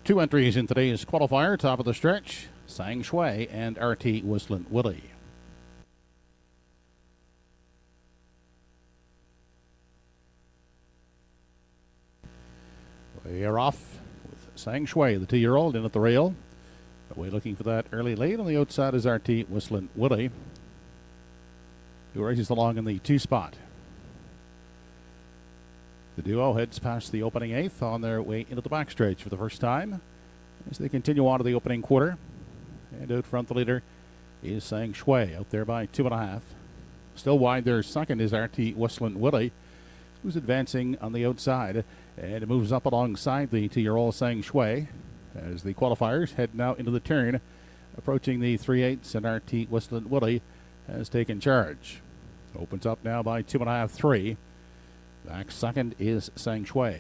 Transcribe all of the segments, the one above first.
Two entries in today's qualifier, top of the stretch, Sang Shui and RT Whistling Willie. We are off with Sang Shui, the 2-year-old, in at the rail. We're looking for that early lead. On the outside is RT Whistling Willie, who races along in the 2 spot. The duo heads past the opening 8th on their way into the backstretch for the first time as they continue on to the opening quarter. And out front, the leader is Sang Shui, out there by 2.5. Still wide there second is RT Whistling Willie, who's advancing on the outside. And it moves up alongside the 2-year-old Sang Shui as the qualifiers head now into the turn, approaching the 3/8, and RT Whistling Willie has taken charge. Opens up now by 2.5, 3. Back second is Sang Shui.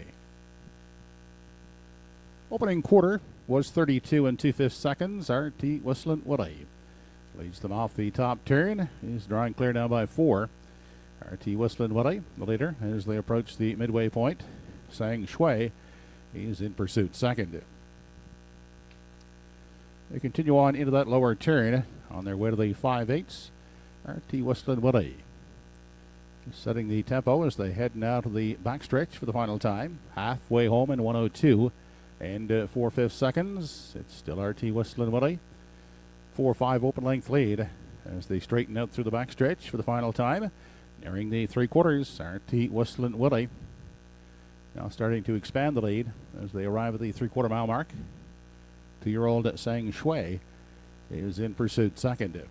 Opening quarter was 32 2/5 seconds. RT Whistling Willie leads them off the top turn. Is drawing clear now by 4. RT Whistling Willie, the leader, as they approach the midway point. Sang Shui is in pursuit second. They continue on into that lower turn on their way to the 5/8. RT Whistling Willie setting the tempo as they head now to the backstretch for the final time. Halfway home in 1:02 and 4/5 seconds. It's still RT Whistling Willie. 4-5 open length lead as they straighten out through the backstretch for the final time. Nearing the 3/4, RT Whistling Willie now starting to expand the lead as they arrive at the 3/4 mile mark. 2-year-old Sang Shui is in pursuit second.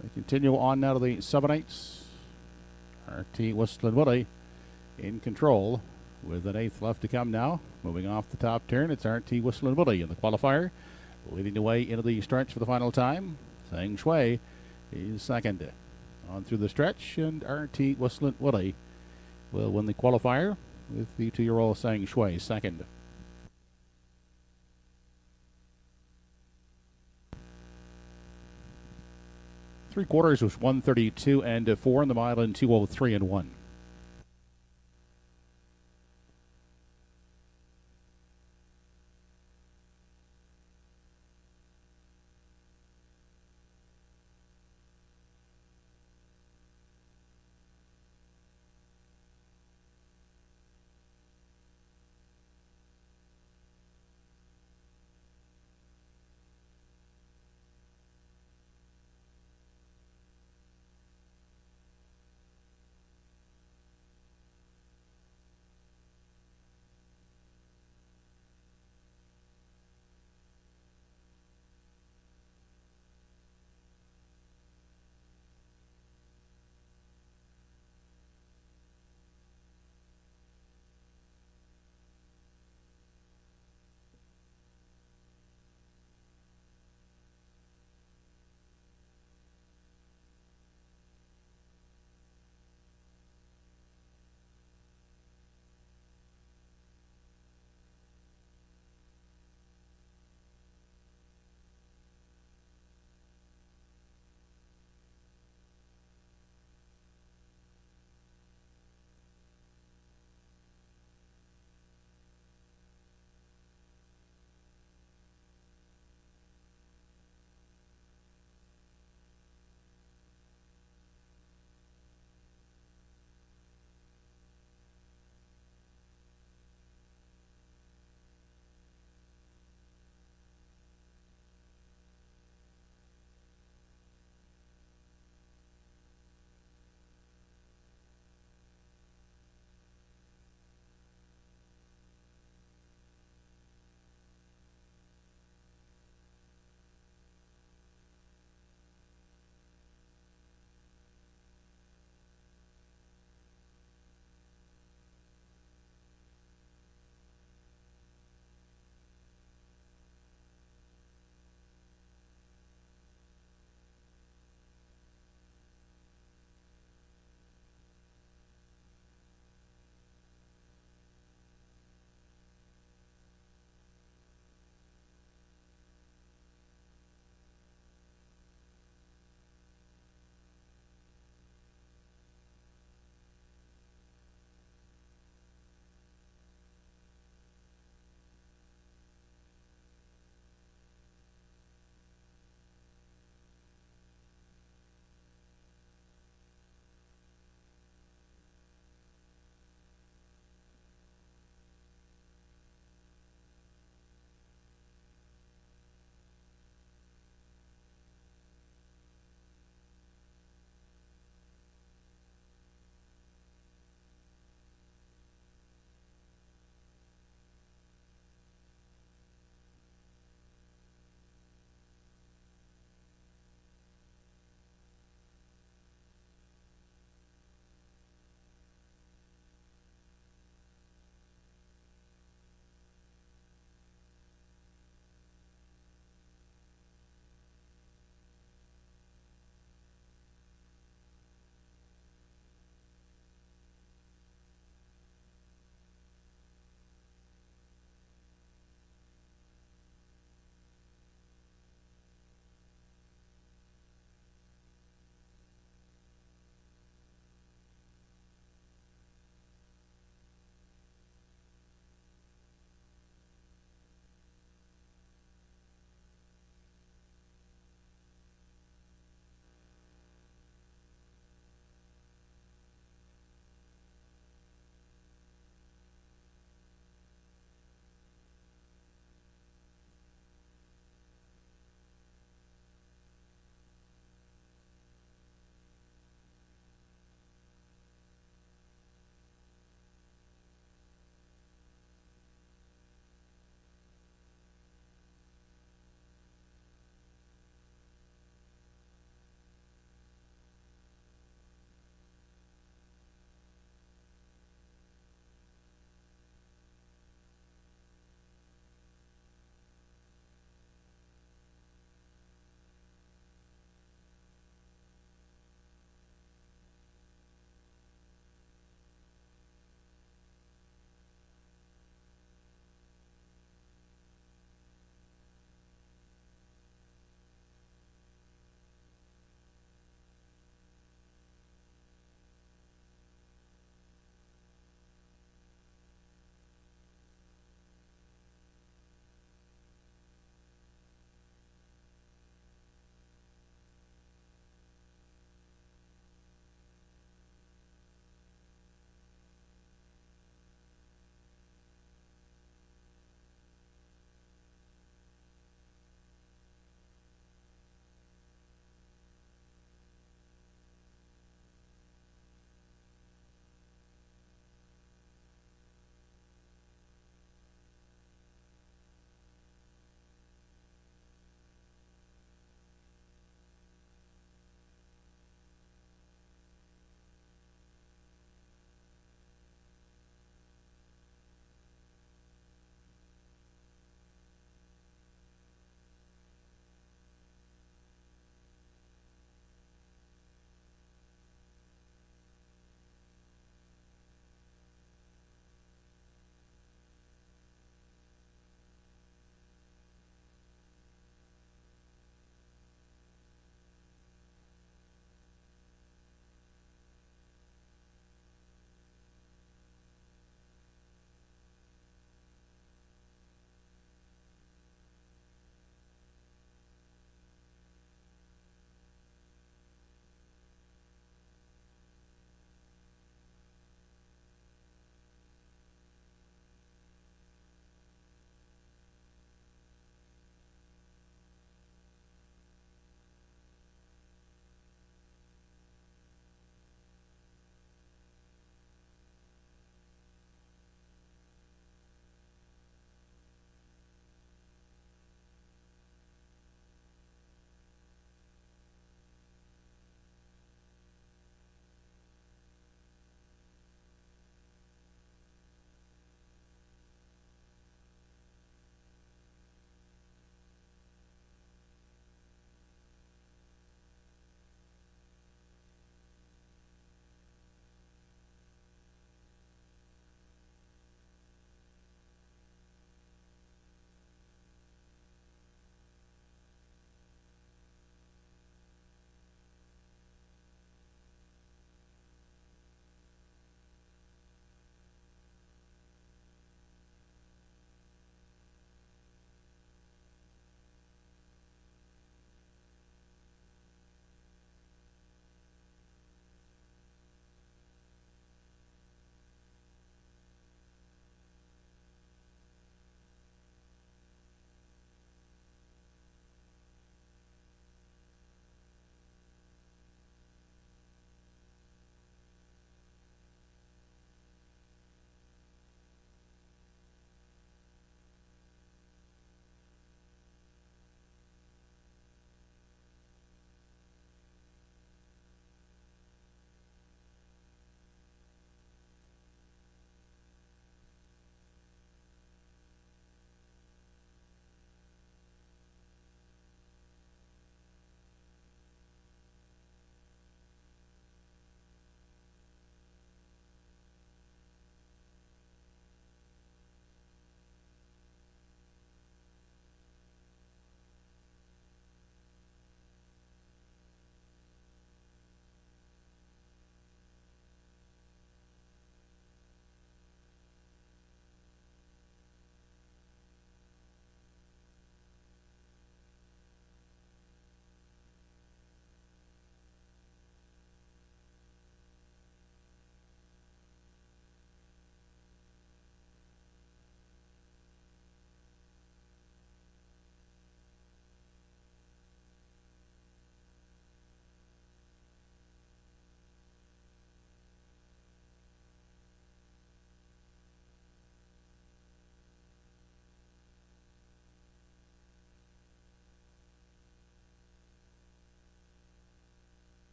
They continue on now to the 7/8. RT Whistling Willie in control with an 1/8 left to come now. Moving off the top turn, it's RT Whistling Willie in the qualifier, leading the way into the stretch for the final time. Sang Shui is second. On through the stretch, and RT Whistling Willie will win the qualifier with the 2-year-old Sang Shui second. Three-quarters was 1:32 and 4 in the mile, and 2:03 and 1.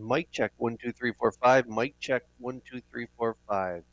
Mic check 1 2 3 4 5. Mic check 1 2 3 4 5.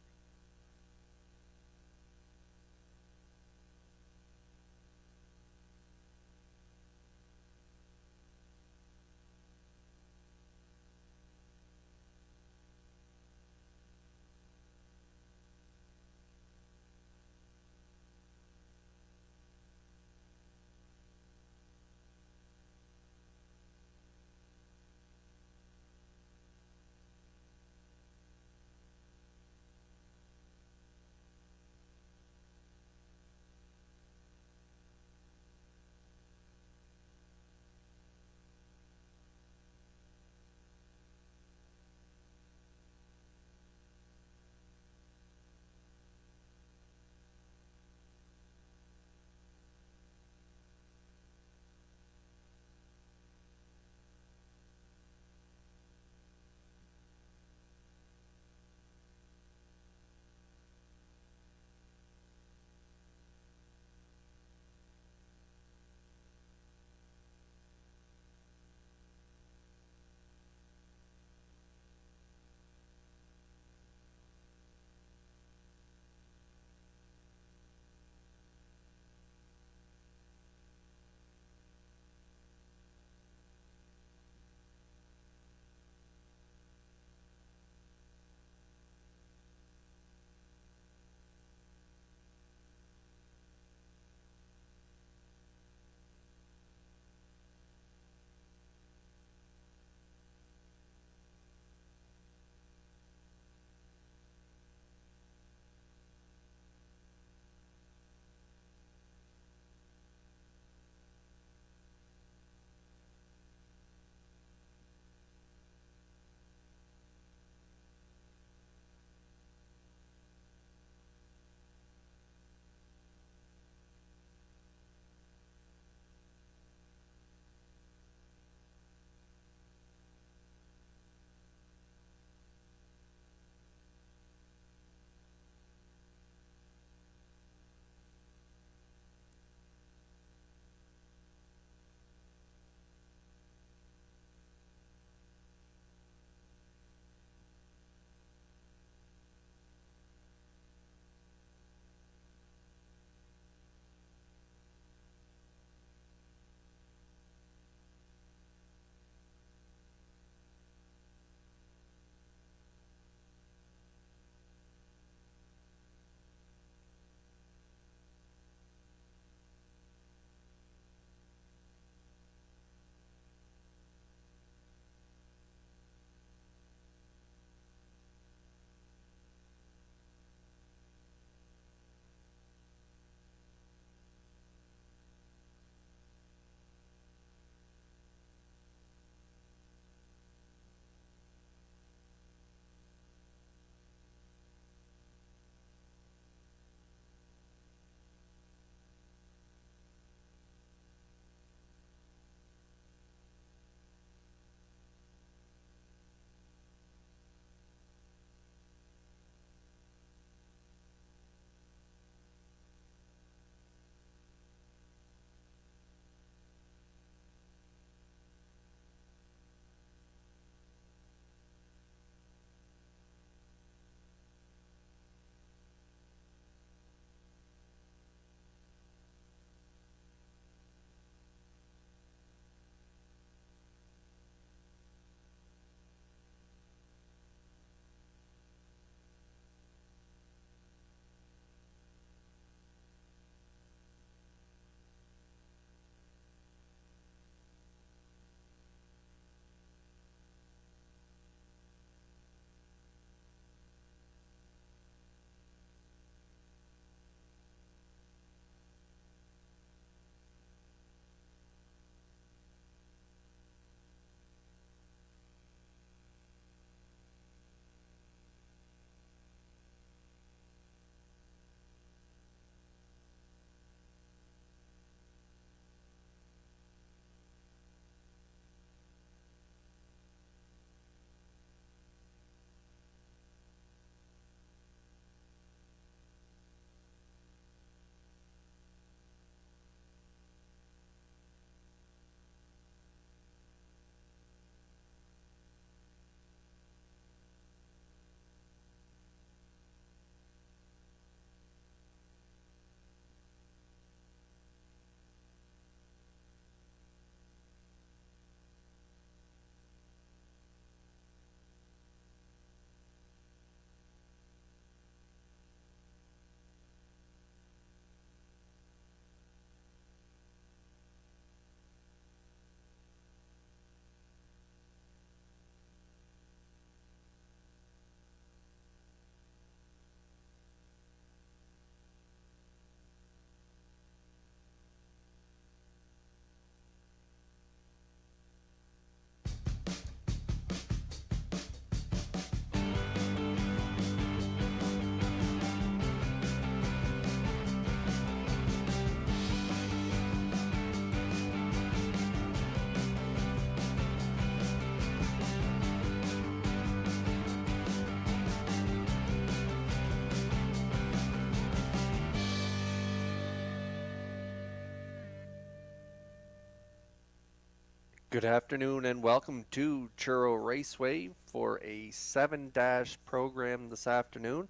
Good afternoon and welcome to TruroRaceway for a 7-dash program this afternoon.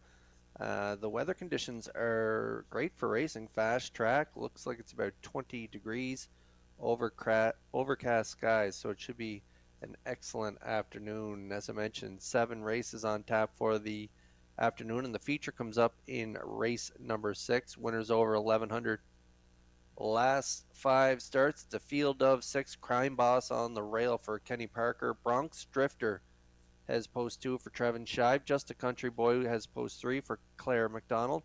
The weather conditions are great for racing. Fast track, looks like it's about 20 degrees, overcast skies, so it should be an excellent afternoon. As I mentioned, 7 races on tap for the afternoon, and the feature comes up in race number 6. Winners over 1100. Last 5 starts, it's a field of 6. Crime Boss on the rail for Kenny Parker. Bronx Drifter has post 2 for Trevin Shive. Just a Country Boy has post 3 for Claire McDonald.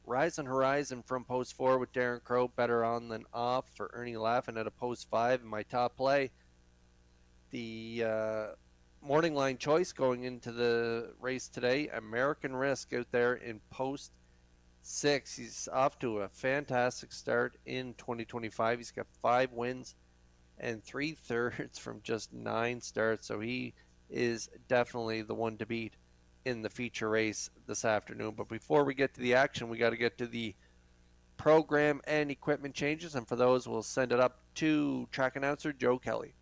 Rise and Horizon from post 4 with Darren Crow. Better on than off for Ernie Laffin at a post 5. And my top play, the morning line choice going into the race today, American Risk out there in post 6. He's off to a fantastic start in 2025. He's got 5 wins and 3/3 from just 9 starts, so he is definitely the one to beat in the feature race this afternoon. But before we get to the action, we got to get to the program and equipment changes, and for those, we'll send it up to track announcer Joe Kelly.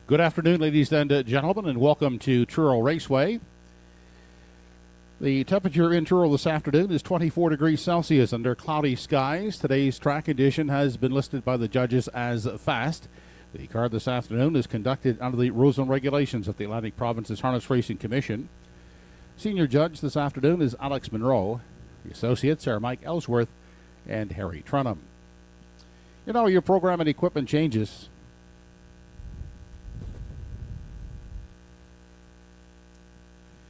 Good afternoon, ladies and gentlemen, and welcome to Truro Raceway. The temperature in Truro this afternoon is 24 degrees Celsius under cloudy skies. Today's track condition has been listed by the judges as fast. The card this afternoon is conducted under the rules and regulations of the Atlantic Province's Harness Racing Commission. Senior judge this afternoon is Alex Monroe. The associates are Mike Ellsworth and Harry Trunham. You know, your program and equipment changes.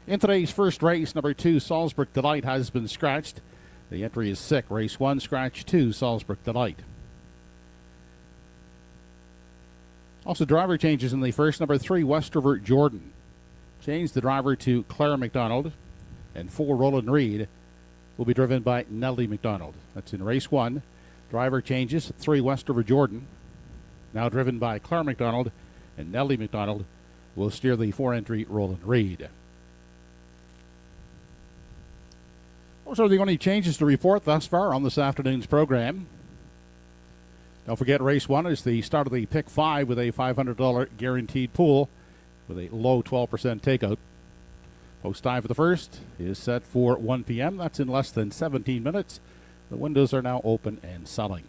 In today's first race, number 2, Salzburg Delight, has been scratched. The entry is sick. Race 1, scratch 2, Salzburg Delight. Also, driver changes in the first. Number 3, Westover Jordan. Changed the driver to Claire McDonald. And 4, Roland Reed, will be driven by Nellie McDonald. That's in race 1. Driver changes. 3, Westover Jordan, now driven by Claire McDonald. And Nellie McDonald will steer the 4-entry Roland Reed. Those are the only changes to report thus far on this afternoon's program. Don't forget, race 1 is the start of the Pick 5 with a $500 guaranteed pool with a low 12% takeout. Post time for the first is set for 1 p.m. That's in less than 17 minutes. The windows are now open and selling.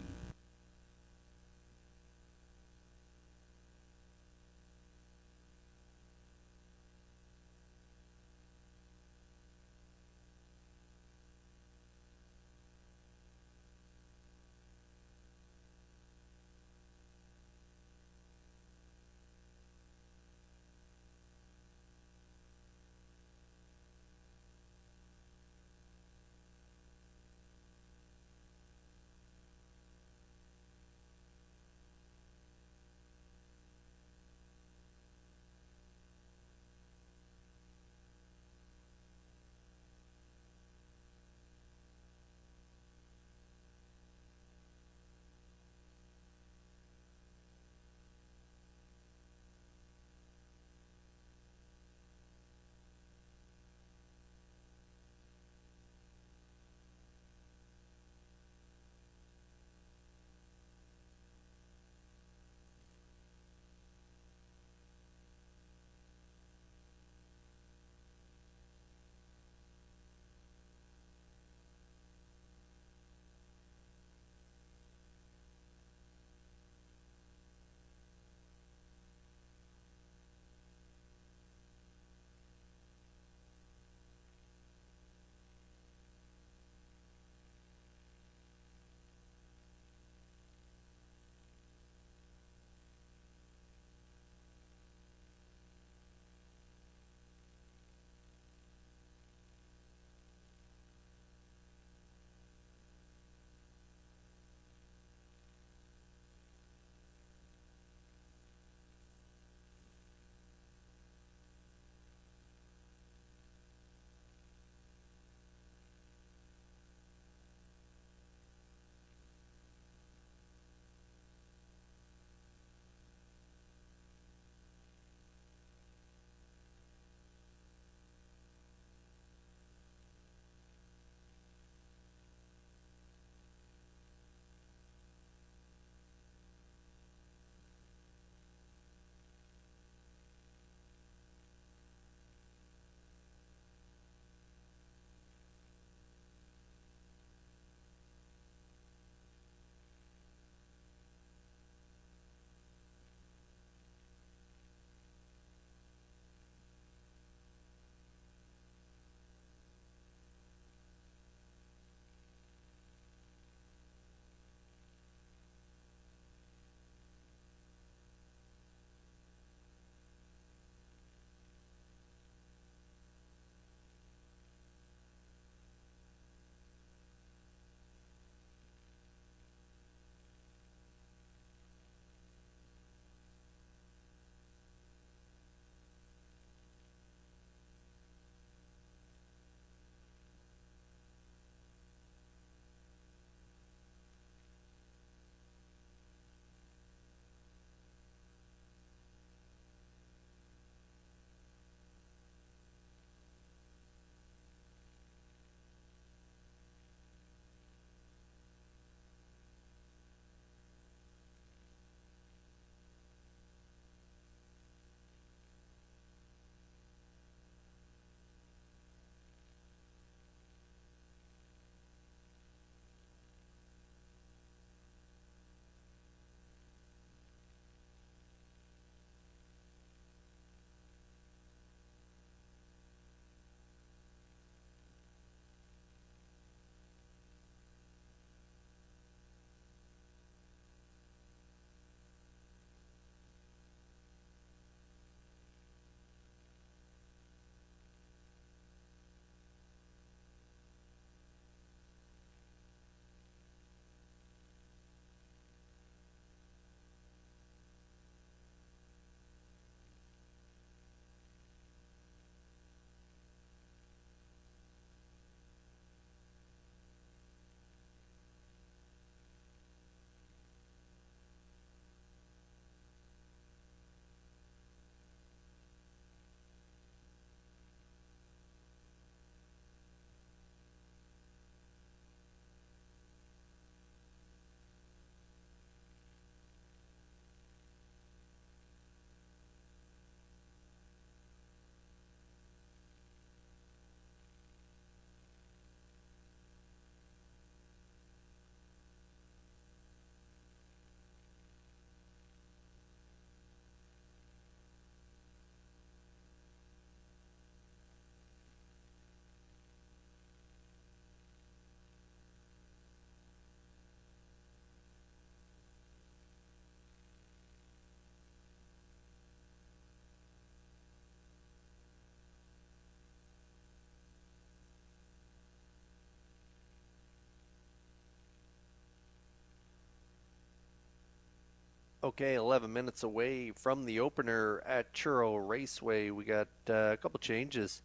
Okay, 11 minutes away from the opener at Truro Raceway. We got a couple changes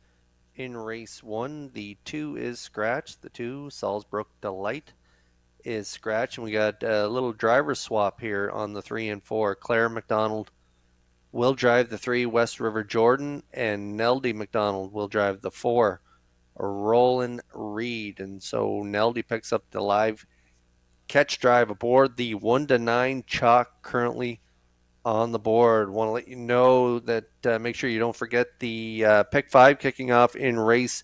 in race 1. The 2 is scratched. The 2, Salzbrook Delight, is scratched. And we got a little driver swap here on the 3 and 4. Claire McDonald will drive the 3, West River Jordan, and Neldy McDonald will drive the 4, Roland Reed. And so Neldy picks up the live catch drive aboard the 1 to 9 chalk currently on the board. Want to let you know that make sure you don't forget the pick 5 kicking off in race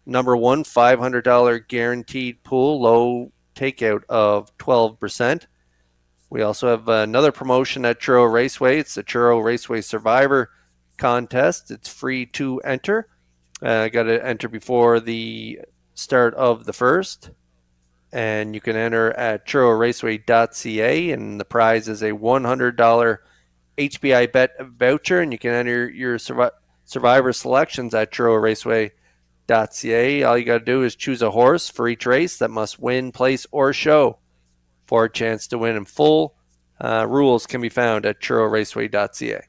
number 1, $500 guaranteed pool, low takeout of 12%. We also have another promotion at Truro Raceway. It's the Truro Raceway Survivor contest. It's free to enter. Got to enter before the start of the first. And you can enter at TruroRaceway.ca, and the prize is a $100 HBI bet voucher, and you can enter your survivor selections at TruroRaceway.ca. All you got to do is choose a horse for each race that must win, place, or show for a chance to win in full. Rules can be found at TruroRaceway.ca.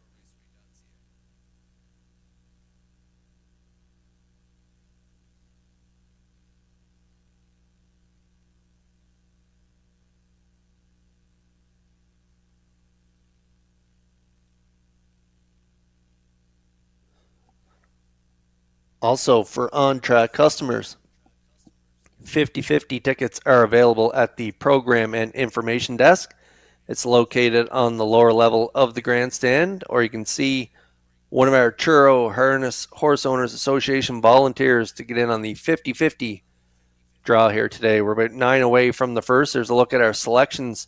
Also, for on-track customers, 50/50 tickets are available at the program and information desk. It's located on the lower level of the grandstand, or you can see one of our Truro Harness Horse Owners Association volunteers to get in on the 50/50 draw here today. We're about 9 away from the first. There's a look at our selections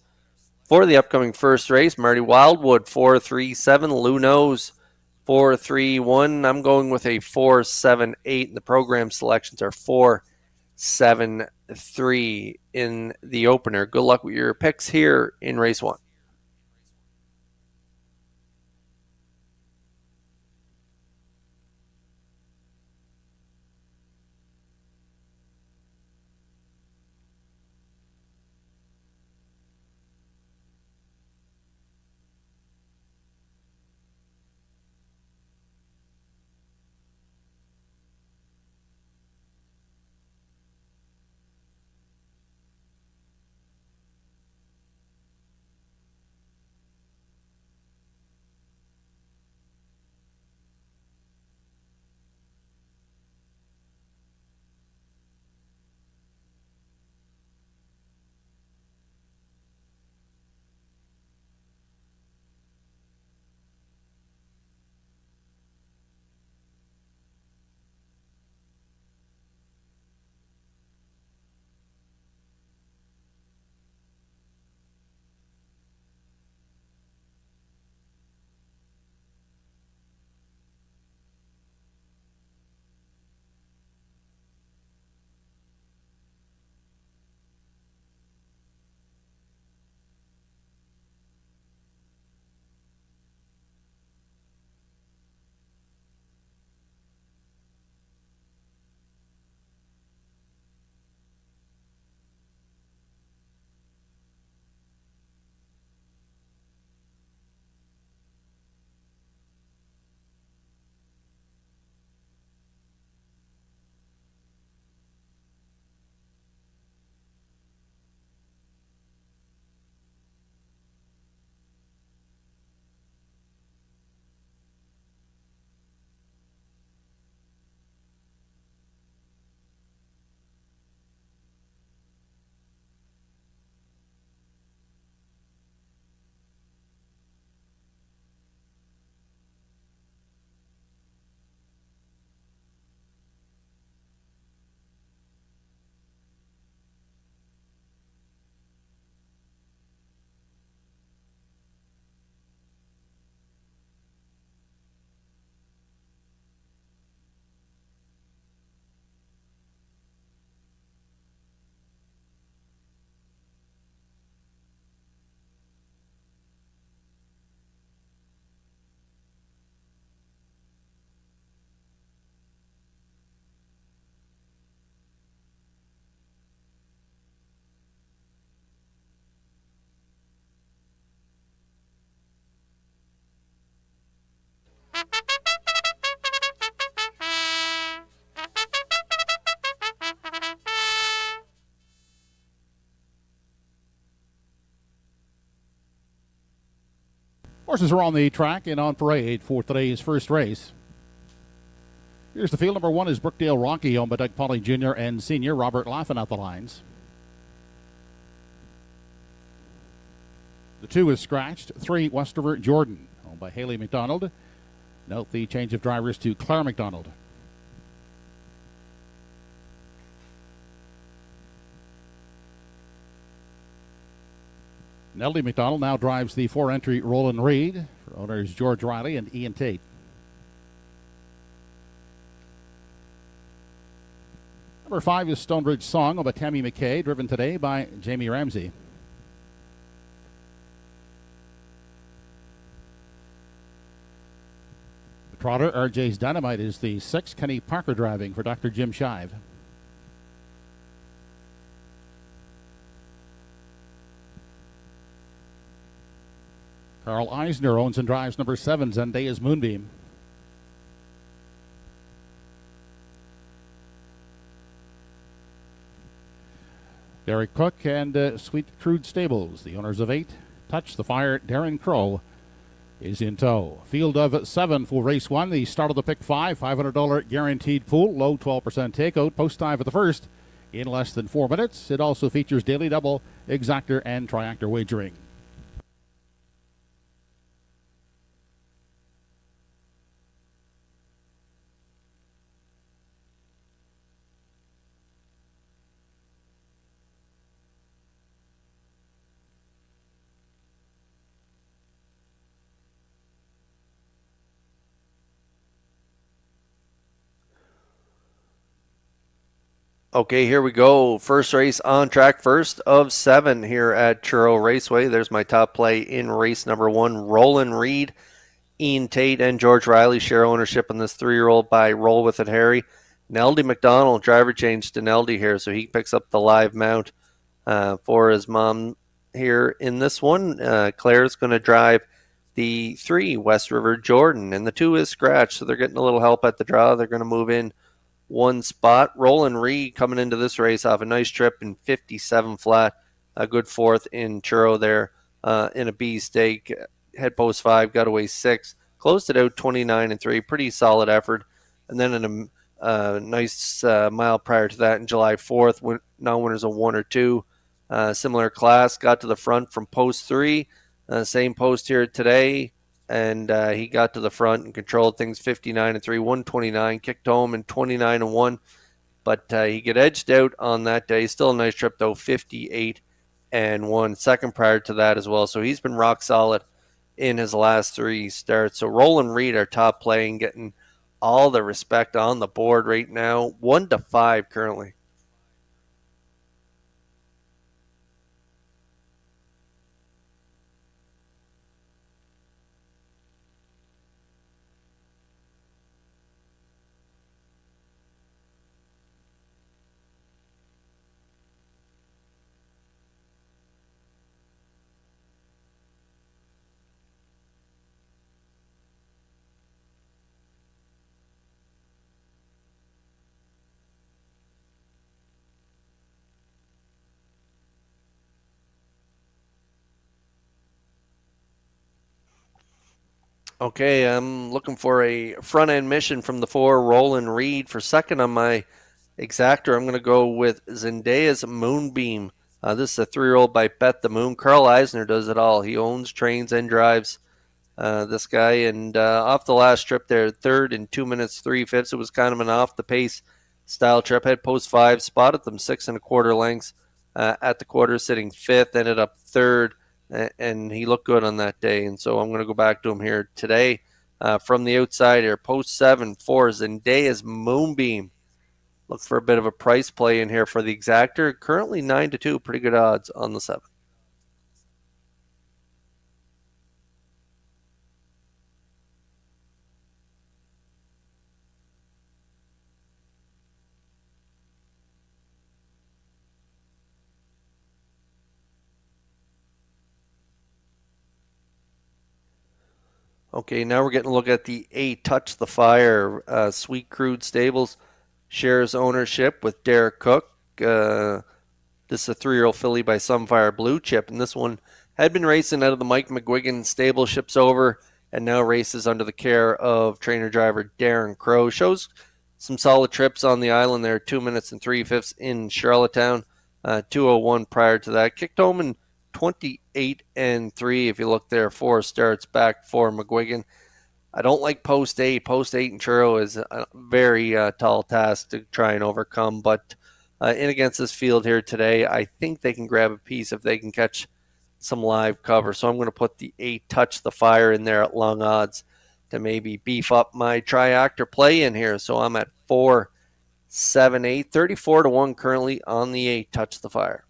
for the upcoming first race. Marty Wildwood, 4-3-7. Lou Nose, 4-3-1. I'm going with a 4-7-8. And the program selections are 4-7-3 in the opener. Good luck with your picks here in race 1. Horses are on the track and on parade for today's first race. Here's the field. Number 1 is Brookdale Rocky, owned by Doug Polly Jr. and Sr. Robert Laffin at the lines. The 2 is scratched. 3, Westover Jordan, owned by Haley McDonald. Note the change of drivers to Claire McDonald. Nellie McDonald now drives the 4-entry Roland Reed for owners George Riley and Ian Tate. Number 5 is Stonebridge Song by Tammy McKay, driven today by Jamie Ramsey. The trotter, RJ's Dynamite, is the 6. Kenny Parker driving for Dr. Jim Shive. Carl Eisner owns and drives number 7, Zendaya's Moonbeam. Derek Cook and Sweet Crude Stables, the owners of 8. Touch the Fire, Darren Crow, is in tow. Field of 7 for race 1. The start of the pick 5, $500 guaranteed pool, low 12% takeout. Post time for the first in less than 4 minutes. It also features daily double, exactor, and triactor wagering. Okay, here we go. First race on track, first of 7 here at TruroRaceway. There's my top play in race number 1. Roland Reed, Ian Tate, and George Riley share ownership on this 3-year-old by Roll With It Harry. Neldy McDonald, driver change to Neldy here, so he picks up the live mount for his mom here in this one. Claire's going to drive the 3, West River Jordan, and the 2 is scratched, so they're getting a little help at the draw. They're going to move in 1 spot. Roland Reed coming into this race off a nice trip in 57 flat, a good 4th in Churro there in a B stake. Head post 5, got away 6, closed it out 29-3, pretty solid effort. And then in a nice mile prior to that in July 4th, non-winners of 1 or 2, similar class, got to the front from post 3, same post here today. And he got to the front and controlled things 59-3, 129, kicked home in 29-1. But he get edged out on that day. Still a nice trip, though, 58-1. Second prior to that as well. So he's been rock solid in his last 3 starts. So Roland Reed, our top play, and getting all the respect on the board right now. 1-5 currently. Okay, I'm looking for a front-end mission from the 4, Roland Reed. For second on my exactor, I'm going to go with Zendaya's Moonbeam. This is a 3-year-old by Bet the Moon. Carl Eisner does it all. He owns, trains, and drives this guy. And off the last trip there, 3rd in 2 minutes, 3/5. It was kind of an off-the-pace style trip. Head post 5, spotted them 6 1/4 lengths at the quarter, sitting 5th, ended up 3rd. And he looked good on that day, and so I'm going to go back to him here today from the outside here. Post 7 for Zendaya's Moonbeam. Look for a bit of a price play in here for the exactor. Currently 9-2, pretty good odds on the 7. Okay, now we're getting a look at the 8, Touch the Fire. Sweet Crude Stables shares ownership with Derek Cook. This is a 3-year-old filly by Sunfire Blue Chip, and this one had been racing out of the Mike McGuigan stable, ships over, and now races under the care of trainer driver Darren Crow. Shows some solid trips on the island there, 2 minutes and 3/5 in Charlottetown, 2:01 prior to that. Kicked home in 28 and 3. If you look there, 4 starts back for McGuigan. I don't like post 8. Post 8 in Truro is a very tall task to try and overcome, but in against this field here today, I think they can grab a piece if they can catch some live cover. So I'm going to put the 8 Touch the Fire in there at long odds to maybe beef up my tri-actor play in here. So I'm at 4, 7, 8, 34 to 1 currently on the 8 Touch the Fire.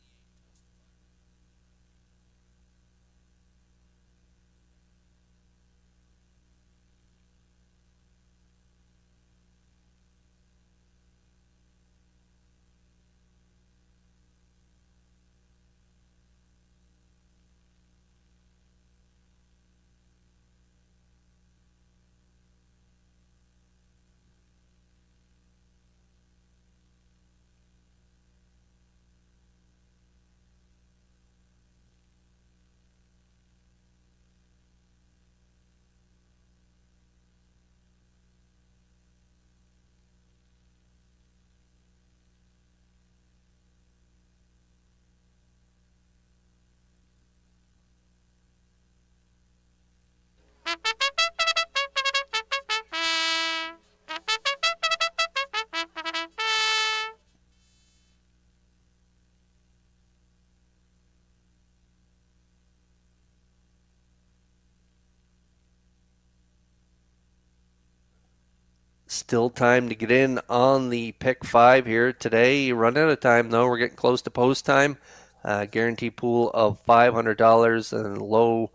Still time to get in on the pick 5 here today. Run out of time though. We're getting close to post time. Guarantee pool of $500 and low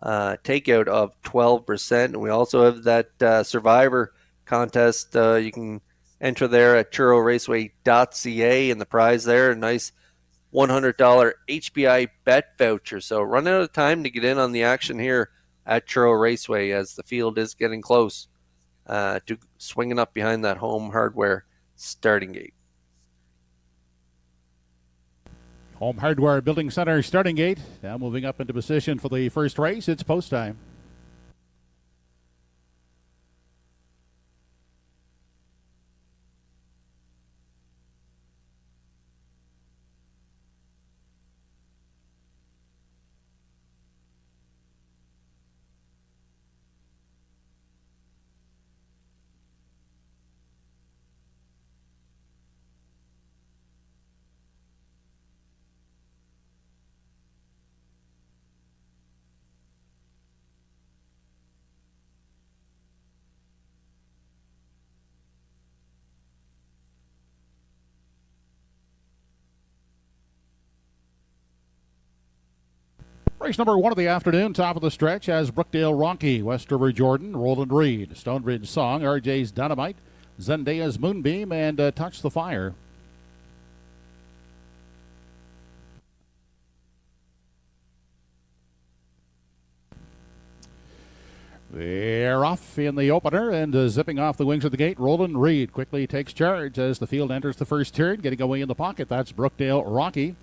takeout of 12%. And we also have that Survivor contest. You can enter there at TruroRaceway.ca, and the prize there, a nice $100 HBI bet voucher. So run out of time to get in on the action here at Truro Raceway as the field is getting close to swinging up behind that Home Hardware starting gate. Home Hardware Building Center starting gate. Now moving up into position for the first race. It's post time. Race number 1 of the afternoon, top of the stretch, has Brookdale Rocky, West River Jordan, Roland Reed, Stonebridge Song, RJ's Dynamite, Zendaya's Moonbeam, and Touch the Fire. They're off in the opener and zipping off the wings of the gate. Roland Reed quickly takes charge as the field enters the first turn, getting away in the pocket. That's Brookdale Rocky.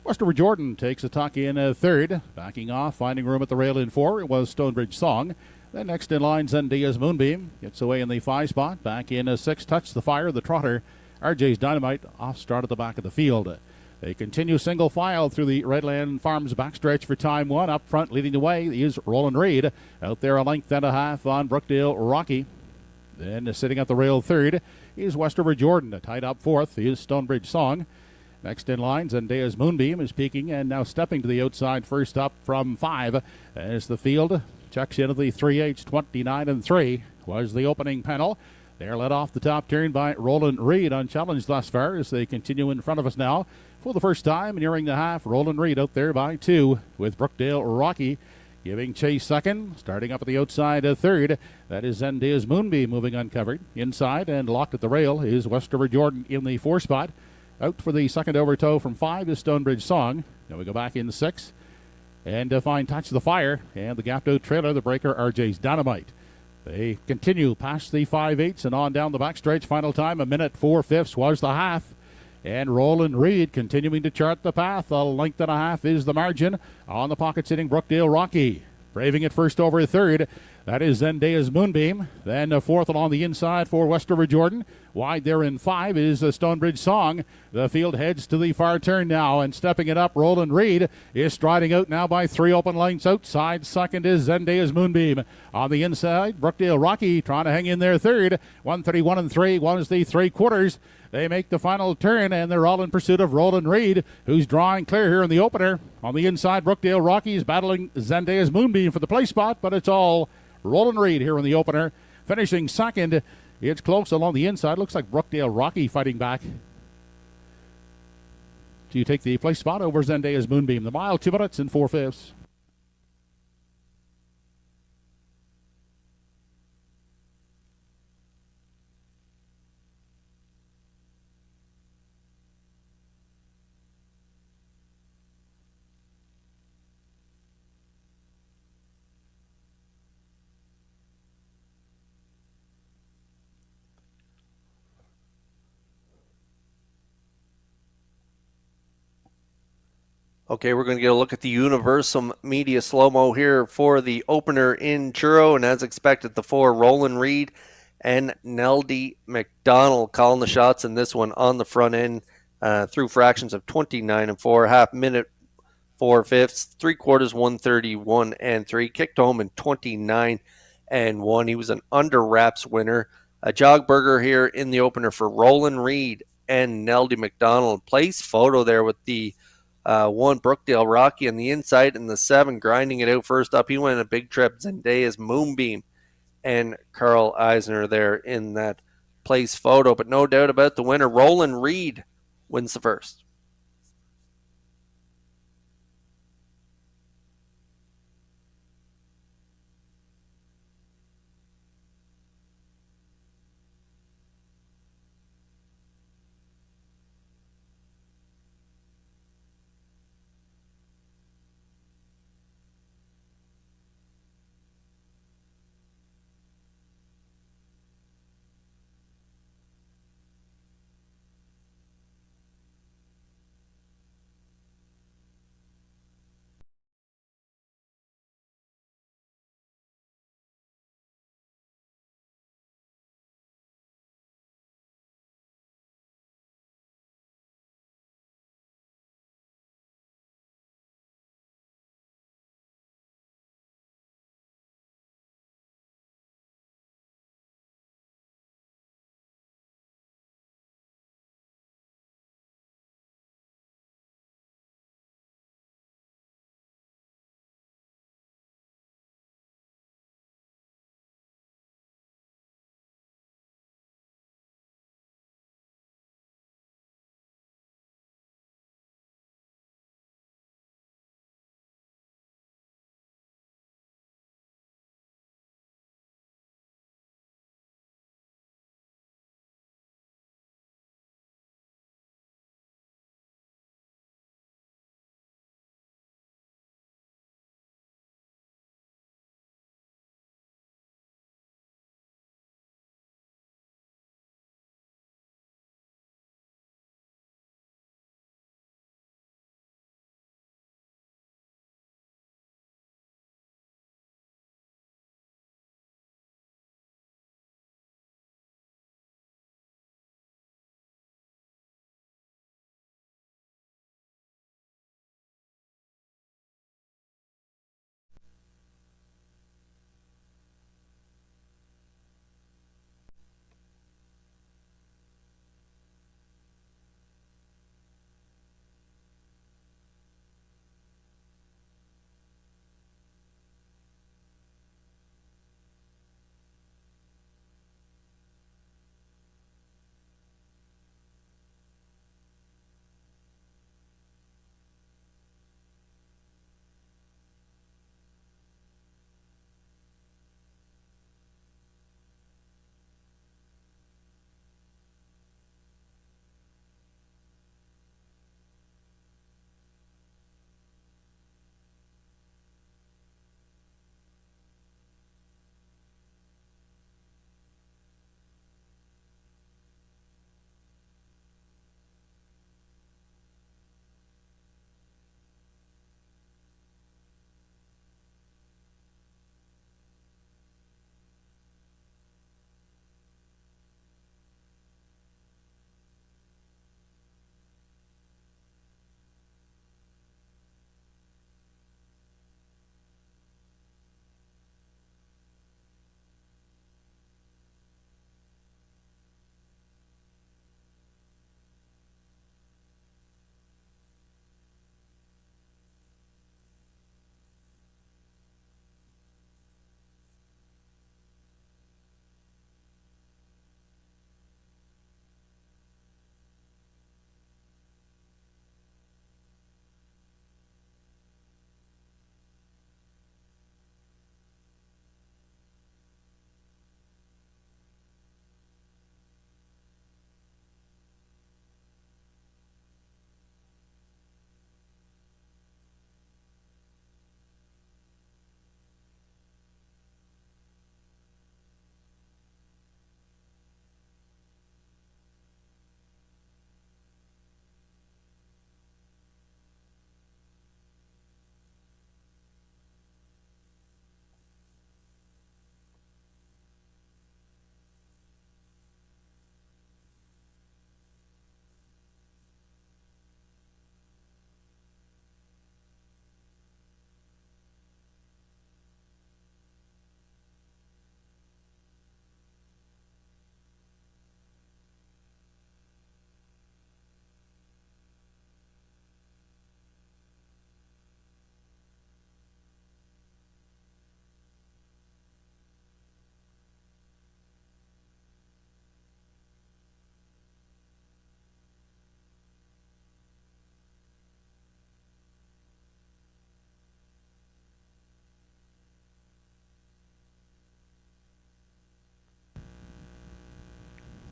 West River Jordan takes a tuck in third. Backing off, finding room at the rail in 4. It was Stonebridge Song. Then next in line, Zendaya's Moonbeam. Gets away in the 5 spot. Back in 6, Touch the Fire, the trotter. RJ's Dynamite off start at the back of the field. They continue single file through the Redland Farms backstretch for time 1. Up front, leading the way, is Roland Reed. Out there a length and a half on Brookdale Rocky. Then sitting at the rail third is West River Jordan. Tied up 4th is Stonebridge Song. Next in line, Zendaya's Moonbeam is peaking and now stepping to the outside first up from 5 as the field checks into the 3H 29 and 3 was the opening panel. They're led off the top turn by Roland Reed, unchallenged thus far as they continue in front of us now. For the first time, nearing the half, Roland Reed out there by 2 with Brookdale Rocky giving chase second. Starting up at the outside third, that is Zendaya's Moonbeam moving uncovered. Inside and locked at the rail is West River Jordan in the 4 spot. Out for the second overtow from 5 is Stonebridge Song. Now we go back in 6 and find Touch the Fire and the gapped out trailer, the breaker RJ's Dynamite. They continue past the 5/8 and on down the backstretch. Final time, 1 minute 4/5 was the half. And Roland Reed continuing to chart the path. A length and a half is the margin. On the pocket sitting Brookdale Rocky. Braving it first over third. That is Zendaya's Moonbeam. Then fourth along the inside for Westover Jordan. Wide there in 5 is Stonebridge Song. The field heads to the far turn now, and stepping it up, Roland Reed is striding out now by 3 open lengths outside. Second is Zendaya's Moonbeam. On the inside, Brookdale Rocky trying to hang in there third. 131 and 3 was the 3/4. They make the final turn, and they're all in pursuit of Roland Reed, who's drawing clear here in the opener. On the inside, Brookdale Rocky is battling Zendaya's Moonbeam for the play spot, but it's all Roland Reed here in the opener. Finishing second, it's close along the inside. Looks like Brookdale Rocky fighting back to take the play spot over Zendaya's Moonbeam. The mile, 2 minutes and 4/5. Okay, we're going to get a look at the Universal Media slow-mo here for the opener in Truro, and as expected, the 4, Roland Reed and Neldy McDonald calling the shots in this one on the front end through fractions of 29 and 4, half minute 4/5, 3/4 131 and 3, kicked home in 29 and 1. He was an under wraps winner. A jog burger here in the opener for Roland Reed and Neldy McDonald. Place photo there with the 1 Brookdale Rocky on the inside, and the 7 grinding it out first up. He went a big trip. Zendaya's Moonbeam and Carl Eisner there in that place photo. But no doubt about the winner. Roland Reed wins the first.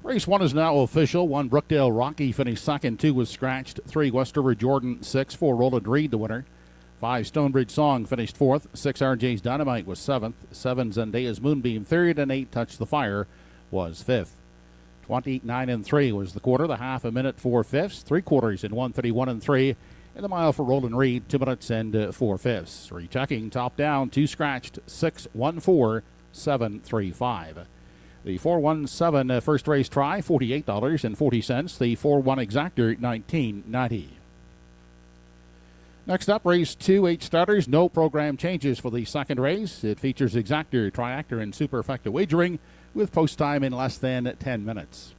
Race 1 is now official. 1 Brookdale Rocky finished second. 2 was scratched. 3 Westover Jordan 6. 4 Roland Reed the winner. 5 Stonebridge Song finished 4th. 6 RJ's Dynamite was 7th. 7 Zendaya's Moonbeam 3rd. And 8 Touch the Fire was 5th. 29 3 was the quarter. The half a minute 4/5. 3 quarters in 1:31 3. In the mile for Roland Reed, 2 minutes and 4/5. Rechecking top down, 2 scratched, 6-1-4, 7-3-5. The 4-1-7 first race try, $48.40. The 4-1 exactor, $19.90. Next up, race 2, 8 starters. No program changes for the second race. It features exactor, triactor, and superfecta wagering with post time in less than 10 minutes.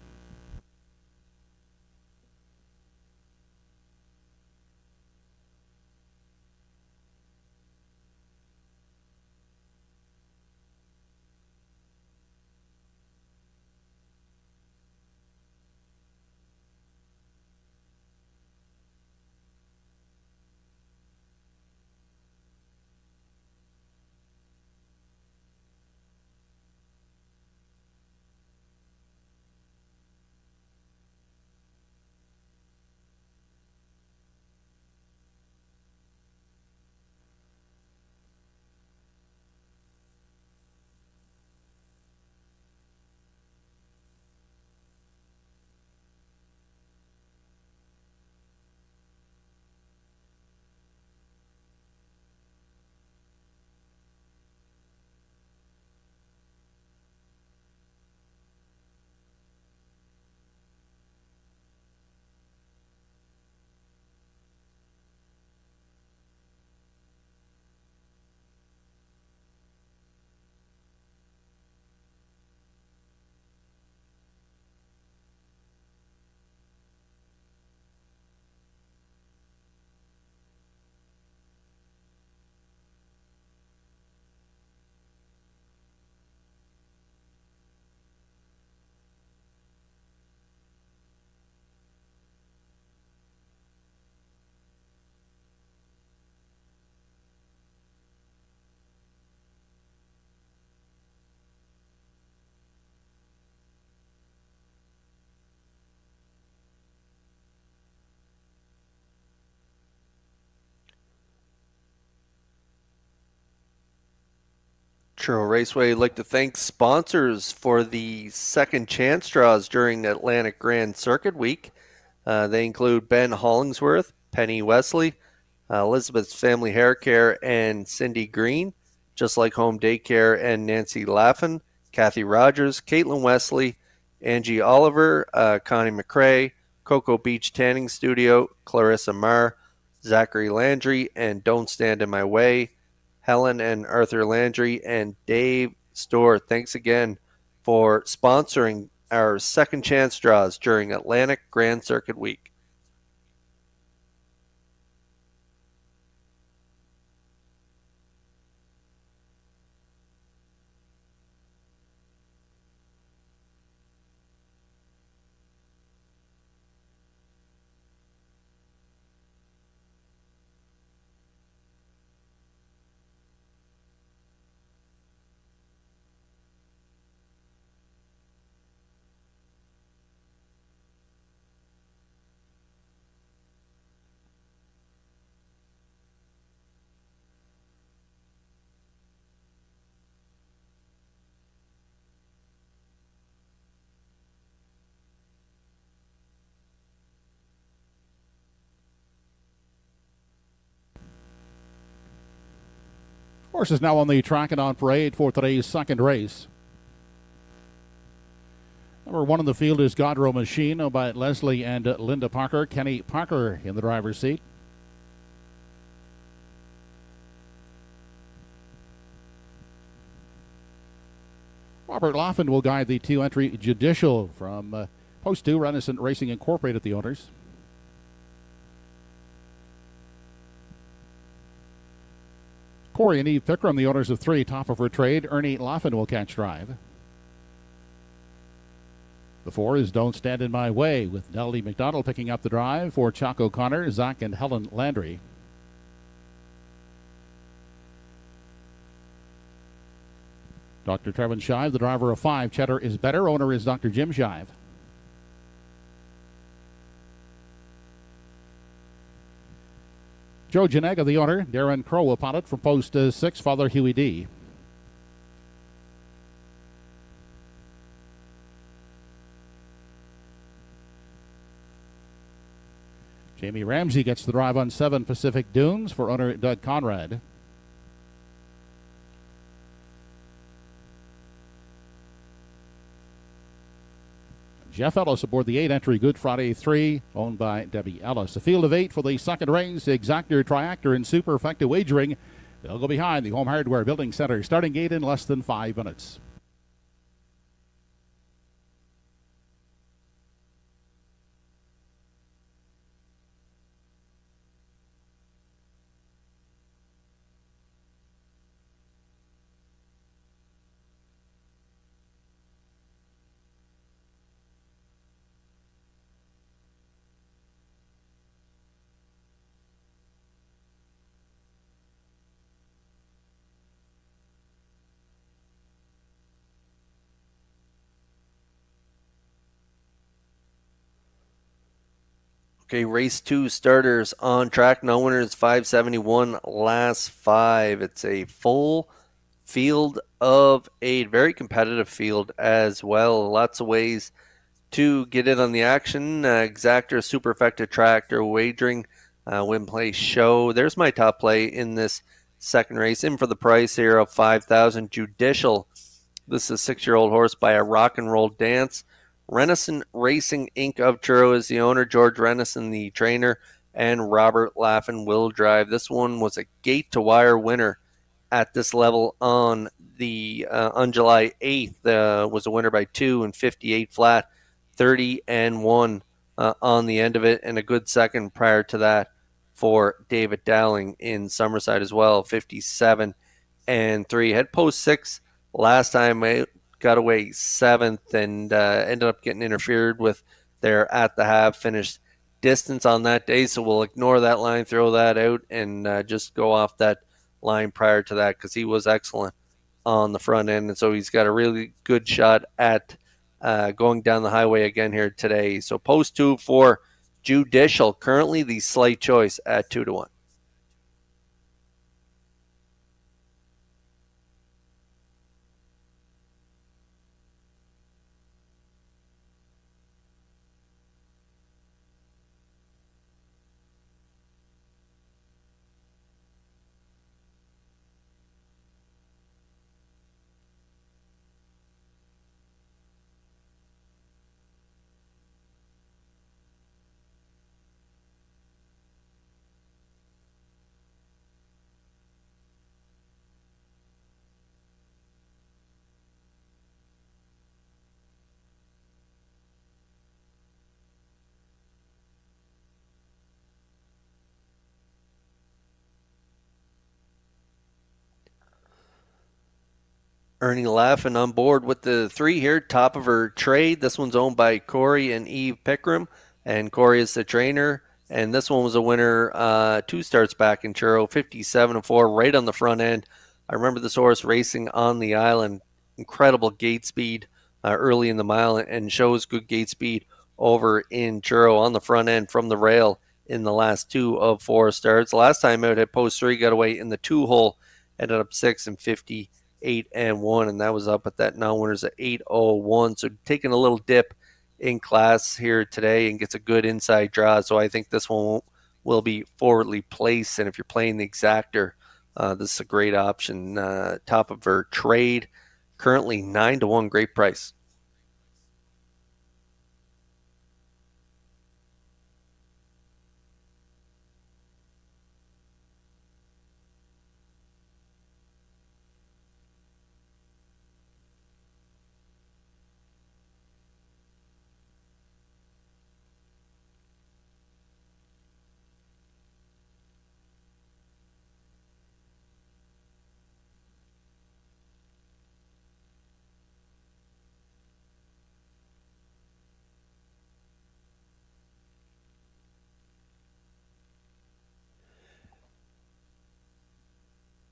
TruroRaceway would like to thank sponsors for the second chance draws during Atlantic Grand Circuit Week. They include Ben Hollingsworth, Penny Wesley, Elizabeth's Family Hair Care, and Cindy Green, Just Like Home Daycare and Nancy Laffin, Kathy Rogers, Caitlin Wesley, Angie Oliver, Connie McRae, Cocoa Beach Tanning Studio, Clarissa Marr, Zachary Landry, and Don't Stand in My Way, Helen and Arthur Landry, and Dave Storr. Thanks again for sponsoring our second chance draws during Atlantic Grand Circuit Week. Horse is now on the track and on parade for today's second race. Number 1 in the field is Godrow Machine, owned by Leslie and Linda Parker. Kenny Parker in the driver's seat. Robert Laughlin will guide the 2-entry Judicial from Post 2, Renaissance Racing Incorporated, the owners. Corey and Eve Pickram, the owners of 3, top of her trade. Ernie Laughlin will catch drive. The 4 is Don't Stand in My Way, with Nellie McDonald picking up the drive for Chuck O'Connor, Zach and Helen Landry. Dr. Trevin Shive, the driver of 5. Cheddar is Better. Owner is Dr. Jim Shive. Joe Janega, the owner. Darren Crow upon it from post 6, Father Huey D. Jamie Ramsey gets the drive on 7, Pacific Dunes, for owner Doug Conrad. Jeff Ellis aboard the 8-entry Good Friday 3, owned by Debbie Ellis. A field of 8 for the second race. Exactor, Triactor, and Superfecta Wagering. They'll go behind the Home Hardware Building Center starting gate in less than 5 minutes. Okay, race 2 starters on track. No winners, 571 last 5. It's a full field of 8. Very competitive field as well. Lots of ways to get in on the action. Exactor, Superfecta, Tractor, Wagering, Win Play Show. There's my top play in this second race. In for the price here of $5,000. Judicial. This is a 6-year-old horse by a Rock and Roll Dance. Renison Racing Inc. of Truro is the owner, George Renison the trainer, and Robert Laffin will drive. This one was a gate-to-wire winner at this level on July 8th. Was a winner by 2 and 58 flat, 30-1 on the end of it, and a good second prior to that for David Dowling in Summerside as well, 57-3. Had post 6 last time. Got away 7th and ended up getting interfered with there at the half. Finished distance on that day, so we'll ignore that line, throw that out, and just go off that line prior to that because he was excellent on the front end, and so he's got a really good shot at going down the highway again here today. So post 2 for Judicial, currently the slight choice at 2-1. Ernie Laffin on board with the 3 here, top of her trade. This one's owned by Corey and Eve Pickram, and Corey is the trainer. And this one was a winner 2 starts back in Truro, 57-4, right on the front end. I remember this horse racing on the island. Incredible gate speed early in the mile, and shows good gate speed over in Truro on the front end from the rail in the last 2 of 4 starts. Last time out at post 3, got away in the 2-hole, ended up 6 and 58-1, and that was up at that non-winners at 8:01. So taking a little dip in class here today and gets a good inside draw. So I think this one will be forwardly placed, and if you're playing the exactor, this is a great option. Top of her trade, currently 9-1, great price.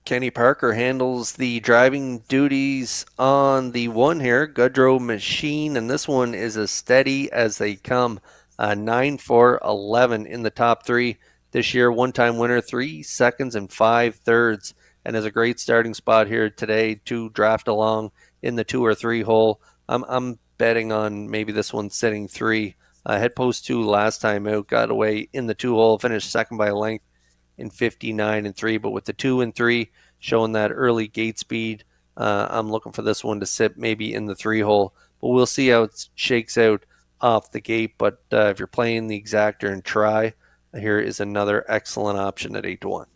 Kenny Parker handles the driving duties on the 1 here, Goodrow Machine, and this one is as steady as they come. 9-4-11 in the top 3. this year. One-time winner, 3 seconds and 5 thirds, and has a great starting spot here today to draft along in the 2 or 3 hole. I'm betting on maybe this one sitting 3. Head post 2 last time out, got away in the 2 hole, finished second by a length in 59 and 3. But with the 2 and 3 showing that early gate speed, I'm looking for this one to sit maybe in the 3 hole. But we'll see how it shakes out off the gate. But if you're playing the exactor and try, here is another excellent option at 8-1.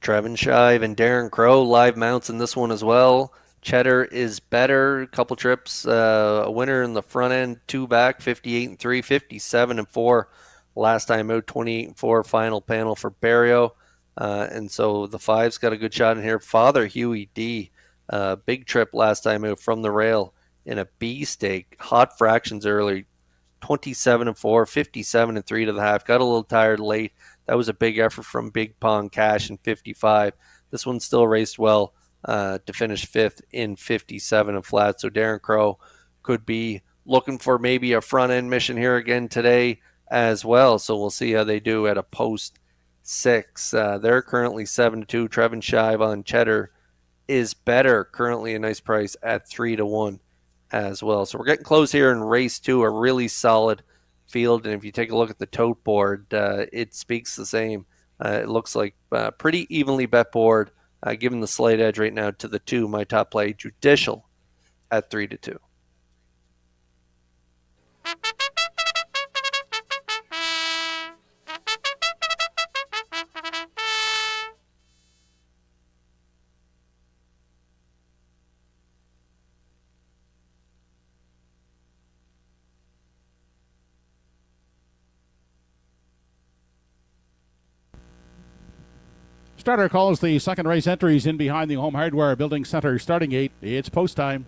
Trevin Shive and Darren Crow live mounts in this one as well. Cheddar is better. Couple trips, a winner in the front end, 2 back, 58 and 3, 57 and 4. Last time out, 28 and 4. Final panel for Barrio, and so the 5's got a good shot in here. Father Huey D, big trip last time out from the rail in a B stake. Hot fractions early, 27 and 4, 57 and 3 to the half. Got a little tired late. That was a big effort from Big Pong Cash in 55. This one still raced well to finish 5th in 57 and flat. So Darren Crow could be looking for maybe a front-end mission here again today as well. So we'll see how they do at a post 6. They're currently 7-2. Trevin Shive on Cheddar is better. Currently a nice price at 3-1 as well. So we're getting close here in race 2, a really solid field, and if you take a look at the tote board, it speaks the same. It looks like pretty evenly bet board, given the slight edge right now to the 2. My top play, Judicial, at 3-2. Starter calls the second race entries in behind the Home Hardware Building Center starting gate. It's post time.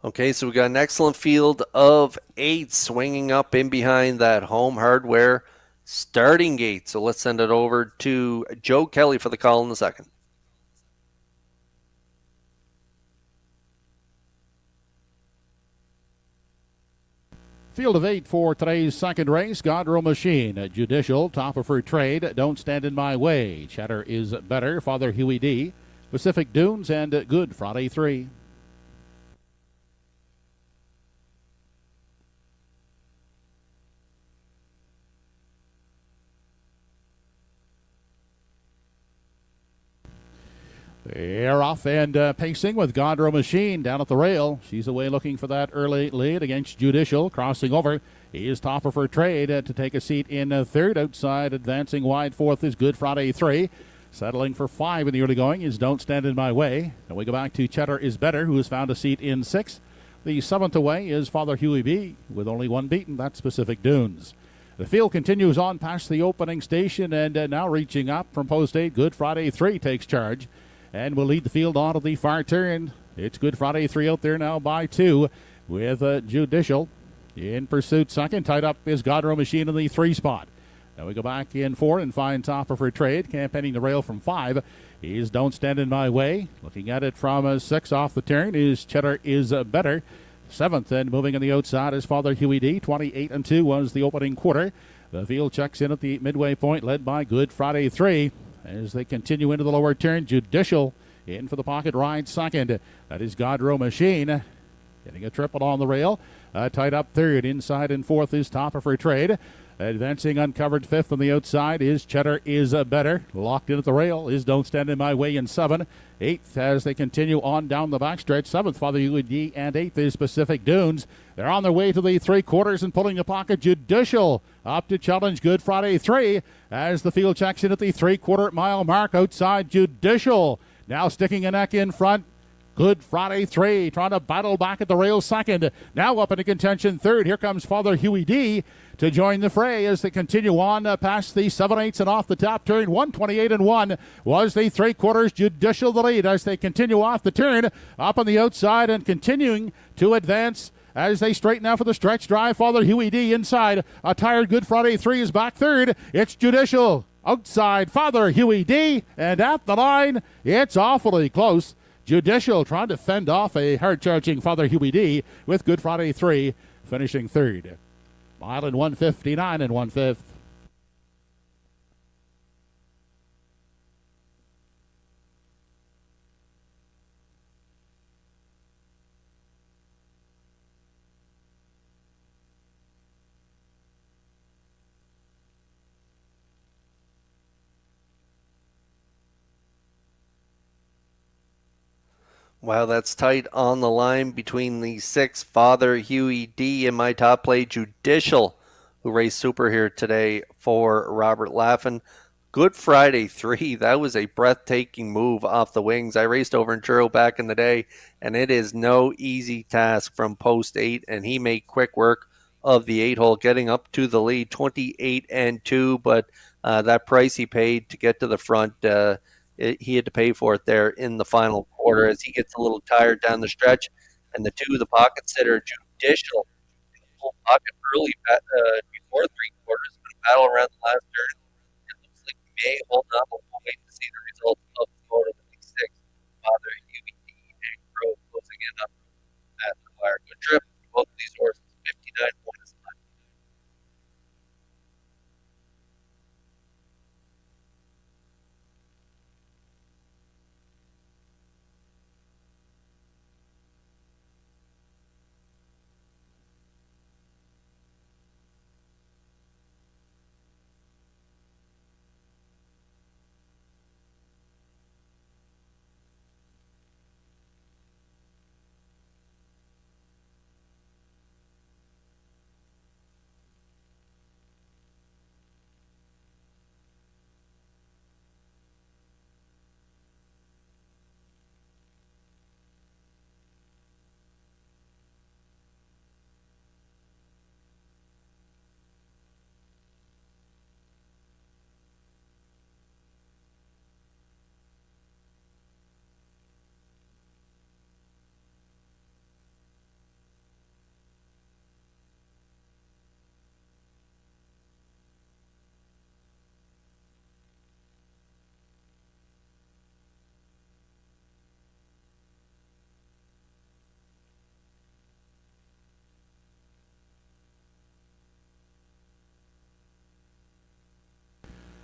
Okay, so we got an excellent field of 8 swinging up in behind that Home Hardware starting gate. So let's send it over to Joe Kelly for the call in the second. Field of 8 for today's second race. Godrow Machine, Judicial, Top of Her Trade, Don't Stand in My Way, Cheddar is Better, Father Huey D, Pacific Dunes, and Good Friday 3. They're off and pacing with Godrow Machine down at the rail. She's away looking for that early lead against Judicial. Crossing over is Top of Her Trade to take a seat in third. Outside, advancing wide fourth is Good Friday 3. Settling for 5 in the early going is Don't Stand in My Way. Then we go back to Cheddar is Better, who has found a seat in 6th. The 7th away is Father Huey B, with only 1 beaten. That's Pacific Dunes. The field continues on past the opening station, and now reaching up from post 8. Good Friday 3 takes charge and will lead the field on to the far turn. It's Good Friday 3 out there now by 2 with Judicial in pursuit. Second, tied up is Godrow Machine in the 3 spot. Now we go back in 4 and find Top of Her Trade. Campaigning the rail from 5 is Don't Stand in My Way. Looking at it from 6 off the turn is Cheddar is Better. 7th and moving on the outside is Father Huey D. 28 and 2 was the opening quarter. The field checks in at the midway point, led by Good Friday 3. As they continue into the lower turn, Judicial in for the pocket ride second. That is Godrow Machine getting a triple on the rail. Tied up third. Inside and 4th is Top of Her Trade. Advancing uncovered fifth on the outside is Cheddar is Better. Locked in at the rail is Don't Stand in My Way in 7. 8th as they continue on down the backstretch. 7th, Father UED, and 8th is Pacific Dunes. They're on their way to the 3/4 and pulling the pocket. Judicial up to challenge Good Friday 3 as the field checks in at the 3/4 mile mark. Outside Judicial now sticking a neck in front. Good Friday 3 trying to battle back at the rail second. Now up into contention third. Here comes Father Huey D to join the fray as they continue on past the 7/8 and off the top turn. 1:28.1 was the 3/4. Judicial the lead as they continue off the turn. Up on the outside and continuing to advance as they straighten out for the stretch drive. Father Huey D inside. A tired Good Friday 3 is back third. It's Judicial outside Father Huey D, and at the line it's awfully close. Judicial trying to fend off a hard-charging Father Huey D with Good Friday 3 finishing third. Mile in 1:59 and 1/5. Wow, that's tight on the line between the 6 Father Huey D and my top play Judicial, who raced super here today for Robert Laffin. Good Friday 3, that was a breathtaking move off the wings. I raced over in Truro back in the day, and it is no easy task from post 8, and he made quick work of the 8-hole, getting up to the lead, 28-2, but that price he paid to get to the front, he had to pay for it there in the final quarter as he gets a little tired down the stretch. And the 2, the pocket sitter, Judicial, in the full pocket early before 3/4, going to battle around the last turn. It looks like he may hold on, but we'll wait to see the results of the photo. The 6, Father UED and Crow closing in up at the wire. Good trip for both of these horses. 59 points.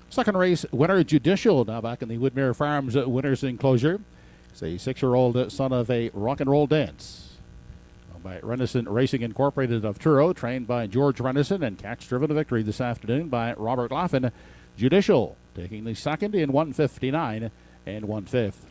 Second race winner Judicial now back in the Woodmere Farms winners enclosure. It's a 6-year-old son of a rock and roll dance. By Renison Racing Incorporated of Truro, trained by George Renison, and catch driven to victory this afternoon by Robert Laffin. Judicial taking the second in 1:59 and 1/5.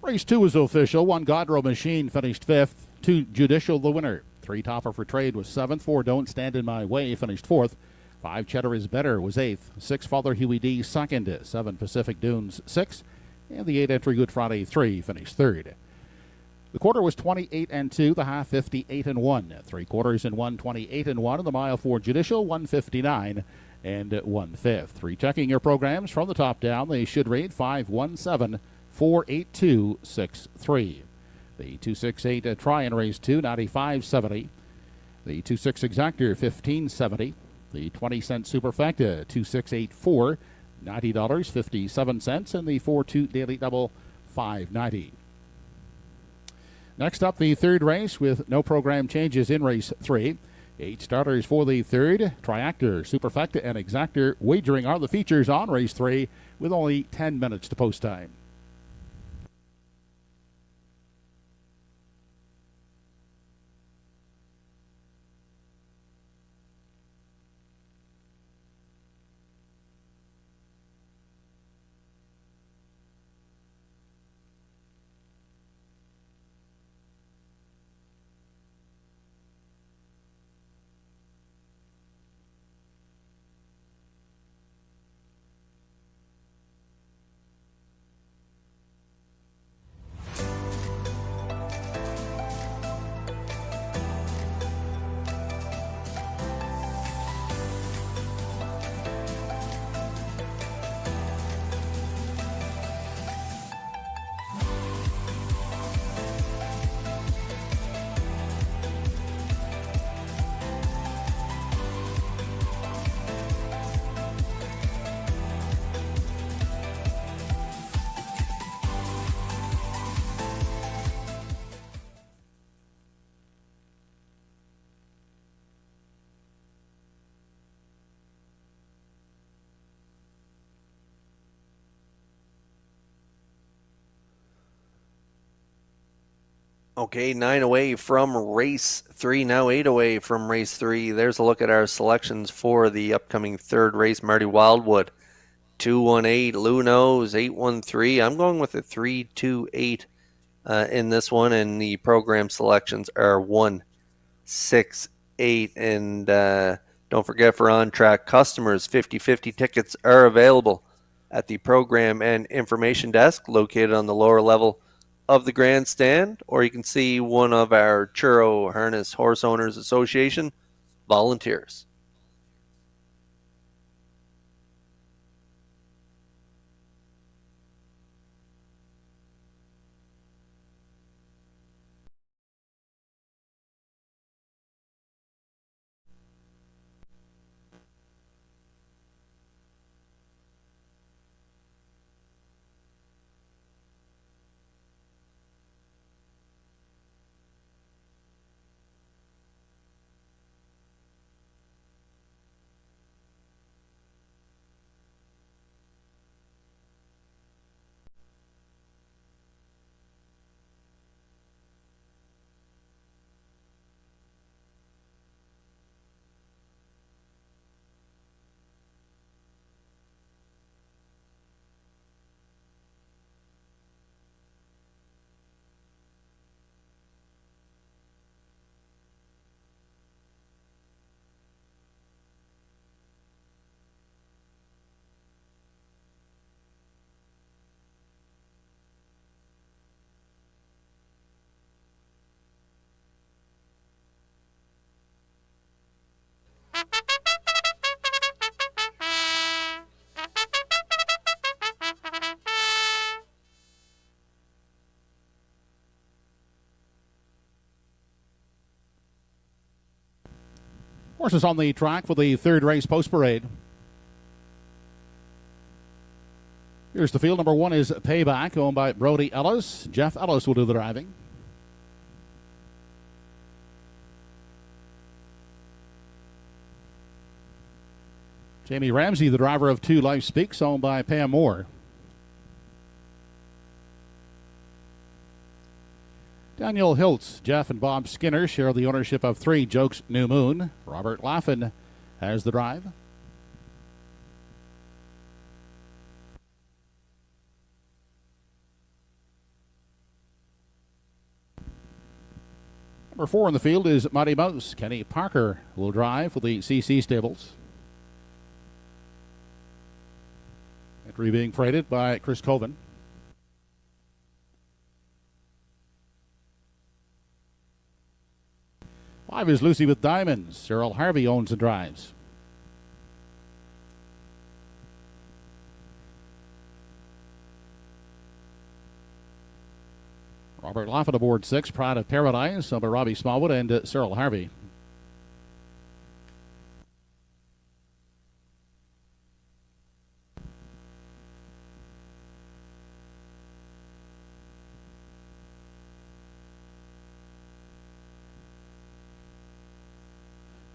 Race 2 was official. 1 Godrow Machine finished 5th. 2 Judicial the winner. 3 Topper for Trade was 7th. 4 Don't Stand in My Way finished 4th. 5 Cheddar is Better was 8th. 6 Father Huey D 2nd. 7 Pacific Dunes 6th. And the 8 entry Good Friday 3 finished 3rd. The quarter was 28-2, the half 58-1. 3 quarters and 1 28-1, and the mile for Judicial 159 and 1/5. Rechecking your programs from the top down, they should read 517 48263. The 268 Try and Race 2 95.70. The 26 Exactor 15.70. The 20-cent Superfecta 2684 $90.57, and the 4-2 Daily Double $5.90. Next up, the third race with no program changes in race 3. 8 starters for the third. Triactor, Superfecta, and Exactor wagering are the features on race 3 with only 10 minutes to post time. Okay, 9 away from race 3, now 8 away from race 3. There's a look at our selections for the upcoming third race. Marty Wildwood, 218. Lou knows 813. I'm going with a 328 in this one, and the program selections are 1, 6, 8, and don't forget, for on-track customers, 50/50 tickets are available at the program and information desk located on the lower level of the grandstand, or you can see one of our Truro Harness Horse Owners Association volunteers. Horses on the track for the third race post parade. Here's the field. Number 1 is Payback, owned by Brody Ellis. Jeff Ellis will do the driving. Jamie Ramsey, the driver of 2 Life Speaks, owned by Pam Moore. Daniel Hiltz, Jeff and Bob Skinner share the ownership of 3 Jokes New Moon. Robert Laffin has the drive. Number 4 in the field is Mighty Mouse. Kenny Parker will drive for the CC Stables. Entry being freighted by Chris Colvin. 5 is Lucy with Diamonds. Cyril Harvey owns and drives. Robert Laffin aboard 6, Pride of Paradise, by Robbie Smallwood and Cyril Harvey.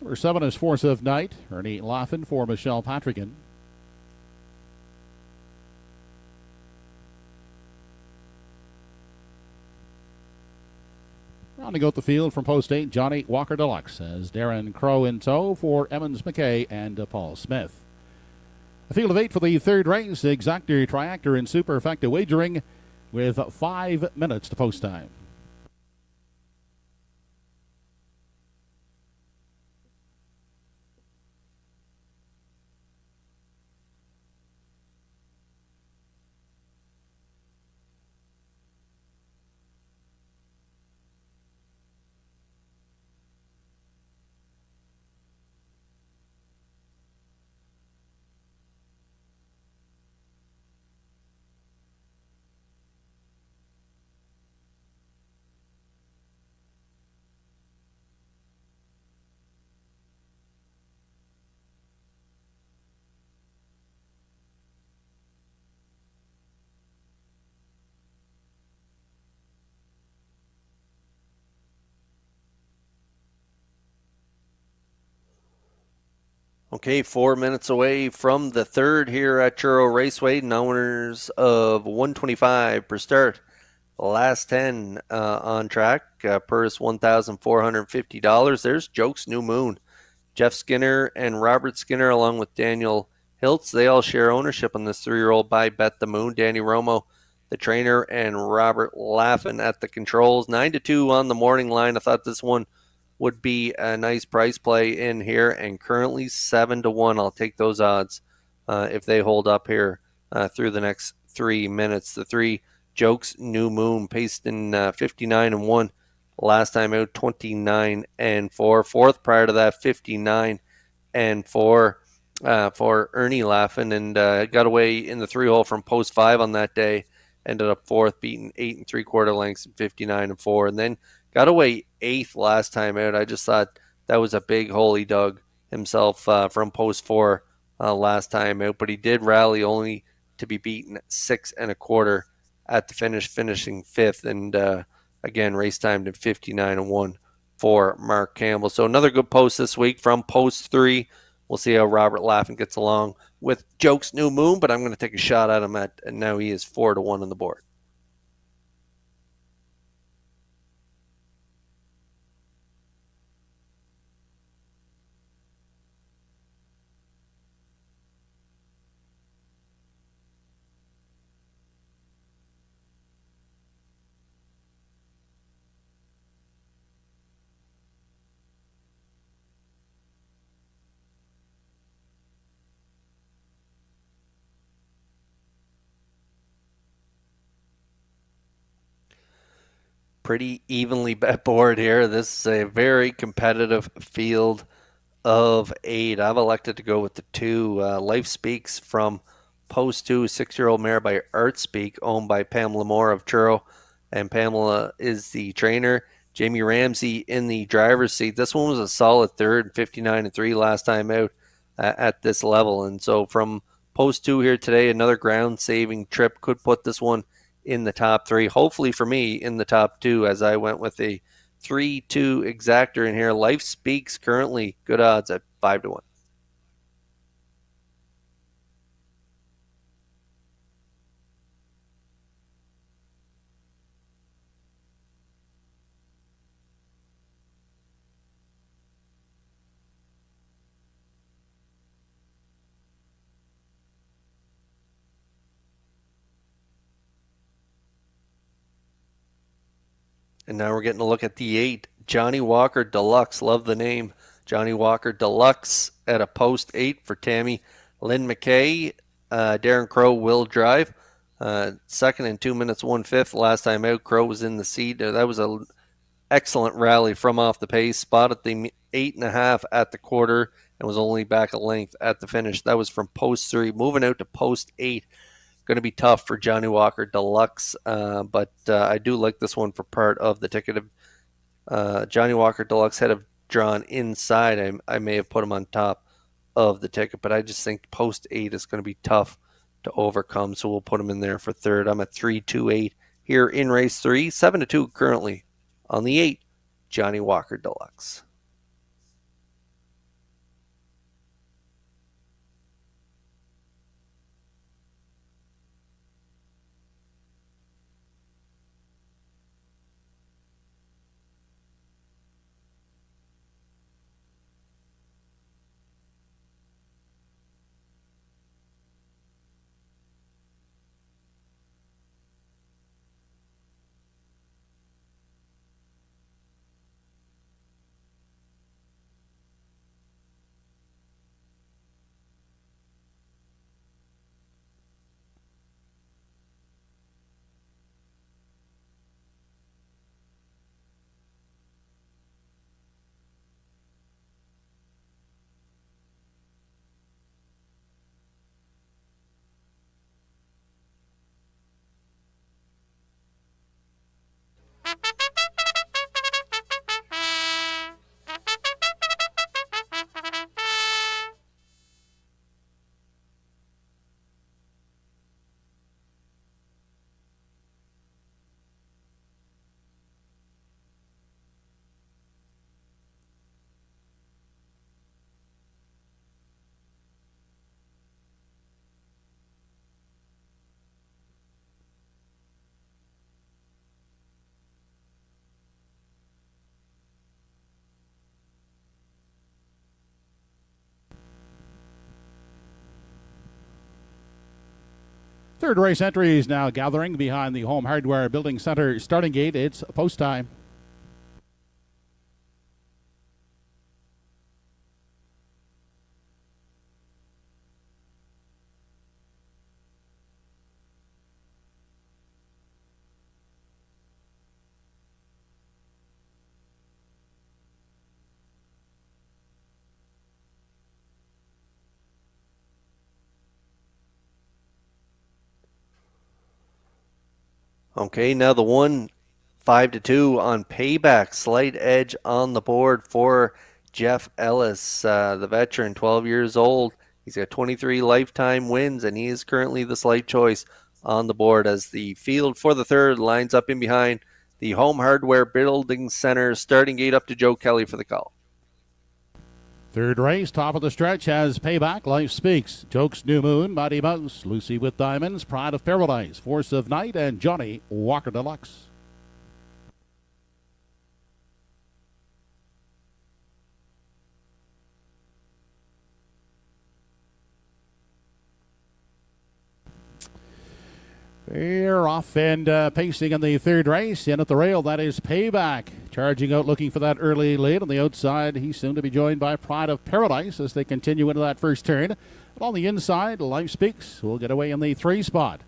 Number 7 is Force of Night. Ernie Laffin for Michelle Patrickin. Rounding out the field from post 8, Johnny Walker Deluxe as Darren Crow in tow for Emmons McKay and Paul Smith. A field of 8 for the third race, Exactor, Triactor, and Superfecta wagering with 5 minutes to post time. Okay, 4 minutes away from the third here at TruroRaceway. Owners of 125 per start. The last 10 on track. Purse $1,450. There's Jokes New Moon. Jeff Skinner and Robert Skinner, along with Daniel Hiltz, they all share ownership on this 3-year-old by Bet the Moon. Danny Romo, the trainer, and Robert Laffin at the controls. 9-2 on the morning line. I thought this one would be a nice price play in here, and currently 7-1. I'll take those odds if they hold up here through the next 3 minutes. The 3 Jokes New Moon paced in 59-1. Last time out 29-4. Fourth prior to that 59-4 for Ernie Laffin, and got away in the 3-hole from post 5 on that day. Ended up fourth, beating 8 3/4 lengths in 59-4, and then got away 8th last time out. I just thought that was a big hole he dug himself from post 4 last time out, but he did rally only to be beaten 6 1/4 at the finish, finishing 5th, and again race timed in 59-1 for Mark Campbell. So another good post this week from post 3. We'll see how Robert Laffin gets along with Jokes New Moon, but I'm going to take a shot at him and now he is 4-1 on the board. Pretty evenly bet board here. This is a very competitive field of 8. I've elected to go with the 2. Life Speaks from post 2, 6-year-old mare by Art Speak, owned by Pamela Moore of Truro, and Pamela is the trainer. Jamie Ramsey in the driver's seat. This one was a solid third, 59-3 last time out at this level, and so from post 2 here today, another ground-saving trip could put this one in the top 3. Hopefully for me in the top 2, as I went with a 3-2 exactor in here. Life Speaks currently good odds at 5-1. And now we're getting a look at the 8 Johnny Walker Deluxe. Love the name. Johnny Walker Deluxe at a post 8 for Tammy Lynn McKay. Darren Crow will drive. Second in 2 minutes 1/5. Last time out, Crow was in the seat. That was an excellent rally from off the pace. Spotted the 8.5 at the quarter and was only back a length at the finish. That was from post 3. Moving out to post 8. Going to be tough for Johnny Walker Deluxe, but I do like this one for part of the ticket. Johnny Walker Deluxe had have drawn inside. I may have put him on top of the ticket, but I just think post 8 is going to be tough to overcome, so we'll put him in there for third. I'm at 3-2-8 here in race 3, 7-2 currently on the 8, Johnny Walker Deluxe. Third race entries now gathering behind the Home Hardware Building Center starting gate. It's post time. Okay, now the 1, 5-2 on Payback. Slight edge on the board for Jeff Ellis, the veteran, 12 years old. He's got 23 lifetime wins, and he is currently the slight choice on the board as the field for the third lines up in behind the Home Hardware Building Center starting gate. Up to Joe Kelly for the call. Third race, top of the stretch, has Payback, Life Speaks, Jokes New Moon, Mighty Mouse, Lucy with Diamonds, Pride of Paradise, Force of Night, and Johnny Walker Deluxe. They're off and pacing in the third race. In at the rail, that is Payback. Charging out, looking for that early lead. On the outside, he's soon to be joined by Pride of Paradise as they continue into that first turn. But on the inside, Life Speaks will get away in the 3 spot.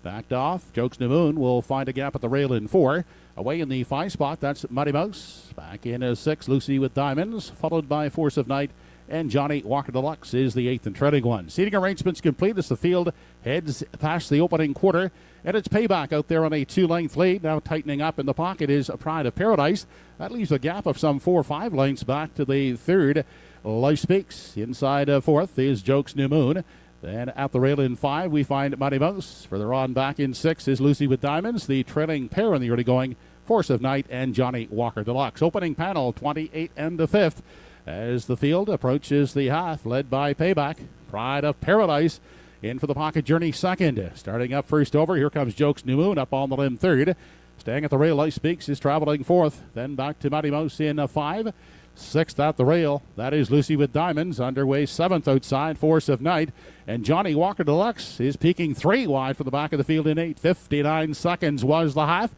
Backed off, Jokes New Moon will find a gap at the rail in 4. Away in the 5 spot, that's Mighty Mouse. Back in 6, Lucy with Diamonds, followed by Force of Night. And Johnny Walker Deluxe is the 8th and treading one. Seating arrangements complete as the field heads past the opening quarter. And it's Payback out there on a 2-length lead. Now tightening up in the pocket is Pride of Paradise. That leaves a gap of some 4 or 5 lengths back to the third. Life Speaks. Inside 4th is Jokes New Moon. Then at the rail in 5, we find Mighty Mouse. Further on back in 6 is Lucy with Diamonds. The trailing pair in the early going, Force of Night and Johnny Walker Deluxe. Opening panel, 28 and the 5th. As the field approaches the half, led by Payback. Pride of Paradise in for the pocket journey second. Starting up first over, here comes Jokes New Moon up on the limb third. Staying at the rail, Life Speaks is traveling 4th. Then back to Mighty Mouse in 5. 6th at the rail, that is Lucy with Diamonds. Underway 7th outside, Force of Night. And Johnny Walker Deluxe is peaking 3 wide for the back of the field in 8. 59 seconds was the half.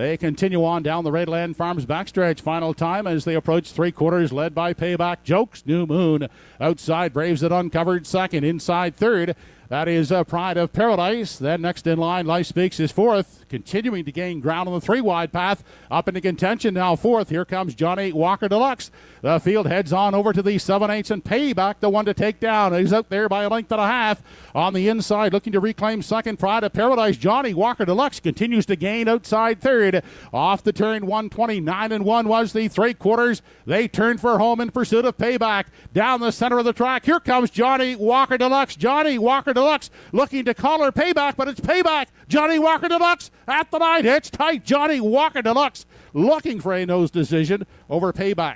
They continue on down the Redland Farms backstretch. Final time as they approach three-quarters, led by Payback. Jokes New Moon outside, braves it uncovered second. Inside third, that is Pride of Paradise. Then next in line, Life Speaks is fourth, continuing to gain ground on the three-wide path. Up into contention now fourth. Here comes Johnny Walker Deluxe. The field heads on over to the 7/8 and Payback, the one to take down. He's out there by a length and a half. On the inside, looking to reclaim second, Pride of Paradise. Johnny Walker Deluxe continues to gain outside third. Off the turn, 129 and 1 was the three-quarters. They turn for home in pursuit of Payback. Down the center of the track, here comes Johnny Walker Deluxe. Johnny Walker Deluxe looking to collar Payback, but it's Payback. Johnny Walker Deluxe at the line. It's tight. Johnny Walker Deluxe looking for a nose decision over Payback.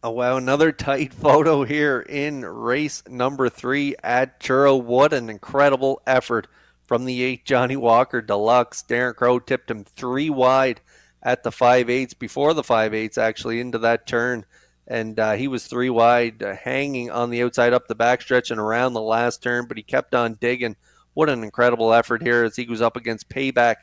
Oh, wow, another tight photo here in race number 3 at Truro. What an incredible effort from the 8 Johnny Walker Deluxe. Darren Crow tipped him 3 wide at the 5/8, before the 5/8 actually, into that turn. And he was 3 wide, hanging on the outside up the backstretch and around the last turn, but he kept on digging. What an incredible effort here as he goes up against Payback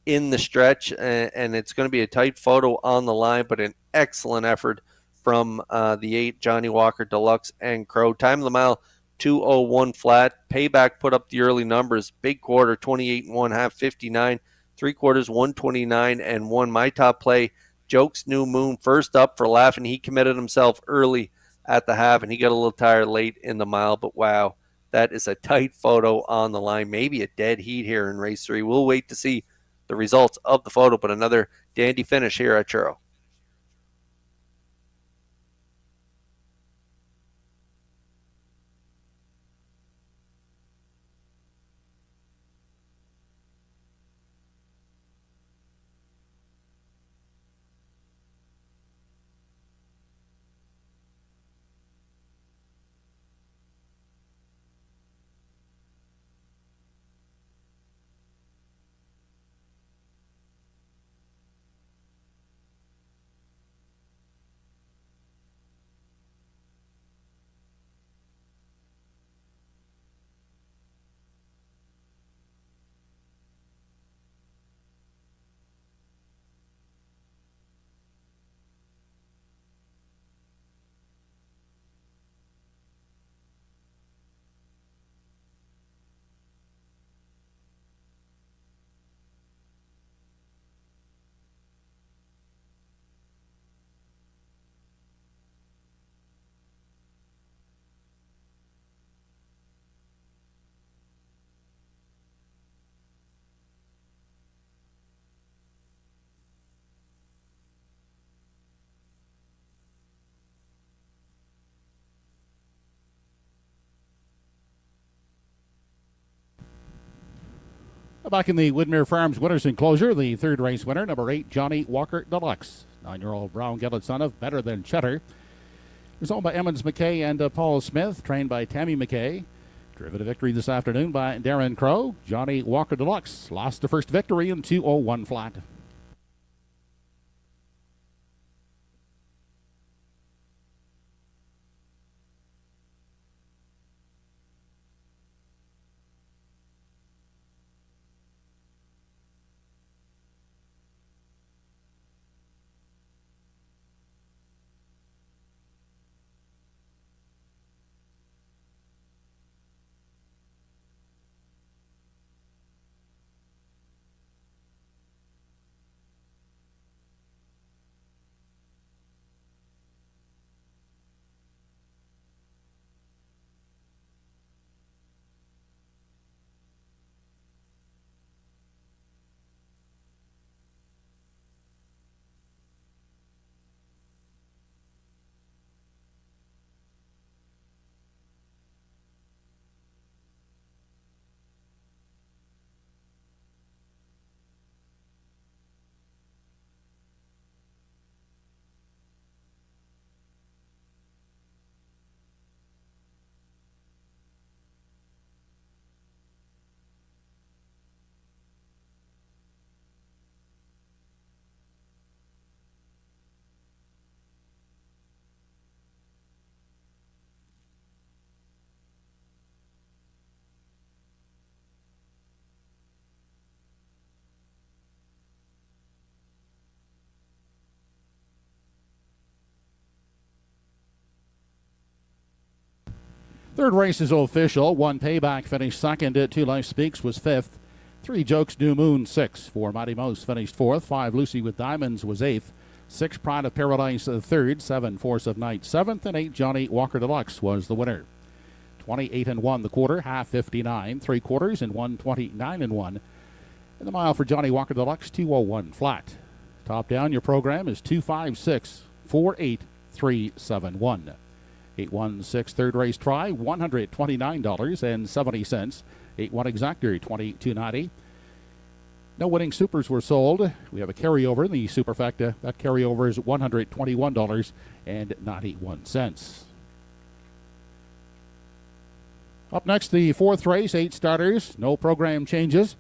in the stretch. And it's going to be a tight photo on the line, but an excellent effort from the 8 Johnny Walker Deluxe and Crow. Time of the mile 2:01 flat. Payback put up the early numbers. Big quarter 28 and 1 half 59. Three quarters 129 and 1. My top play, Jokes New Moon, first up for laughing. He committed himself early at the half and he got a little tired late in the mile, but wow, that is a tight photo on the line. Maybe a dead heat here in race 3. We'll wait to see the results of the photo, but another dandy finish here at Truro. Back in the Widmer Farms Winners Enclosure, the third race winner, number 8, Johnny Walker Deluxe. 9-year-old brown gelded son of Better Than Cheddar. It was owned by Emmons McKay and Paul Smith, trained by Tammy McKay. Driven to victory this afternoon by Darren Crow. Johnny Walker Deluxe lost the first victory in 2:01 flat. Third race is official. 1 Payback finished second. 2 Life Speaks was fifth. 3 Jokes New Moon 6. 4 Mighty Mouse finished fourth. 5 Lucy with Diamonds was eighth. 6 Pride of Paradise third. 7 Force of Night seventh. And 8 Johnny Walker Deluxe was the winner. 28 and 1 the quarter, half 59, 3 quarters, and 129 and 1. And the mile for Johnny Walker Deluxe 2:01 flat. Top down, your program is 256-48371. 816 third race try, $129.70. 81 exactor, $22.90. No winning supers were sold. We have a carryover in the superfecta. That carryover is $121.91. Up next, the fourth race, 8 starters, no program changes.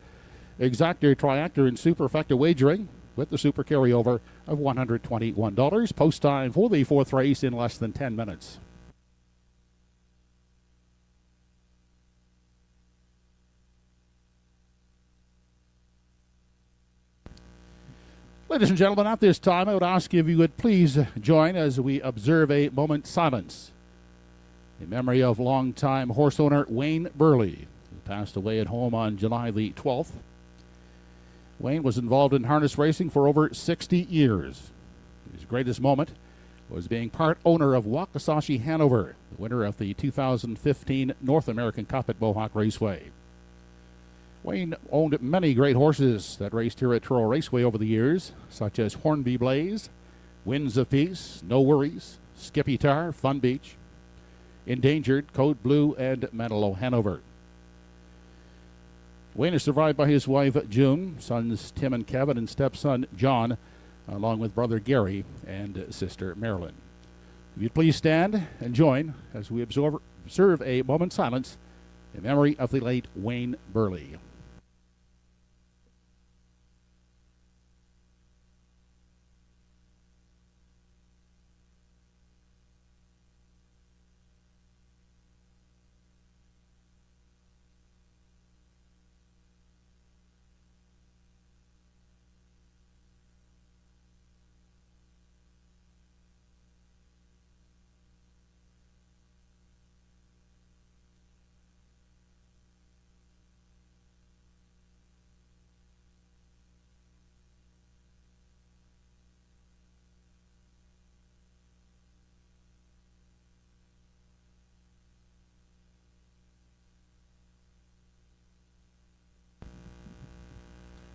Exactor, triactor, and superfecta wagering with the super carryover of $121. Post time for the fourth race in less than 10 minutes. Ladies and gentlemen, at this time, I would ask if you would please join as we observe a moment's silence in memory of longtime horse owner Wayne Burley, who passed away at home on July the 12th. Wayne was involved in harness racing for over 60 years. His greatest moment was being part owner of Wakisashi Hanover, the winner of the 2015 North American Cup at Mohawk Raceway. Wayne owned many great horses that raced here at TruroRaceway over the years, such as Hornby Blaze, Winds of Peace, No Worries, Skippy Tar, Fun Beach, Endangered, Code Blue, and Manilow Hanover. Wayne is survived by his wife June, sons Tim and Kevin, and stepson John, along with brother Gary and sister Marilyn. If you'd please stand and join as we observe a moment's silence in memory of the late Wayne Burley.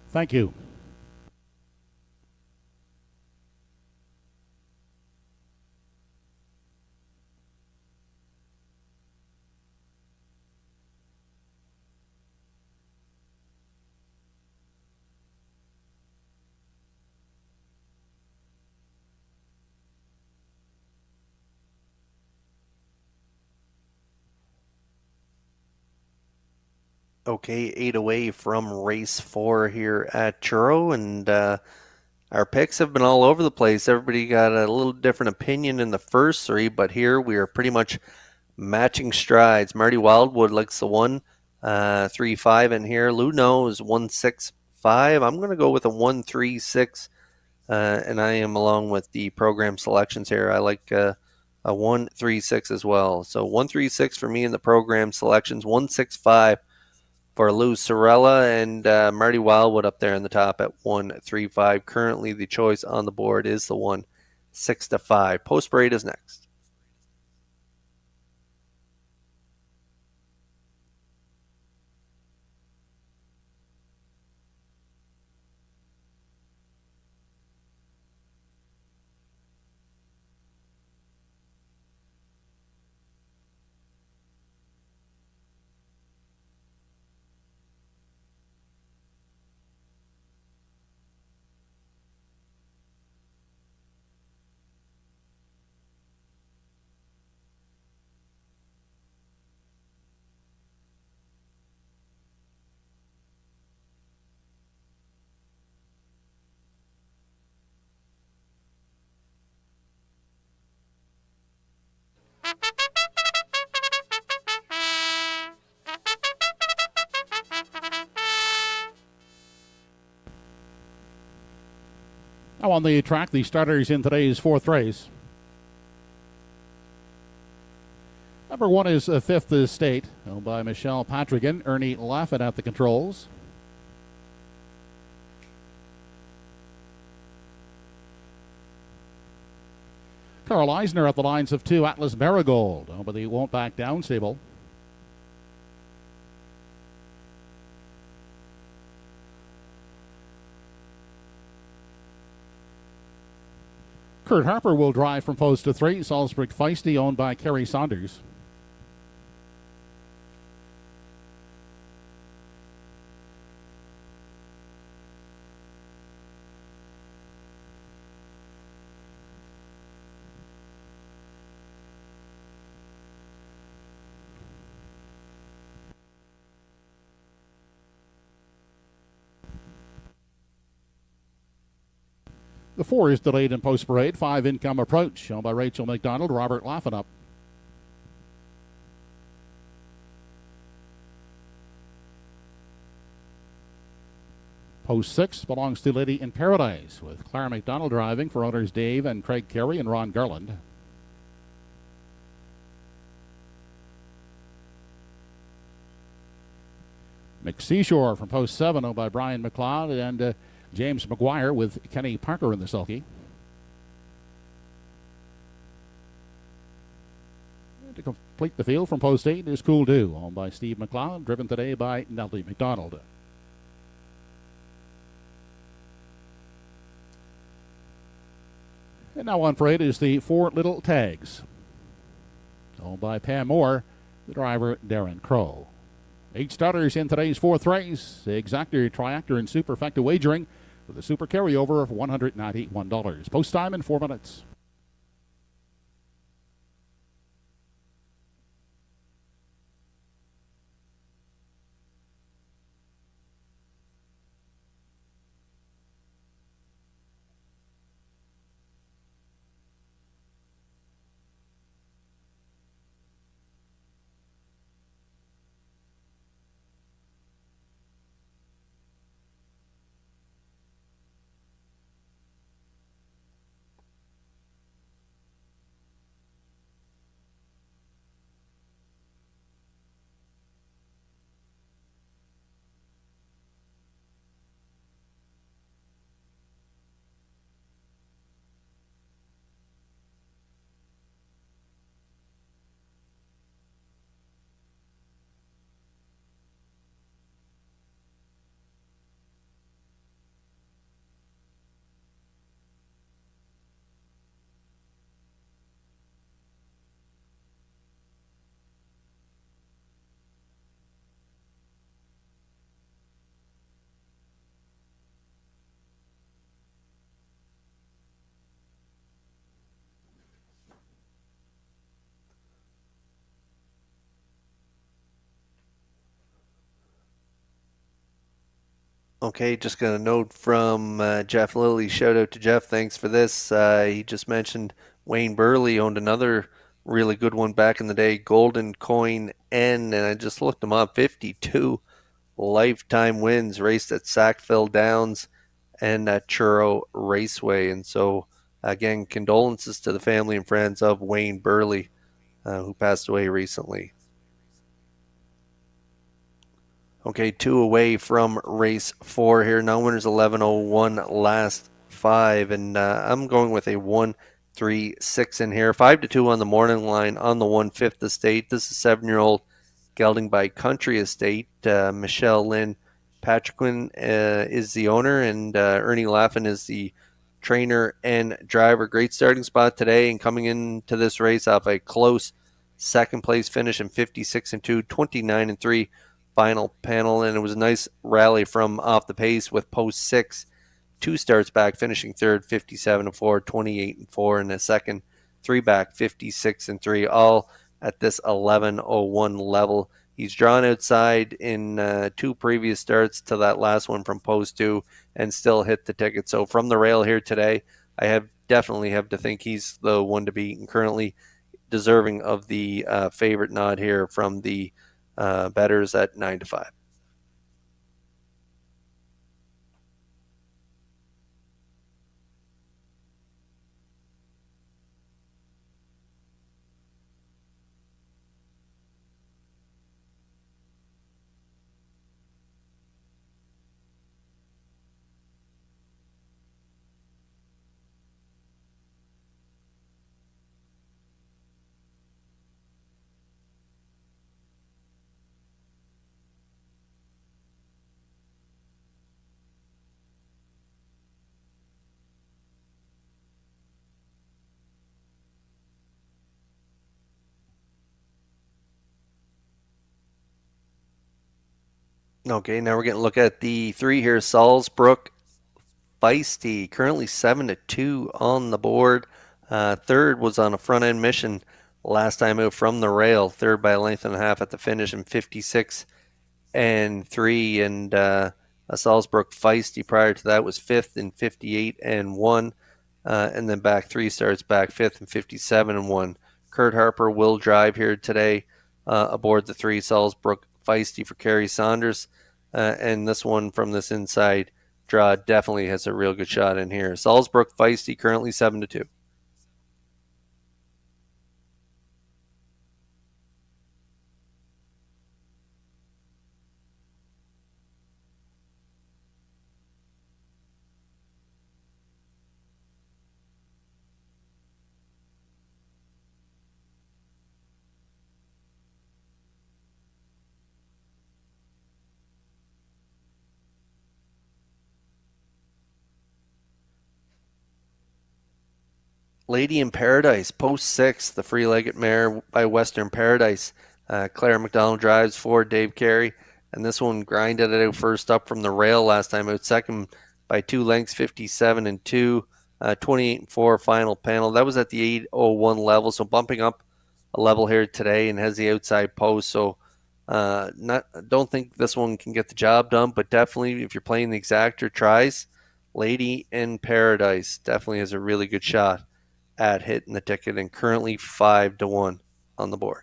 Thank you. Okay, 8 away from race 4 here at Truro, and our picks have been all over the place. Everybody got a little different opinion in the first 3, but here we are pretty much matching strides. Marty Wildwood likes the 1-3-5 in here. Lou knows 1-6-5. I'm going to go with a 1-3-6, and I am along with the program selections here. I like a 1-3-6 as well. So 1-3-6 for me in the program selections, 1-6-5 for Lou Sorella, and Marty Wildwood up there in the top at 1-3-5. Currently, the choice on the board is the 1-6-5. Post parade is next. Now on the track, the starters in today's fourth race. Number 1 is Fifth Estate, owned by Michelle Patrigan. Ernie Laffin at the controls. Carl Eisner at the lines of 2, Atlas Marigold, owned by the Won't Back Down stable. Kurt Harper will drive from post to 3, Salzburg Feisty, owned by Kerry Saunders. The 4 is delayed in post parade. 5 Income Approach, owned by Rachel McDonald, Robert Laffin up. Post 6 belongs to Lady in Paradise, with Clara McDonald driving for owners Dave and Craig Carey and Ron Garland. McSeashore from post 7, owned by Brian McLeod and James McGuire, with Kenny Parker in the sulky. To complete the field from post 8 is Cool Do, owned by Steve McLeod, driven today by Nellie McDonald. And now on parade is the 4 Little Tags, owned by Pam Moore, the driver Darren Crow. 8 starters in today's 4th race. Exactor, Triactor, and Superfecta wagering with a super carryover of $191. Post time in 4 minutes. Okay, just got a note from Jeff Lilly. Shout out to Jeff. Thanks for this. He just mentioned Wayne Burley owned another really good one back in the day, Golden Coin N, and I just looked him up. 52 lifetime wins, raced at Sackville Downs and at Truro Raceway. And so, again, condolences to the family and friends of Wayne Burley, who passed away recently. Okay, 2 away from race 4 here. Now winners 11:01 last 5, and I'm going with a 1-3-6 in here. 5-2 on the morning line on the 1 Fifth Estate. This is 7-year-old gelding by Country Estate. Michelle Lynn Patrickman is the owner, and Ernie Laffin is the trainer and driver. Great starting spot today, and coming into this race off a close second place finish in 56-2, 29-3. Final panel, and it was a nice rally from off the pace with post 6, 2 starts back, finishing third, 57-4, 28-4 in a second, 3 back, 56-3, all at this 11:01 level. He's drawn outside in 2 previous starts to that last one from post 2 and still hit the ticket. So from the rail here today, I definitely have to think he's the one to beat and currently deserving of the favorite nod here from the bettors at 9-5. Okay, now we're going to look at the 3 here. Salzbrook Feisty, currently 7-2 on the board. Third was on a front end mission last time out from the rail. Third by a length and a half at the finish in 56 and 3. And Salzbrook Feisty prior to that was fifth in 58 and 1. And then back 3 starts back fifth in 57 and 1. Kurt Harper will drive here today aboard the 3 Salzbrook Feisty for Kerry Saunders. And this one from this inside draw definitely has a real good shot in here. Salzbrook Feisty currently 7-2. Lady in Paradise, post 6, the free-legged mare by Western Paradise. Claire McDonald drives for Dave Carey, and this one grinded it out first up from the rail last time out, second by 2 lengths, 57 and 2, 28 and 4 final panel. That was at the 801 level, so bumping up a level here today and has the outside post. So don't think this one can get the job done, but definitely if you're playing the exactor tries, Lady in Paradise definitely has a really good shot at hitting the ticket, and currently 5-1 on the board.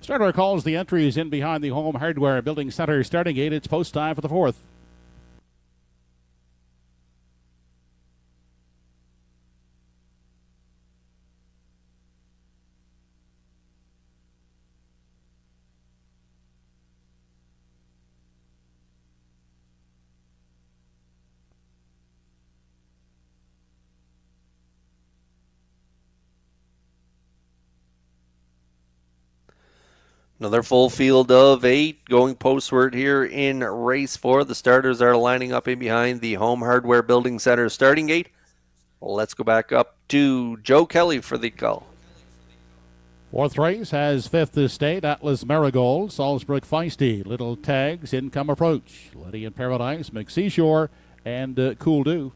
Starter calls the entries in behind the Home Hardware Building Center starting gate. It's post time for the 4th. Another full field of 8 going postward here in race 4. The starters are lining up in behind the Home Hardware Building Center starting gate. Let's go back up to Joe Kelly for the call. 4th race has 5th Estate, Atlas Marigold, Salzbrook Feisty, Little Tags, Income Approach, Lady in Paradise, McSeashore, and Cool Do.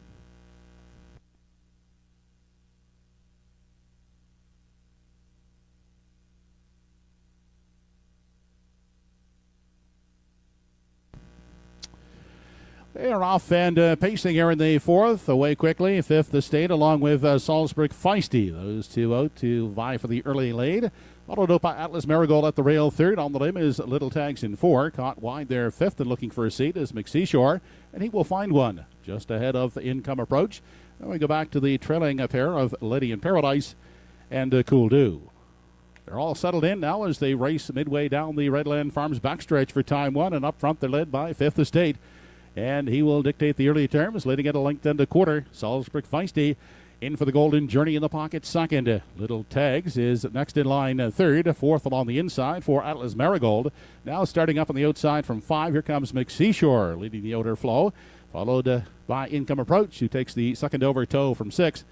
They are off and pacing here in the 4th. Away quickly, 5th Estate along with Salzbrook Feisty. Those two out to vie for the early lead. Followed up by Atlas Marigold at the rail 3rd. On the limb is Little Tags in 4. Caught wide there 5th and looking for a seat is McSeashore. And he will find one just ahead of the Income Approach. Then we go back to the trailing pair of Lady in Paradise and Cool Do. They're all settled in now as they race midway down the Redland Farms backstretch for time 1. And up front they're led by 5th Estate. And he will dictate the early terms, leading at a length and a quarter. Salzbrook Feisty in for the Golden Journey in the pocket 2nd. Little Tags is next in line 3rd. 4th along the inside for Atlas Marigold. Now starting up on the outside from 5. Here comes McSeashore leading the outer flow. Followed by Income Approach, who takes the second over toe from 6.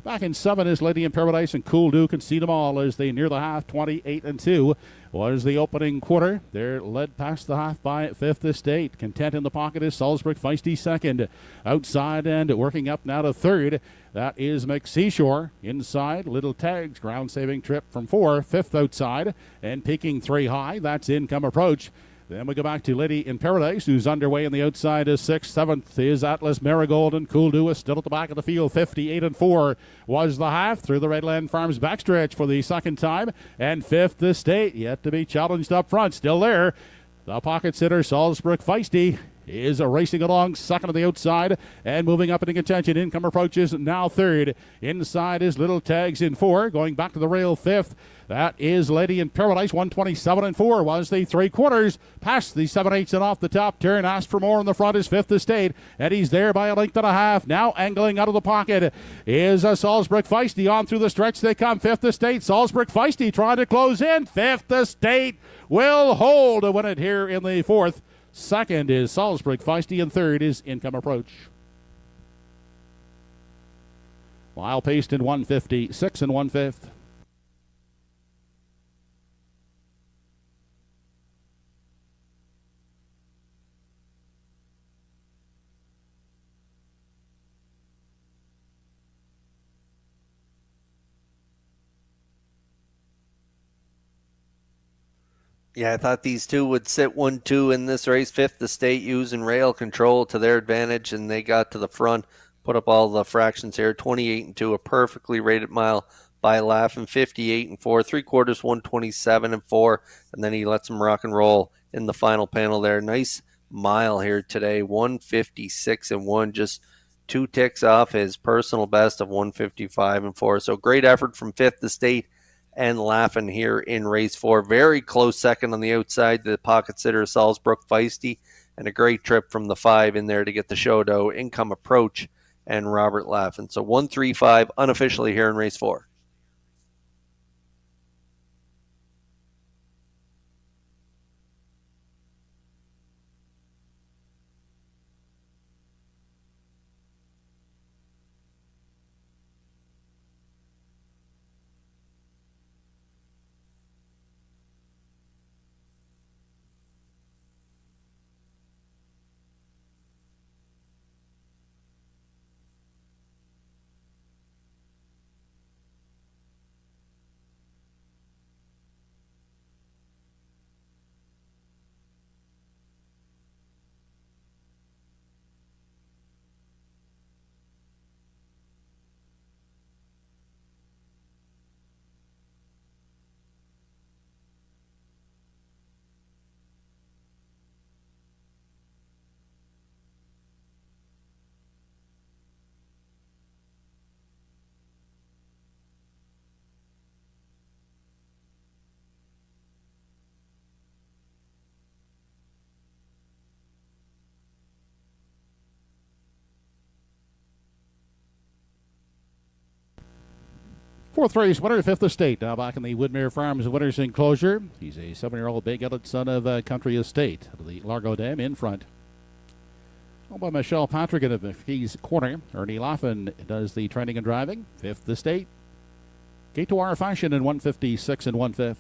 Back in 7 is Lady in Paradise, and Cool Do can see them all as they near the half. 28 and 2 was the opening quarter. They're led past the half by 5th Estate. Content in the pocket is Salzbrook Feisty 2nd. Outside and working up now to 3rd. That is McSeashore. Inside, Little Tags, ground saving trip from 4. 5th outside and peaking 3 high. That's Income Approach. Then we go back to Lady in Paradise, who's underway on the outside is 6th. 7th is Atlas Marigold, and Cool Do is still at the back of the field. 58-4 was the half through the Redland Farms backstretch for the second time. And 5th Estate, yet to be challenged up front, still there. The pocket sitter, Salzburg Feisty, is racing along second on the outside and moving up into contention. Income approaches now third. Inside is Little Tags in 4. Going back to the rail 5th. That is Lady in Paradise. 127-4 was the 3/4. Past the 7/8 and off the top turn. Asked for more in the front is 5th Estate. And he's there by a length and a half. Now angling out of the pocket is Salzburg Feisty. On through the stretch they come. 5th Estate. Salzburg Feisty trying to close in. 5th Estate will hold to win it here in the 4th. Second is Salzburg Feisty, and third is Income Approach. Mile paced in 156 1/5. Yeah, I thought these two would sit 1-2 in this race. 5th Estate using rail control to their advantage, and they got to the front, put up all the fractions here. 28-2, a perfectly rated mile by Laughin'. 58-4, 3/4, 127-4, and then he lets them rock and roll in the final panel there. Nice mile here today, 156-1, just 2 ticks off his personal best of 155-4. So great effort from 5th Estate and Laughin' here in race 4. Very close second on the outside, the pocket sitter Salzburg Feisty, and a great trip from the 5 in there to get the show dough, Income Approach, and Robert Laughin'. So 1-3-5 unofficially here in race 4. Fourth race winner, 5th Estate, now back in the Woodmere Farms Winners Enclosure. He's a 7-year-old Big Ellet son of Country Estate, the Largo Dam in front. Owned by Michelle Patrick in the McKee's corner. Ernie Laughin does the training and driving. 5th Estate. Gate to Wire Fashion in 156 1/5.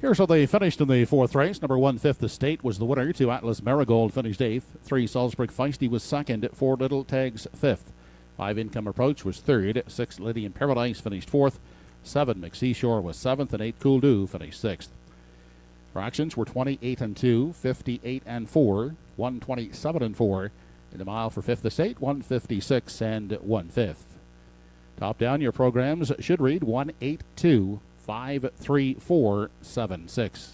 Here's how they finished in the 4th race. Number 1, 5th Estate was the winner. 2, Atlas Marigold finished 8th. 3, Salzburg Feisty was 2nd. 4, Little Tags 5th. 5, Income Approach was 3rd. 6, Lady in Paradise finished 4th. 7, McSeashore was 7th. And 8, Cool Do finished 6th. Fractions were 28 and 2, 58 and 4, 127 and 4. In the mile for fifth estate, 156 and 1/5. Top down, your programs should read 182, 53476.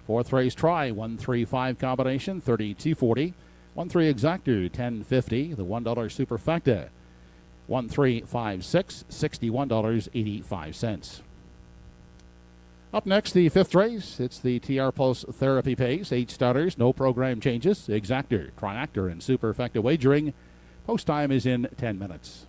Fourth race try, 135 combination, 3240. 13 exactor, 1050. The $1 superfecta, 1356, $61.85. Up next, the fifth race. It's the TR Pulse Therapy Pace. 8 starters, no program changes. Exactor, triactor, and superfecta wagering. Post time is in 10 minutes.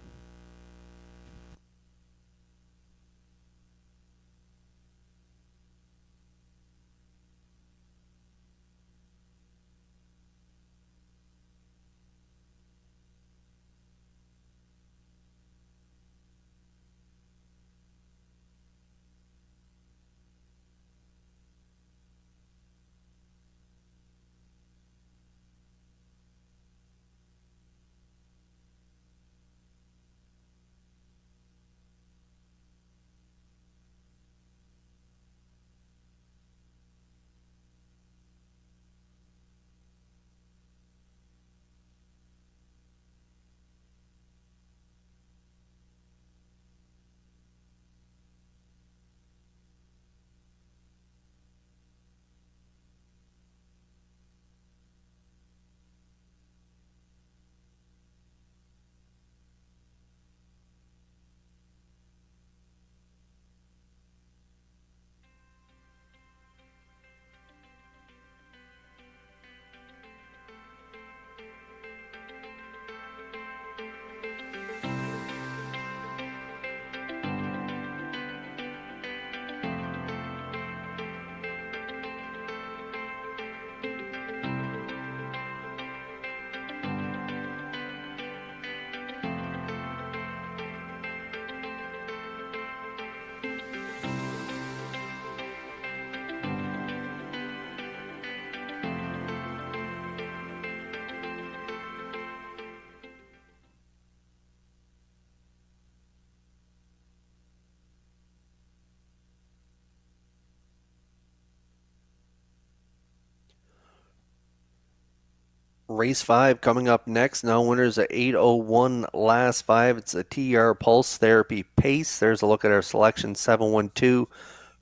Race 5 coming up next. Now winners at 8:01 last 5. It's a TR Pulse Therapy Pace. There's a look at our selection. 712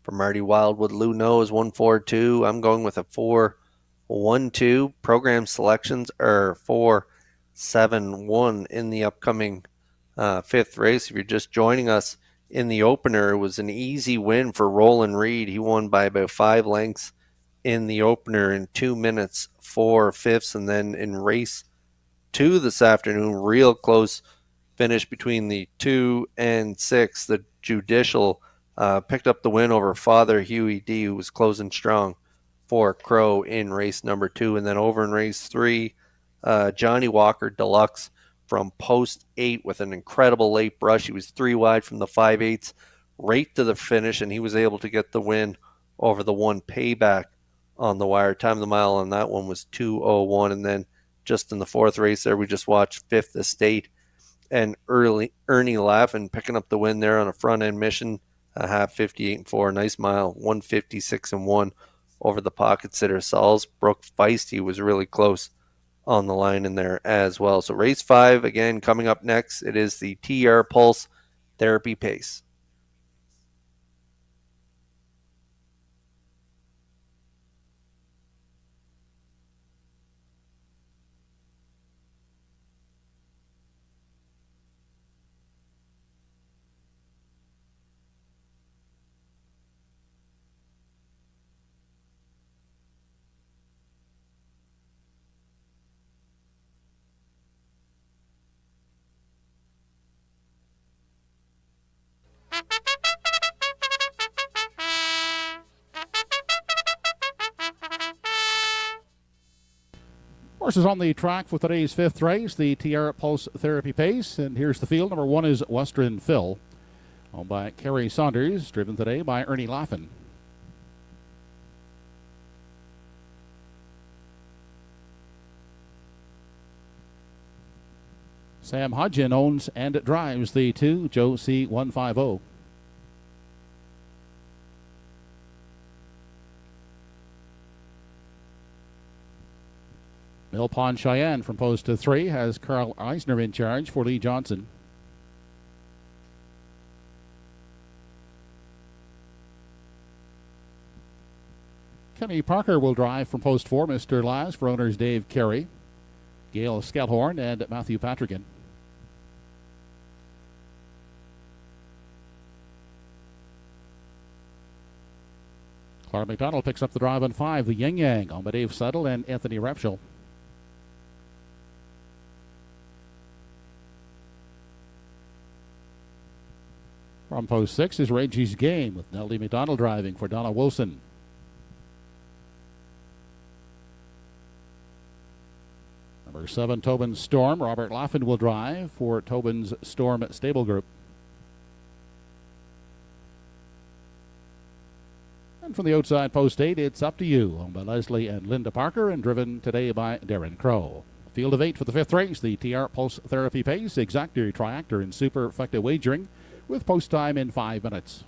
for Marty Wildwood. Lou Knows 142. I'm going with a 412. Program selections are 471 in the upcoming fifth race. If you're just joining us in the opener, it was an easy win for Roland Reed. He won by about 5 lengths in the opener in 2 minutes 4/5, and then in race 2 this afternoon, real close finish between the 2 and 6. The Judicial picked up the win over Father Huey D, who was closing strong for Crow in race number 2. And then over in race 3, Johnny Walker Deluxe from post 8 with an incredible late brush. He was 3 wide from the 5/8 right to the finish, and he was able to get the win over the 1 Payback on the wire. Time of the mile on that one was 2:01. And then just in the fourth race there, we just watched Fifth Estate and Ernie Laffin picking up the win there on a front end mission, a half 58 and 4, nice mile, 156 and 1 over the pocket sitter. Salzbrook Feisty was really close on the line in there as well. So race 5 again coming up next. It is the TR Pulse Therapy Pace. Horses on the track for today's fifth race, the TR Pulse Therapy Pace. And here's the field. Number 1 is Western Phil, owned by Kerry Saunders, driven today by Ernie Laffin. Sam Hodgin owns and drives the 2, Joe C150. Mill Pond Cheyenne from post to 3 has Carl Eisner in charge for Lee Johnson. Kenny Parker will drive from post 4, Mr. Laz, for owners Dave Carey, Gail Skellhorn, and Matthew Patrickin. Clark McDonald picks up the drive on 5, the Yin Yang, on by Dave Settle and Anthony Repschel. From post 6 is Reggie's Game, with Nellie McDonald driving for Donna Wilson. Number 7, Tobin's Storm. Robert Laffin will drive for Tobin's Storm Stable Group. And from the outside, post 8, it's Up to You, owned by Leslie and Linda Parker and driven today by Darren Crow. Field of 8 for the 5th race, the TR Pulse Therapy Pace, Exactor, Triactor, and Superfecta Wagering, with post time in 5 minutes.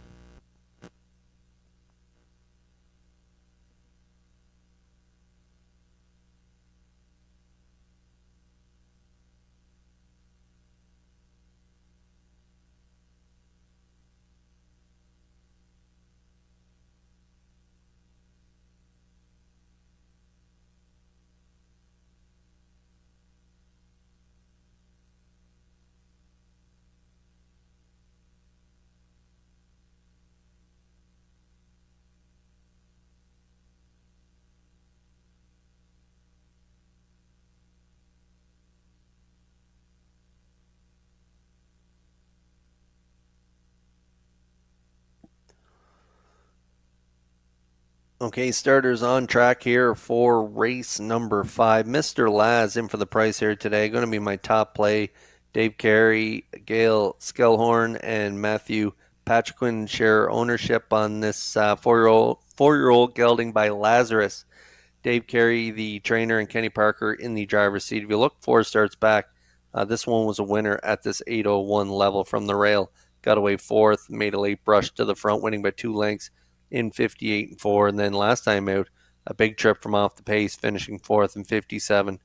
Okay, starters on track here for race number 5. Mr. Laz in for the price here today. Going to be my top play. Dave Carey, Gail Skellhorn, and Matthew Patrickin share ownership on this four-year-old gelding by Lazarus. Dave Carey, the trainer, and Kenny Parker in the driver's seat. If you look 4 starts back, this one was a winner at this 8:01 level from the rail. Got away 4th, made a late brush to the front, winning by 2 lengths in 58 and 4. And then last time out, a big trip from off the pace, finishing 4th in 57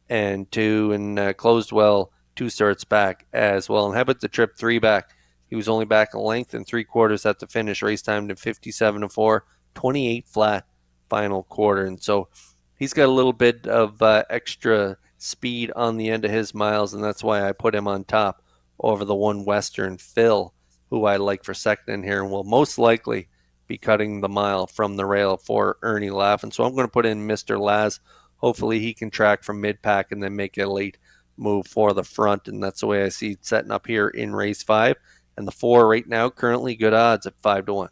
and 2, and closed well 2 starts back as well. And how about the trip 3 back? He was only back a length and 3/4 at the finish, race time to 57 and 4, 28 flat final quarter. And so he's got a little bit of extra speed on the end of his miles, and that's why I put him on top over the one Western Phil, who I like for second in here, and will most likely be cutting the mile from the rail for Ernie Laffin. So I'm going to put in Mr. Laz. Hopefully he can track from mid-pack and then make a late move for the front, and that's the way I see it setting up here in race 5. And the 4 right now, currently good odds at 5-1.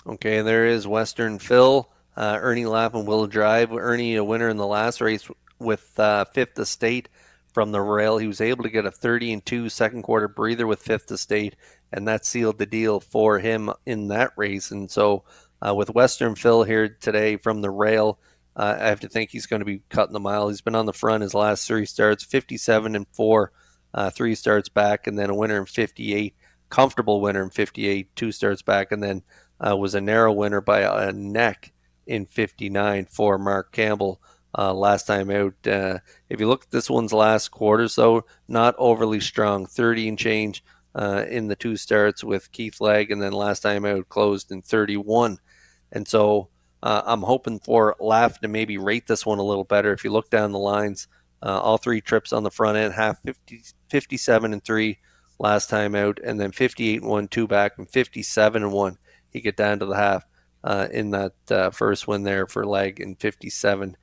Okay, there is Western Phil. Ernie Laffin will drive. Ernie, a winner in the last race with Fifth Estate from the rail. He was able to get a 30 and 2 second quarter breather with Fifth Estate, and that sealed the deal for him in that race. And so with Western Phil here today from the rail, I have to think he's going to be cutting the mile. He's been on the front his last 3 starts, 57 and 4, 3 starts back, and then a winner in 58, comfortable winner in 58, 2 starts back, and then was a narrow winner by a neck in 59 for Mark Campbell last time out. If you look at this one's last quarters, though, not overly strong, 30 and change in the 2 starts with Keith Legg, and then last time out closed in 31. And so I'm hoping for Laff to maybe rate this one a little better. If you look down the lines, all 3 trips on the front end, 57 and 3 last time out, and then 58 and 1, 2 back, and 57 and 1. He get down to the half in that first win there for Legg in 57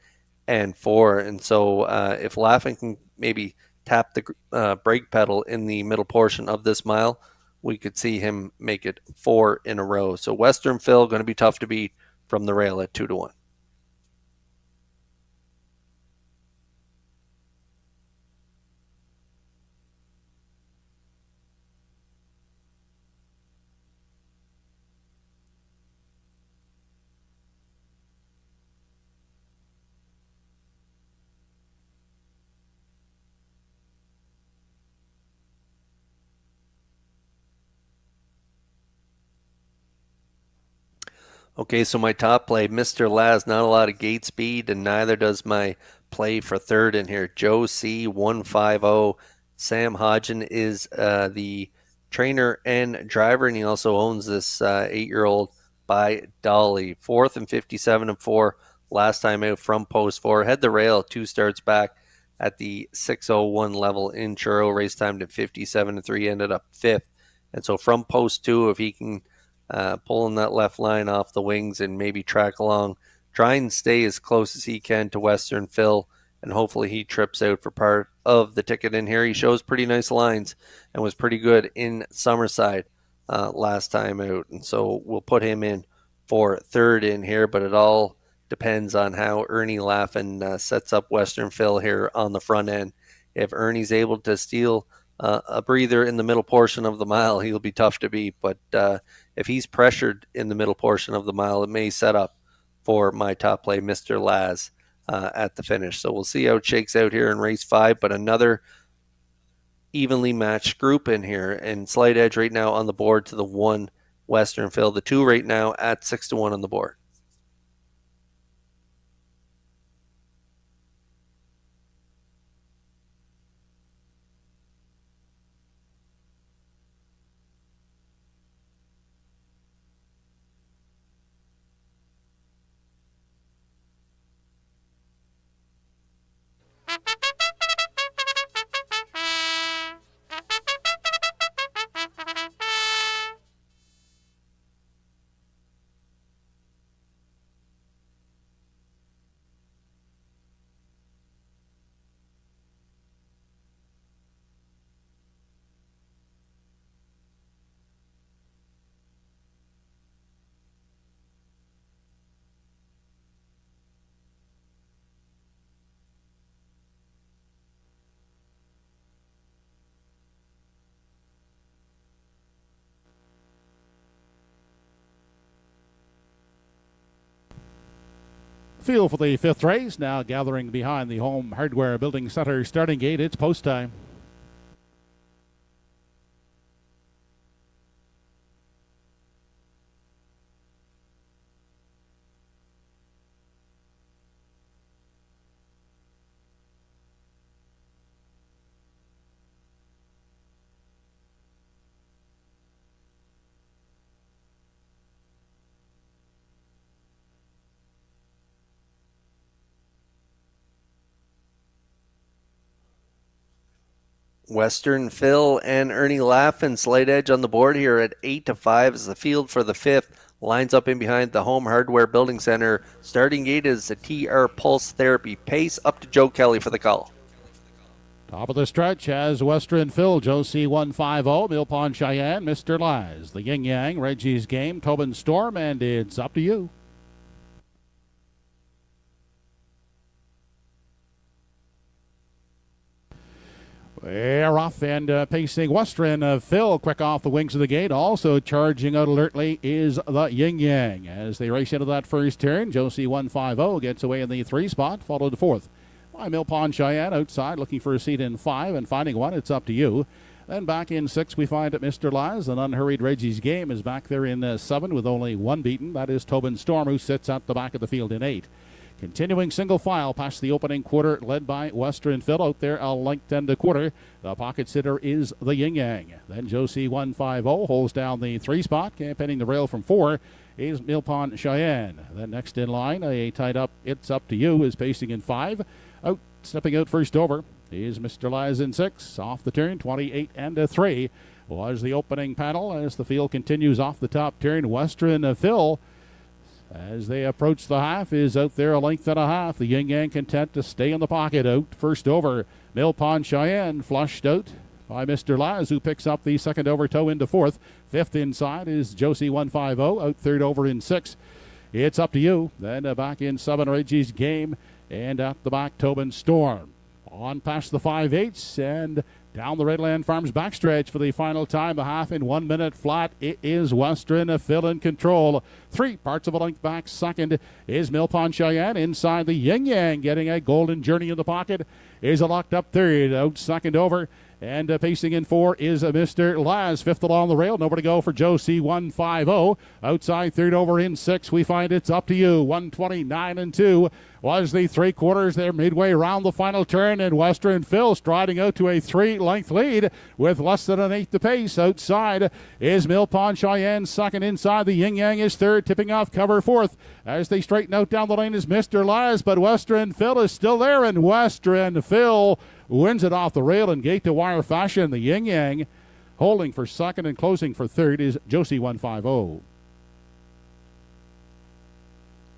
and 4. And so if Laffin can maybe tap the brake pedal in the middle portion of this mile, we could see him make it 4 in a row. So Western Phil going to be tough to beat from the rail at 2-1. Okay, so my top play, Mr. Laz, not a lot of gate speed, and neither does my play for third in here. Joe C 150. Sam Hodgen is the trainer and driver, and he also owns this 8-year-old by Dolly. Fourth and 57 and 4. Last time out from post 4. Head the rail 2 starts back at the 6:01 level in Truro. Race time to 57 and 3. Ended up 5th. And so from post 2, if he can pulling that left line off the wings and maybe track along, try and stay as close as he can to Western Phil, and hopefully he trips out for part of the ticket in here. He shows pretty nice lines and was pretty good in Summerside last time out, and so we'll put him in for third in here, but it all depends on how Ernie Laffin sets up Western Phil here on the front end. If Ernie's able to steal a breather in the middle portion of the mile, he'll be tough to beat, but if he's pressured in the middle portion of the mile, it may set up for my top play, Mr. Laz, at the finish. So we'll see how it shakes out here in race 5, but another evenly matched group in here, and slight edge right now on the board to the 1 Western Phil. The 2 right now at 6-1 on the board. Field for the 5th race, now gathering behind the Home Hardware Building Center starting gate. It's post time. Western Phil and Ernie Laffin, slight edge on the board here at 8-5 as the field for the 5th lines up in behind the Home Hardware Building Center. Starting gate is a TR Pulse Therapy. Pace up to Joe Kelly for the call. Top of the stretch has Western Phil, Joe C 150, Mill Pond Cheyenne, Mr. Laz, the Yin Yang, Reggie's Game, Tobin Storm, and it's up to you. They're off and pacing Western Phil, quick off the wings of the gate. Also charging out alertly is the Yin Yang. As they race into that first turn, Josie 150 gets away in the 3 spot, followed 4th by Mill Pond Cheyenne outside, looking for a seat in 5 and finding one. It's up to you. Then back in 6, we find Mr. Laz. An unhurried Reggie's Game is back there in 7 with only 1 beaten. That is Tobin Storm, who sits at the back of the field in 8. Continuing single file past the opening quarter, led by Western Phil out there a length and a quarter. The pocket sitter is the Yin Yang. Then Josie 150 holds down the 3 spot, campaigning the rail from 4 is Mill Pond Cheyenne. Then next in line, a tied up It's Up to You is pacing in 5. Out, stepping out first over is Mr. Laz in 6. Off the turn, 28 and a 3 was the opening panel as the field continues off the top turn. Western Phil, as they approach the half, is out there a length and a half. The Yin Yang content to stay in the pocket. Out first over, Mill Pond Cheyenne flushed out by Mr. Laz, who picks up the second over toe into 4th. 5th inside is Josie 150, out 3rd over in 6. It's Up to You. Then back in 7, Reggie's Game, and at the back, Tobin Storm. On past the 5/8 and down the Redland Farms backstretch for the final time, a half in 1 minute flat. It is Western Phil in control. 3 parts of a length back. Second is Mill Pond Cheyenne. Inside, the Yin Yang getting a golden journey in the pocket. Is a locked up 3rd. Out second over And pacing in 4 is Mr. Laz. 5th along the rail. Nobody to go for Josie 150. Outside 3rd over in 6. We find it's Up to You. 129 and 2 was the 3/4 there midway around the final turn. And Western Phil striding out to a 3-length lead with less than an 8th to pace. Outside is Mill Pond Cheyenne. Second inside. The Yin Yang is 3rd. Tipping off cover 4th. As they straighten out down the lane is Mr. Laz. But Western Phil is still there. And Western Phil wins it off the rail in gate-to-wire fashion. The Yin Yang holding for 2nd and closing for 3rd is Josie 150.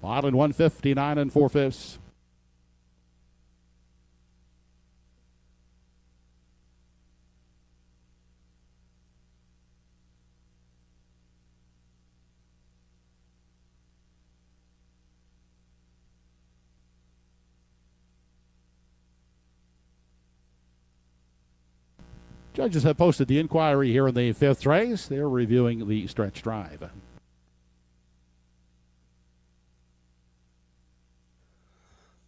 Mile in 159 and 4/5. Judges have posted the inquiry here in the 5th race. They're reviewing the stretch drive.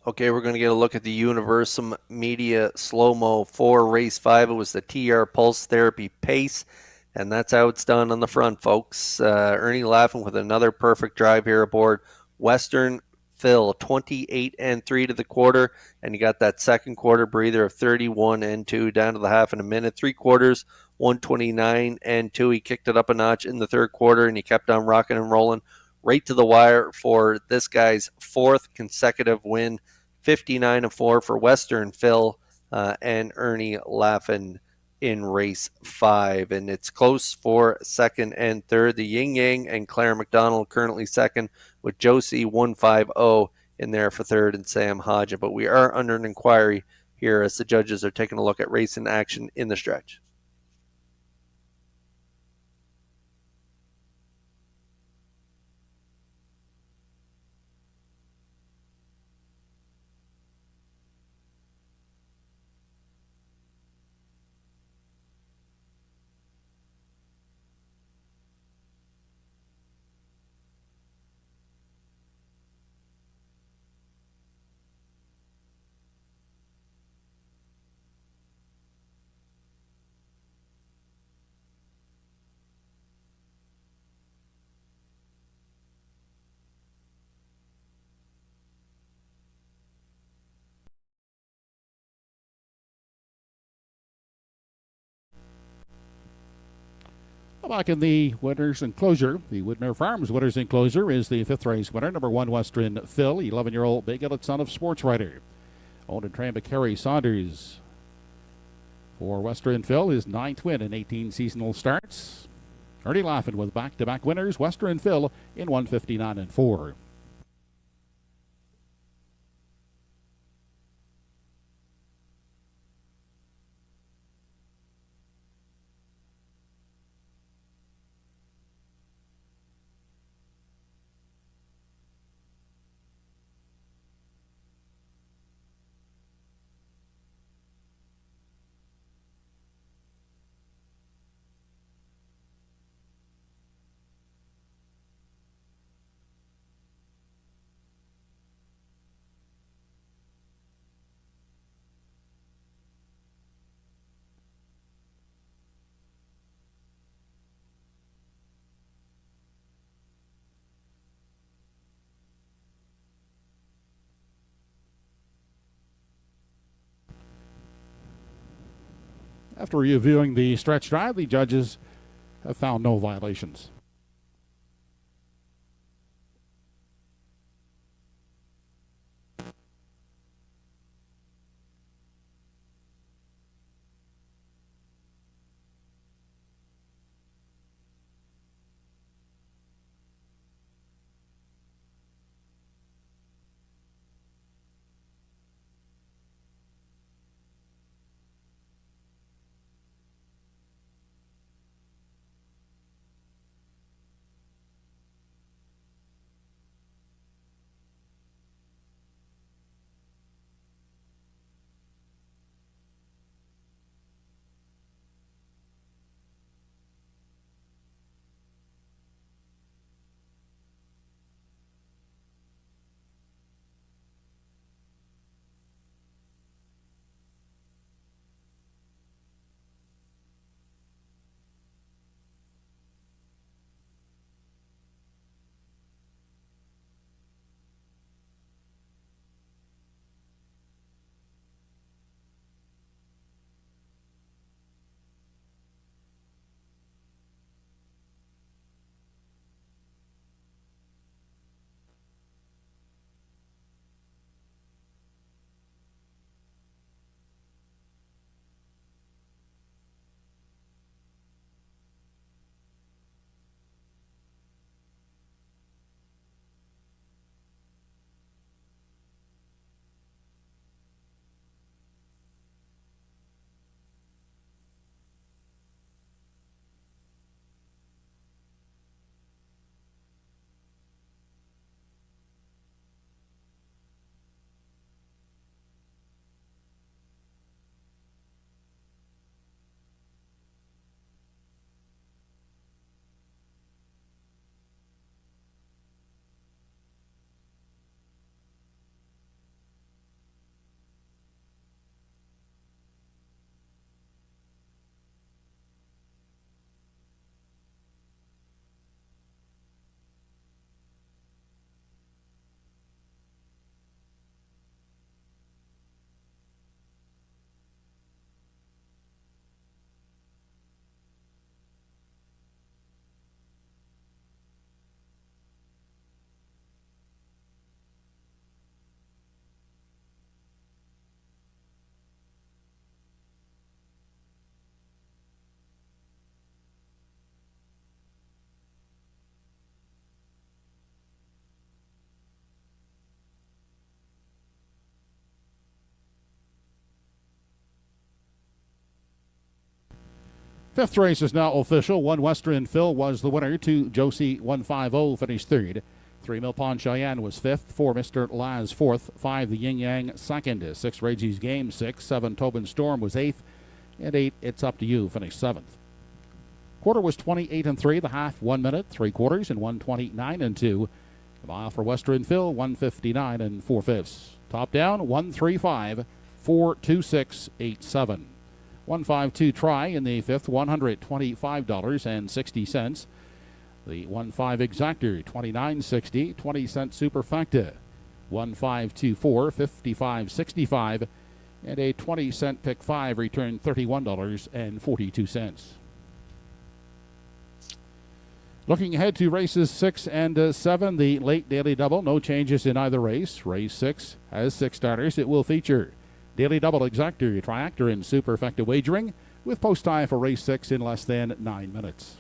Okay, we're going to get a look at the Universum Media Slow-Mo for race 5. It was the TR Pulse Therapy Pace, and that's how it's done on the front, folks. Ernie Laffin with another perfect drive here aboard Western Phil, 28 and 3 to the quarter, and you got that second quarter breather of 31 and 2 down to the half in a minute. 3/4, 129 and 2. He kicked it up a notch in the third quarter, and he kept on rocking and rolling right to the wire for this guy's 4th consecutive win. 59 and 4 for Western Phil and Ernie Laffin in race 5. And it's close for 2nd and 3rd. The Yin Yang and Claire McDonald currently 2nd, with Josie 150 in there for 3rd and Sam Hodja. But we are under an inquiry here as the judges are taking a look at racing action in the stretch. Back in the winners enclosure, the Woodmere Farms winners enclosure is the 5th race winner, number 1 Western Phil, 11-year-old Big Illet son of sports writer. Owned and trained by Kerry Saunders. For Western Phil, his 9th win in 18 seasonal starts. Ernie Laffin with back-to-back winners, Western Phil in 159 and 4. After reviewing the stretch drive, the judges have found no violations. Fifth race is now official. 1 Western Phil was the winner. 2 Josie 150 finished third. 3 Mill Pond Cheyenne was fifth. 4 Mr. Laz fourth. 5 the Yin Yang second. 6 Reggie's Game 6. 7 Tobin Storm was eighth. And 8 It's Up to You finished seventh. Quarter was 28 and 3. The half 1 minute 3/4 and 129 and 2. The mile for Western Phil 159 and 4/5. Top down 135 42687. 152 try in the fifth, $125.60. The 1-5 exactor, $29.60, 20-cent superfecta, 1524, $55.65, and a 20-cent pick 5 returned $31.42. Looking ahead to races 6 and 7, the late daily double, no changes in either race. Race 6 has 6 starters. It will feature daily double exactor, triactor, and superfecta wagering, with post time for race 6 in less than 9 minutes.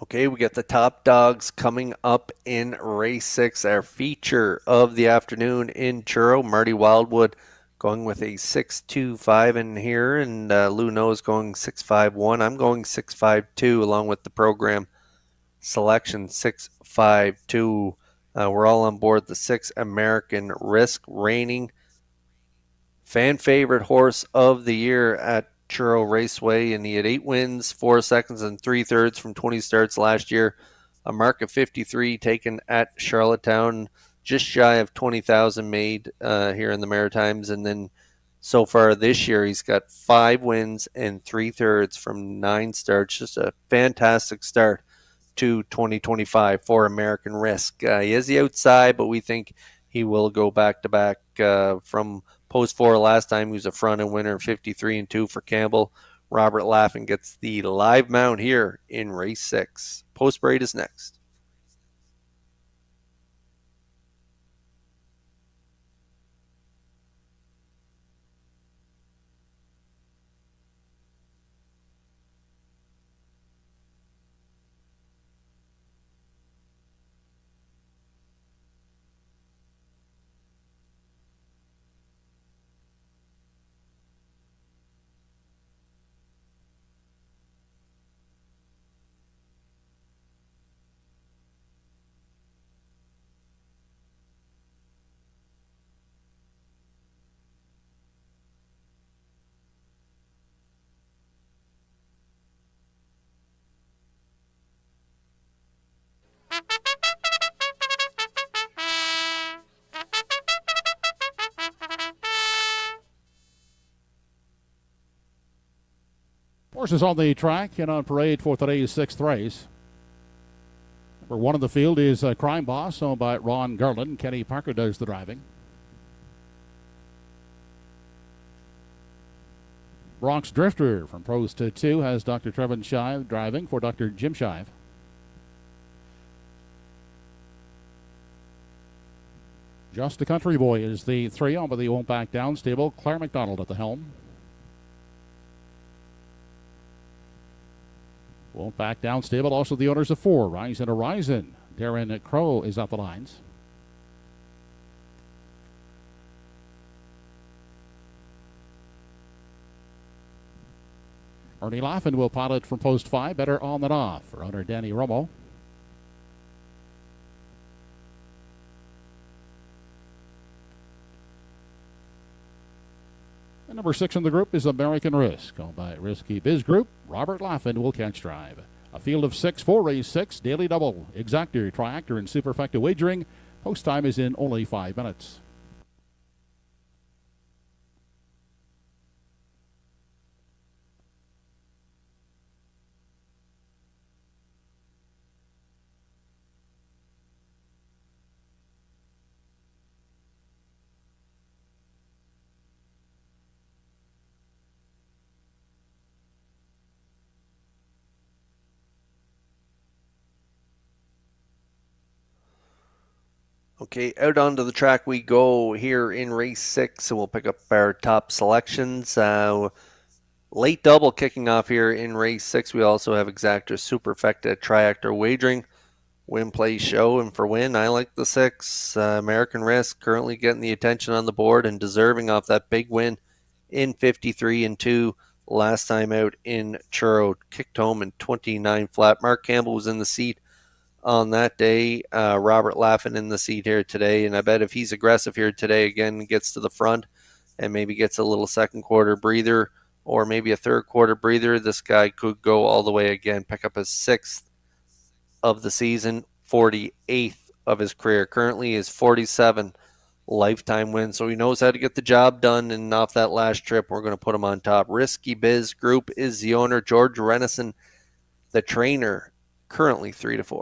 Okay, we got the top dogs coming up in race 6, our feature of the afternoon in Truro. Marty Wildwood going with a 6.25 in here, and Lou No's going 6.51. I'm going 6.52 along with the program selection 6.52. We're all on board the 6 American Risk, reigning fan favorite horse of the year at TruroRaceway, and he had 8 wins, 4 seconds, and 3/3 from 20 starts last year. A mark of 53 taken at Charlottetown, just shy of 20,000 made here in the Maritimes. And then so far this year, he's got 5 wins and 3/3 from 9 starts. Just a fantastic start to 2025 for American Risk. He is the outside, but we think he will go back-to-back from post 4 last time. He was a front and winner, 53 and 2 for Campbell. Robert Laffin gets the live mount here in race 6. Post braid is next. Horses on the track and on parade for today's 6th race. Number 1 in the field is Crime Boss, owned by Ron Garland. Kenny Parker does the driving. Bronx Drifter from Pros to 2 has Dr. Trevin Shive driving for Dr. Jim Shive. Just a Country Boy is the 3 on by the Won't Back Down stable. Claire McDonald at the helm. Won't Back Down stable, also the owners of 4. Rise and Horizon. Darren Crow is at the lines. Ernie Laffin will pilot from post 5. Better on than off for owner Danny Romo. And number 6 in the group is American Risk. Owned by Risky Biz Group, Robert Laffin will catch drive. A field of 6 for race 6, daily double, exactor, triactor, and superfecta wagering. Post time is in only 5 minutes. Okay, out onto the track we go here in race 6, and we'll pick up our top selections. Late double kicking off here in race 6. We also have exactor, superfecta, triactor wagering. Win, play, show, and for win, I like the 6. American Risk currently getting the attention on the board and deserving off that big win in 53-2 last time out in Truro. Kicked home in 29 flat. Mark Campbell was in the seat on that day. Robert Laffin in the seat here today, and I bet if he's aggressive here today again, gets to the front and maybe gets a little second quarter breather or maybe a third quarter breather, this guy could go all the way again, pick up his 6th of the season, 48th of his career. Currently is 47 lifetime wins, so he knows how to get the job done. And off that last trip, we're going to put him on top. Risky Biz Group is the owner. George Renison, the trainer, currently 3-4.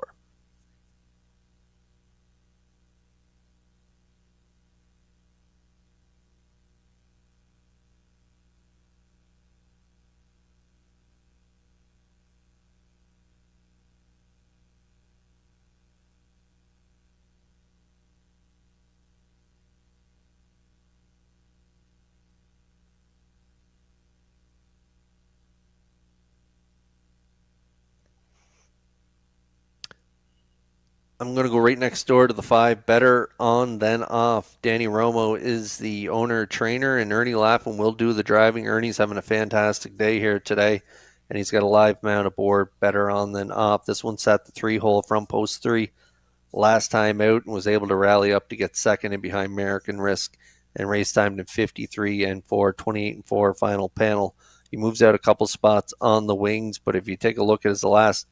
I'm going to go right next door to the 5. Better on than off. Danny Romo is the owner trainer, and Ernie Laffin will do the driving. Ernie's having a fantastic day here today, and he's got a live mount aboard. Better on than off. This one sat the 3-hole from post 3 last time out and was able to rally up to get second in behind American Risk and race timed in 53-4, 28-4 final panel. He moves out a couple spots on the wings, but if you take a look at his last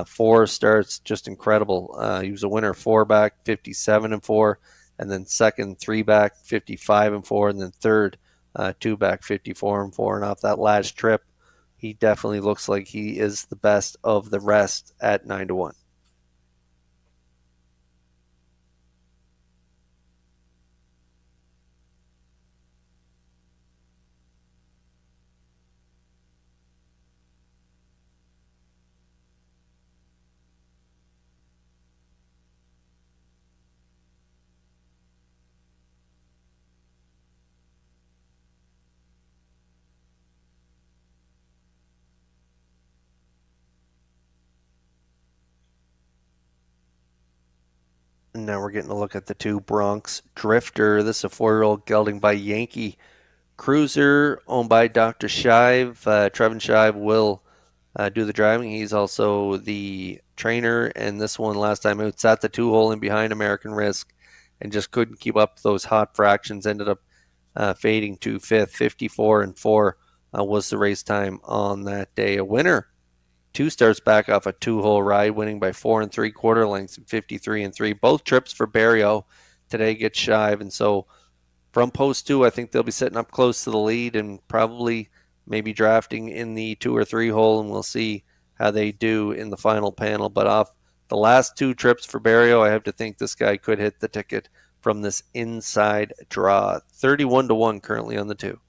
4 starts, just incredible. He was a winner 4 back, 57-4, and then second 3 back, 55-4, and then third 2 back, 54-4. And off that last trip, he definitely looks like he is the best of the rest at 9-1. And now we're getting a look at the 2 Bronx Drifter. This is a 4-year-old gelding by Yankee Cruiser, owned by Dr. Shive. Trevin Shive will do the driving. He's also the trainer, and this one last time out sat the 2-hole in behind American Risk and just couldn't keep up those hot fractions. Ended up fading to 5th. 54-4 was the race time on that day. A winner 2 starts back off a 2-hole ride, winning by 4 3/4 lengths in 53-3. Both trips for Barrio today get Shive, and so from post 2, I think they'll be sitting up close to the lead and probably maybe drafting in the 2 or 3 hole, and we'll see how they do in the final panel. But off the last 2 trips for Barrio, I have to think this guy could hit the ticket from this inside draw. 31-1 currently on the 2.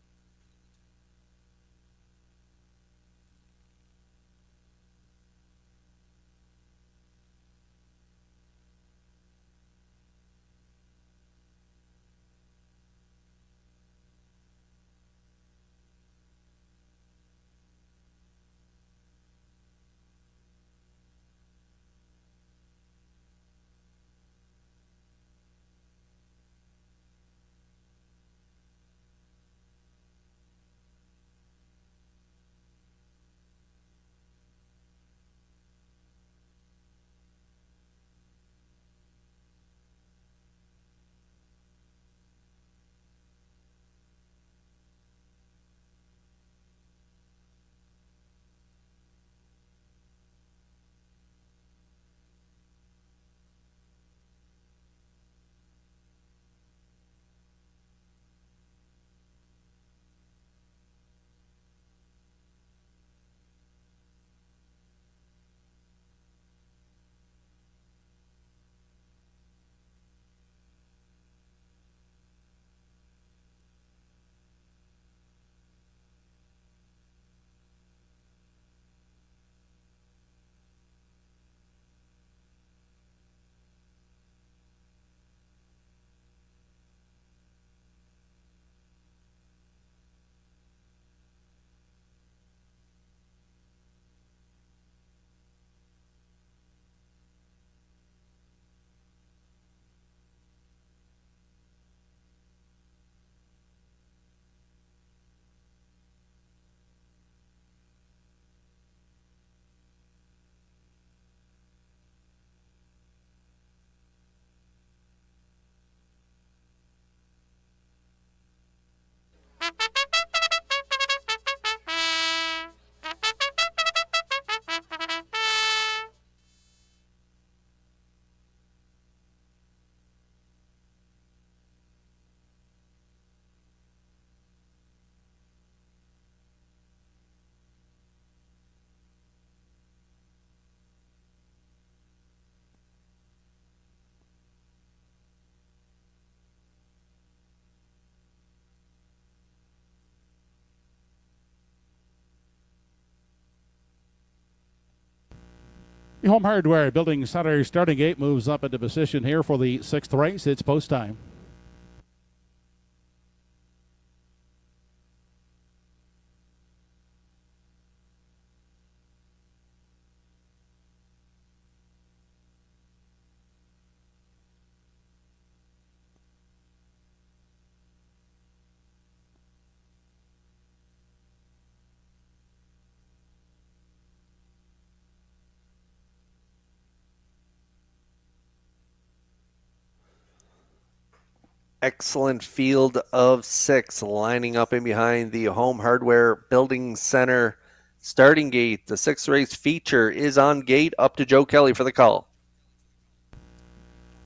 The Home Hardware Building Center starting gate moves up into position here for the 6th race. It's post time. Excellent field of 6 lining up in behind the Home Hardware Building Center starting gate. The 6th race feature is on gate. Up to Joe Kelly for the call.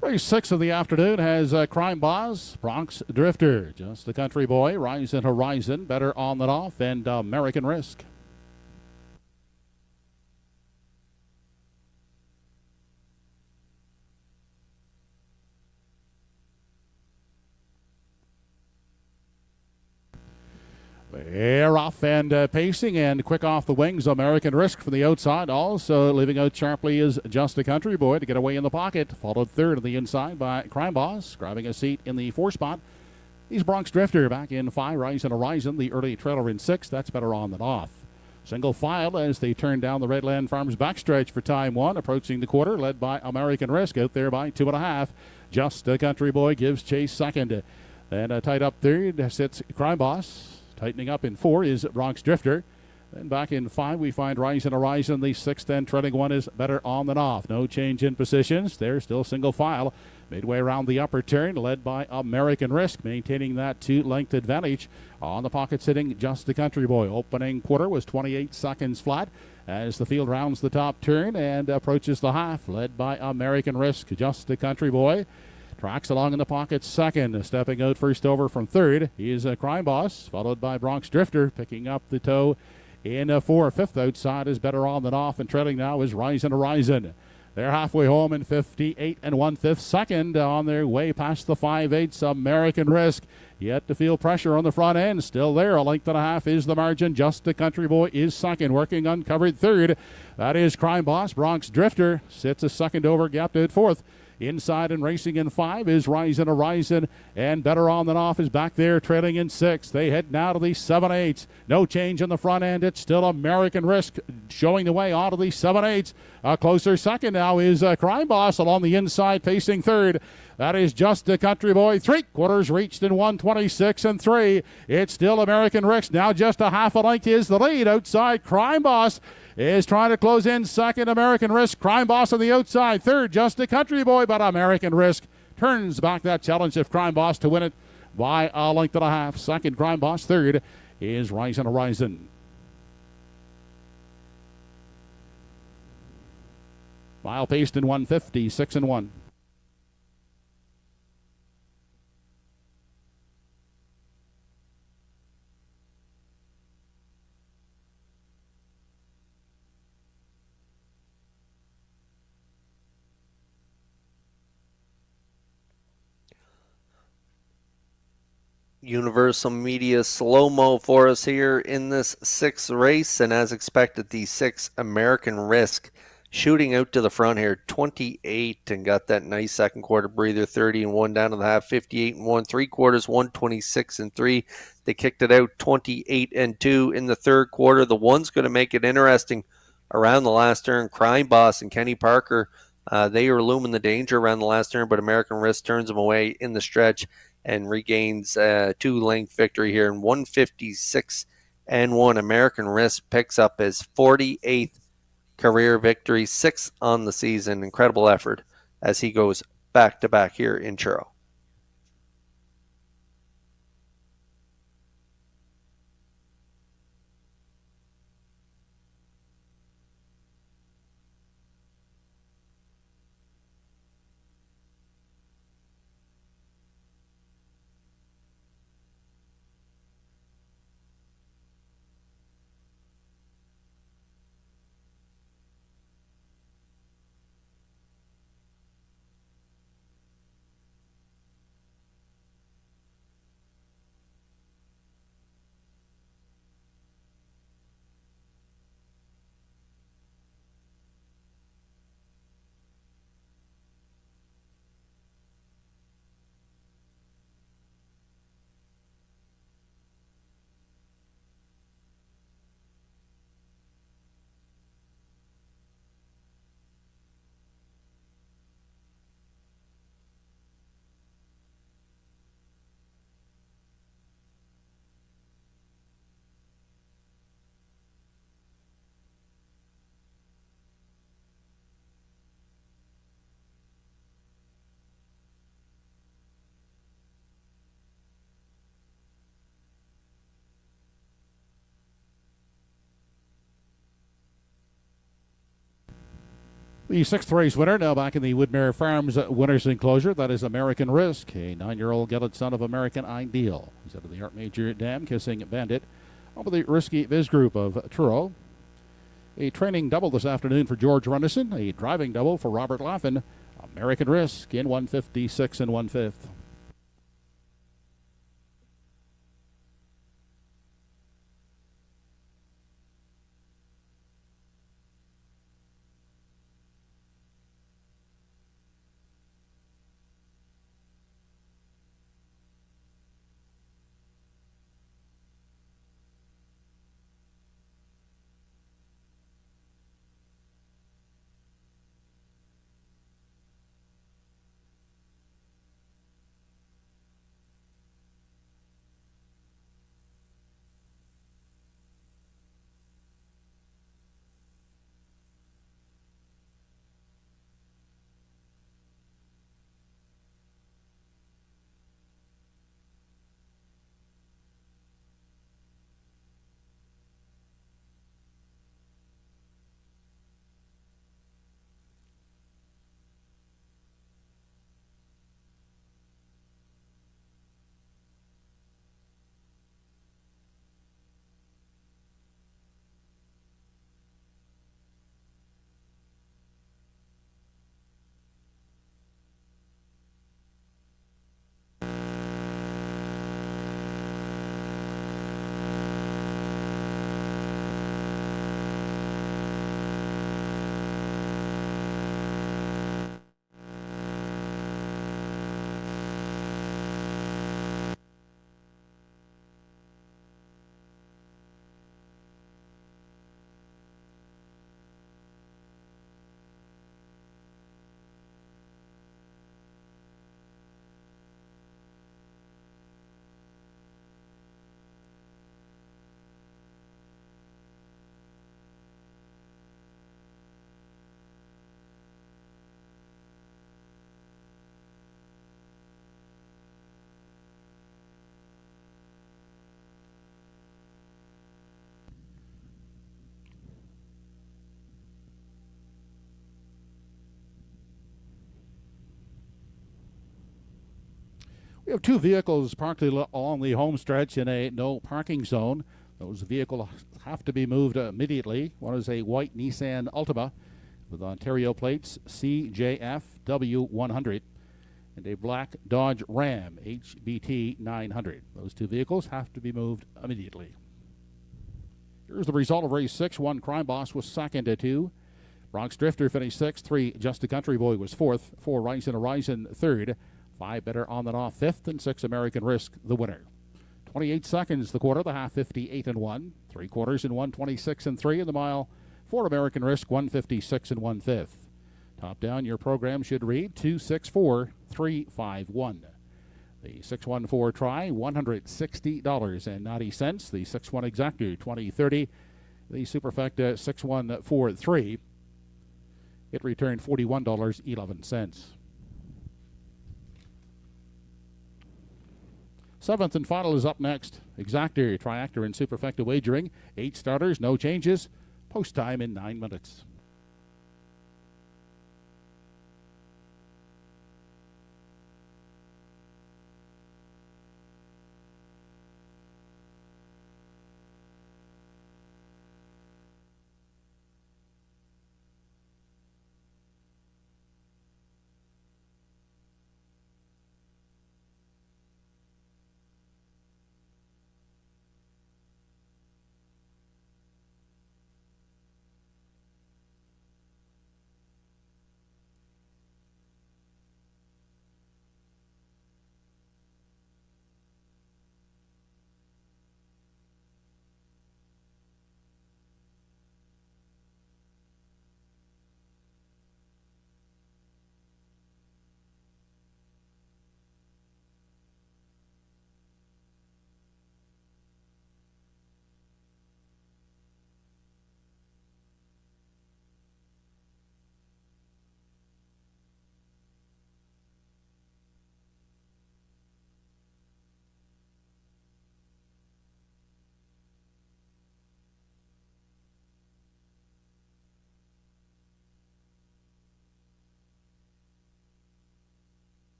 Race 6 of the afternoon has Crime Boss, Bronx Drifter, Just a Country Boy, Rise and Horizon, Better On Than Off, and American Risk. They're off and pacing and quick off the wings. American Risk from the outside. Also leaving out sharply is Just a Country Boy to get away in the pocket. Followed third on the inside by Crime Boss, grabbing a seat in the 4 spot. He's Bronx Drifter back in 5. Rise and Horizon, the early trailer in 6. That's Better On Than Off. Single file as they turn down the Redland Farms backstretch for time 1. Approaching the quarter, led by American Risk out there by 2.5. Just a Country Boy gives chase second. Then tied up third sits Crime Boss. Tightening up in 4 is Bronx Drifter. Then back in 5 we find Rise and Horizon. The 6th and treading 1 is Better On Than Off. No change in positions. They're still single file. Midway around the upper turn, led by American Risk, maintaining that 2-length advantage. On the pocket sitting Just a Country Boy. Opening quarter was 28 seconds flat as the field rounds the top turn and approaches the half, led by American Risk. Just a Country Boy tracks along in the pocket second. Stepping out first over from third is Crime Boss, followed by Bronx Drifter, picking up the toe in 4. 5th outside is Better On Than Off, and trailing now is Rise and Horizon. They're halfway home in 58 1/5 second on their way past the 5/8. American Risk yet to feel pressure on the front end. Still there, 1.5 is the margin. Just a Country Boy is second, working uncovered third. That is Crime Boss. Bronx Drifter sits a second over, gapped out 4th. Inside and racing in 5 is Rise and Horizon, and Better On Than Off is back there trailing in 6. They head now to the 7/8. No change in the front end. It's still American Risk showing the way onto the 7/8. A closer second now is Crime Boss along the inside, pacing third. That is Just a Country Boy. 3/4 reached in 1:26 3. It's still American Risk. Now just a half a length is the lead. Outside, Crime Boss is trying to close in second. American Risk. Crime Boss on the outside. Third, Just a Country Boy, but American Risk turns back that challenge of Crime Boss to win it by a length and a half. Second, Crime Boss. Third is Rise and Horizon. Mile paced in 1:50, 6 1. Universal Media slow-mo for us here in this 6th race, and as expected, the 6 American Risk shooting out to the front here, 28, and got that nice second quarter breather, 30 1 down to the half, 58 1 3/4, 126 3. They kicked it out 28 2 in the third quarter. The one's going to make it interesting around the last turn. Crime Boss and Kenny Parker, they are looming the danger around the last turn, but American Risk turns them away in the stretch and regains a 2-length victory here in 156 1. American Risk picks up his 48th career victory, 6th on the season. Incredible effort as he goes back-to-back here in Truro. The sixth race winner now back in the Woodmere Farms winner's enclosure. That is American Risk, a 9-year-old gelded son of American Ideal. He's out of the Art Major Dam, Kissing Bandit. Over the Risky Viz group of Truro. A training double this afternoon for George Runnison. A driving double for Robert Laffin. American Risk in 156 1/5. We have two vehicles parked along the home stretch in a no parking zone. Those vehicles have to be moved immediately. One is a white Nissan Altima with Ontario plates CJFW100 and a black Dodge Ram HBT 900. Those two vehicles have to be moved immediately. Here's the result of race 6. 1 Crime Boss was second at 2. Bronx Drifter finished 6th. 3 Just a Country Boy was 4th. 4 Rising Horizon 3rd. 5 Better On Than Off 5th, and 6 American Risk the winner. 28 seconds the quarter, the half 58 1. 3 quarters in 126 3, and the mile for American Risk 156 1/5. Top down, your program should read 264-351. The 614 try, $160.90. The 61 exactor, $20.30. The Superfecta 6143. It returned $41.11. Seventh and final is up next. Exactor, Triactor, and Superfecta wagering. 8 starters, no changes. Post time in 9 minutes.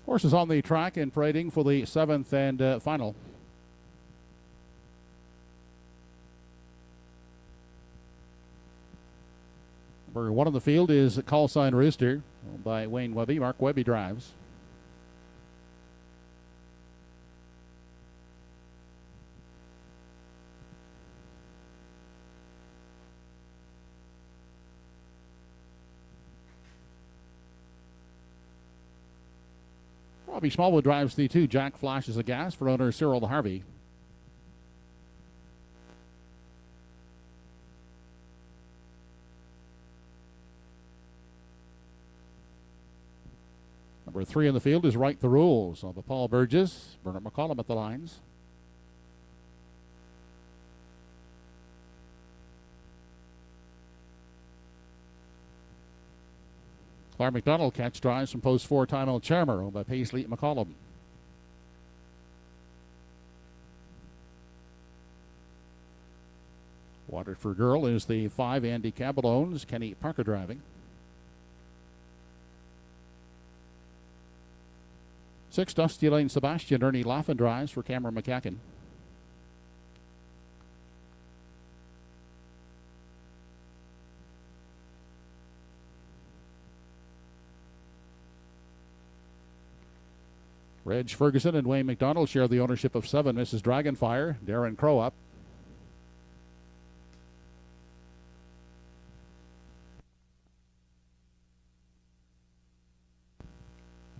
Horses on the track and parading for the 7th and final. Number 1 in the field is Call Sign Rooster by Wayne Webby. Mark Webby drives. Robbie Smallwood drives the 2. Jack flashes a gas for owner Cyril Harvey. Number 3 in the field is Right the Rules of Paul Burgess. Bernard McCollum at the lines. Clark McDonald catch drives from post 4. Time Out Charmer owned by Paisley McCollum. Waterford Girl is the 5. Andy Cabell owns. Kenny Parker driving. 6. Dusty Lane Sebastian. Ernie Laughlin drives for Cameron McCacken. Reg Ferguson and Wayne McDonald share the ownership of 7. Mrs. Dragonfire. Darren Crow up.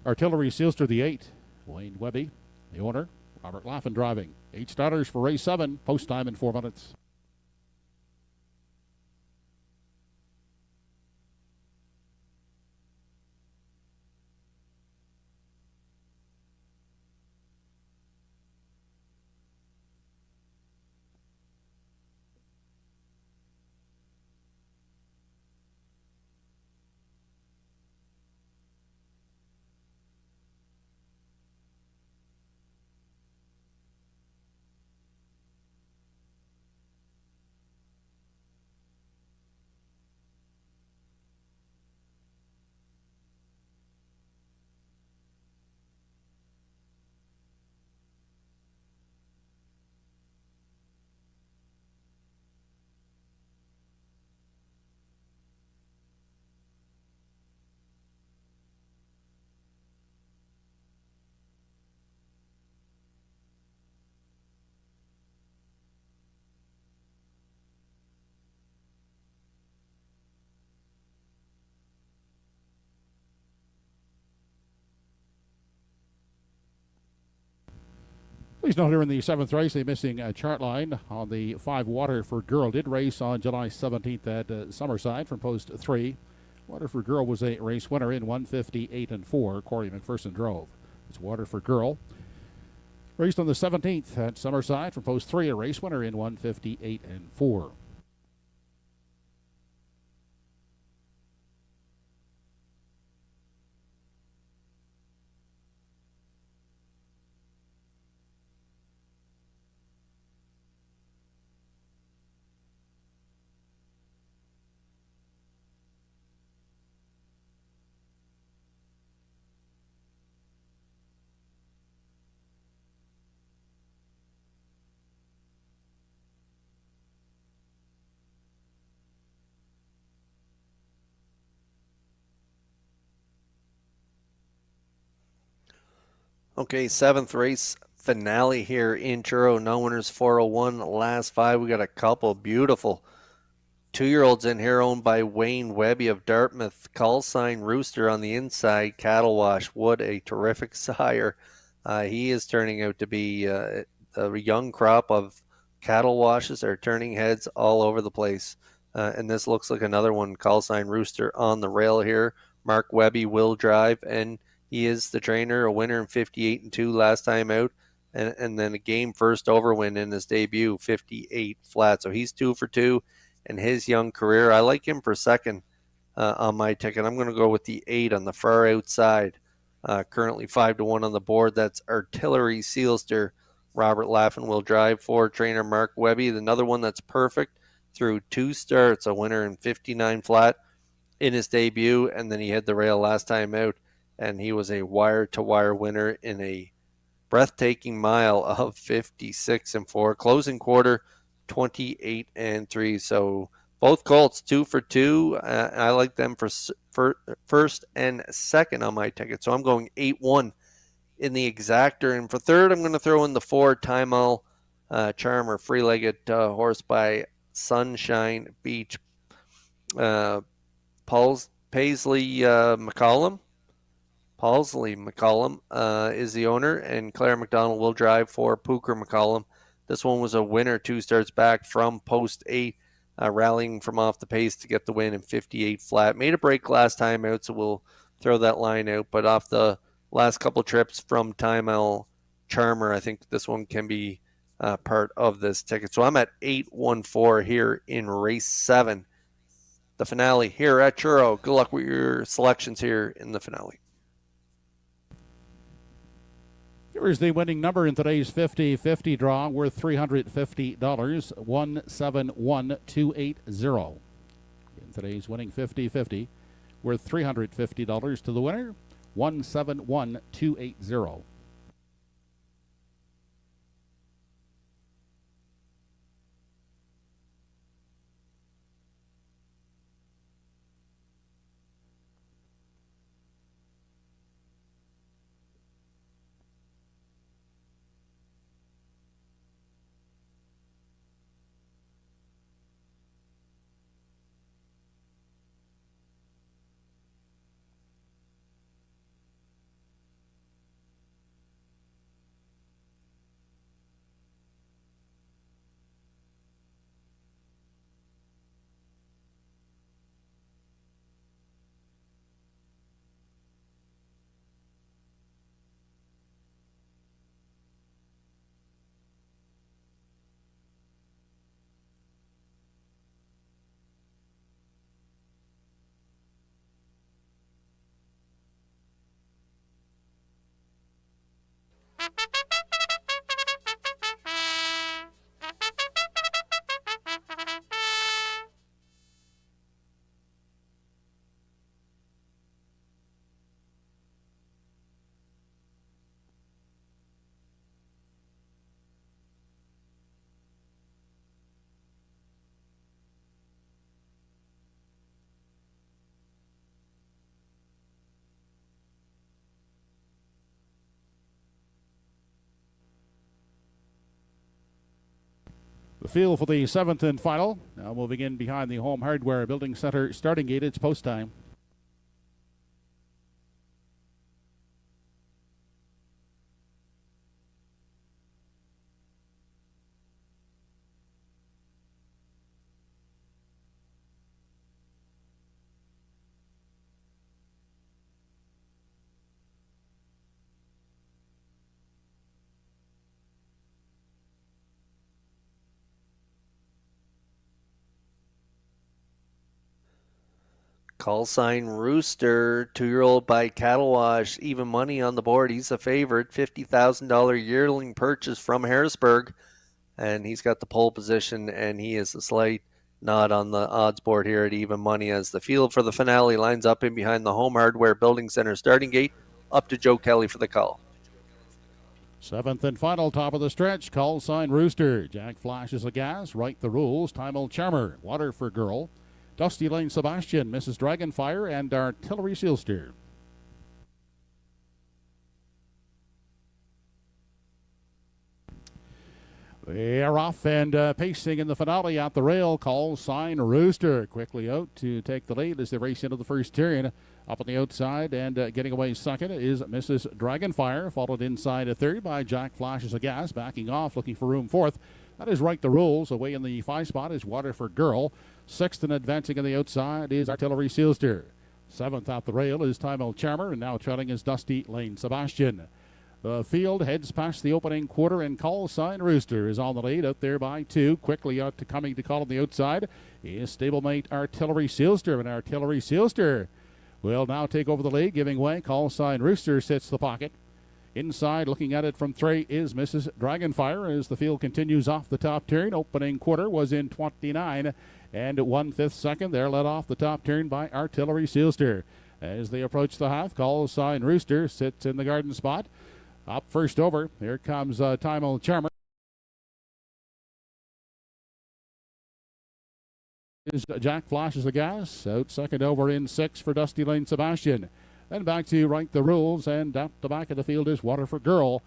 Artillery Sealster the 8. Wayne Webby, the owner. Robert Laughlin driving. 8 starters for race 7. Post time in 4 minutes. Please note here in the 7th race, a missing chart line on the 5. Waterford Girl did race on July 17th at Summerside from post 3. Waterford Girl was a race winner in 158 and 4. Corey McPherson drove. It's Waterford Girl. Raced on the 17th at Summerside from post 3, a race winner in 158 and 4. Okay, 7th race finale here in Truro. No winners 401. Last 5. We got a couple beautiful 2-year-olds in here owned by Wayne Webby of Dartmouth. Call Sign Rooster on the inside. Cattle Wash. What a terrific sire. He is turning out to be a young crop of cattle washes are turning heads all over the place. And this looks like another one. Call Sign Rooster on the rail here. Mark Webby will drive, and he is the trainer, a winner in 58 and 2 last time out, and then a game first over win in his debut, 58 flat. So he's 2 for 2 in his young career. I like him for second on my ticket. I'm going to go with the 8 on the far outside. Currently 5-1 on the board. That's Artillery Sealster. Robert Laughlin will drive for trainer Mark Webby. Another one that's perfect through 2 starts, a winner in 59 flat in his debut, and then he had the rail last time out and he was a wire-to-wire winner in a breathtaking mile of 56-4. Closing quarter, 28-3. So both colts 2 for 2. I like them for first and second on my ticket. So I'm going 8-1 in the exactor. And for third, I'm going to throw in the 4 Timel Charmer, free-legged horse by Sunshine Beach. Paisley McCollum is the owner, and Claire McDonald will drive for Pooker McCollum. This one was a winner 2 starts back from post 8, rallying from off the pace to get the win in 58 flat. Made a break last time out, so we'll throw that line out. But off the last couple trips from Timel Charmer, I think this one can be part of this ticket. So I'm at 8-1-4 here in race 7. The finale here at Truro. Good luck with your selections here in the finale. Here's the winning number in today's 50-50 draw, worth $350, 171280. In today's winning 50-50, worth $350 to the winner, 171280. The field for the 7th and final. Now moving in behind the Home Hardware Building Center starting gate. It's post time. Call sign Rooster, 2-year-old by Cattle Wash, even money on the board. He's a favorite, $50,000 yearling purchase from Harrisburg, and he's got the pole position, and he is a slight nod on the odds board here at even money as the field for the finale lines up in behind the Home Hardware Building Center starting gate. Up to Joe Kelly for the call. 7th and final, top of the stretch. Call sign Rooster. Jack flashes a gas. Right the rules. Timel Charmer. Water for Girl. Dusty Lane Sebastian, Mrs. Dragonfire, and Artillery Sealster. They are off and pacing in the finale at the rail. Call sign Rooster. Quickly out to take the lead as they race into the first turn. Up on the outside and getting away second is Mrs. Dragonfire, followed inside a third by Jack Flashes a Gas, backing off, looking for room fourth. That is Right the Rules. Away in the 5 spot is Water for Girl. 6th and advancing on the outside is Artillery Sealster. 7th at the rail is Timel Charmer, and now trailing is Dusty Lane Sebastian. The field heads past the opening quarter, and Call Sign Rooster is on the lead, out there by 2. Quickly out to coming to call on the outside is stablemate Artillery Sealster, and Artillery Sealster will now take over the lead, giving way. Call Sign Rooster sits the pocket. Inside, looking at it from 3, is Mrs. Dragonfire as the field continues off the top turn. Opening quarter was in 29 and 1/5 second. They're led off the top turn by Artillery Sealster. as they approach the half. Call sign Rooster sits in the garden spot. Up first over. Here comes Timel Charmer. Jack flashes the gas. Out second over in 6 for Dusty Lane Sebastian. Then back to Right the Rules, and up the back of the field is Waterford Girl.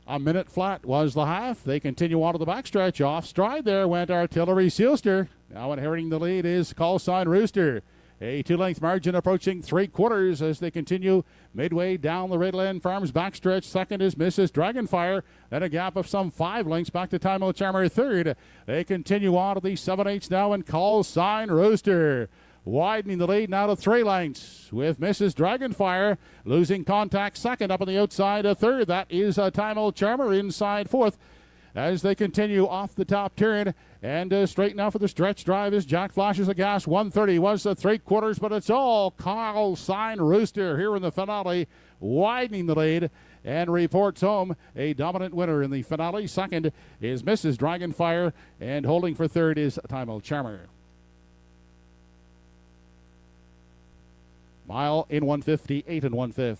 A minute flat was the half. They continue on to the backstretch. Off stride there went Artillery Sealster. Now inheriting the lead is Call Sign Rooster. A 2-length margin approaching 3/4 as they continue midway down the Redland Farms backstretch. Second is Mrs. Dragonfire. Then a gap of some 5 lengths back to Timel Charmer third. They continue on to the 7/8 now and Call Sign Rooster. Widening the lead now to 3 lengths with Mrs. Dragonfire losing contact second up on the outside of third. That is Timel Charmer inside fourth as they continue off the top turn. And straight now for the stretch drive is Jack flashes the gas. 130 was the 3/4, but it's all Call Sign Rooster here in the finale, widening the lead and reports home a dominant winner in the finale. Second is Mrs. Dragonfire, and holding for third is Timel Charmer. Mile in 158 and 1/5.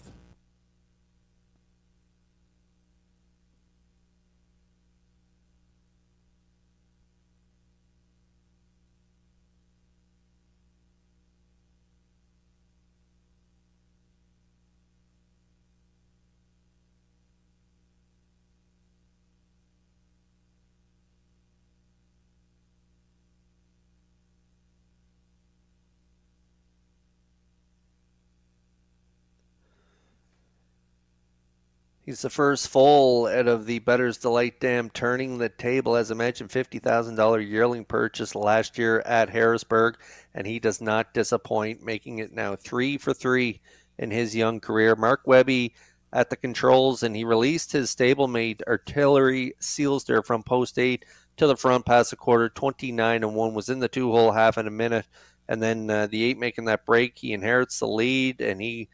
He's the first foal out of the Bettor's Delight Dam, turning the table. As I mentioned, $50,000 yearling purchase last year at Harrisburg, and he does not disappoint, making it now 3 for 3 in his young career. Mark Webby at the controls, and he released his stablemate Artillery Sealster from post 8 to the front past the quarter. 29-1 was in the 2-hole half in a minute, and then the 8 making that break. He inherits the lead, and he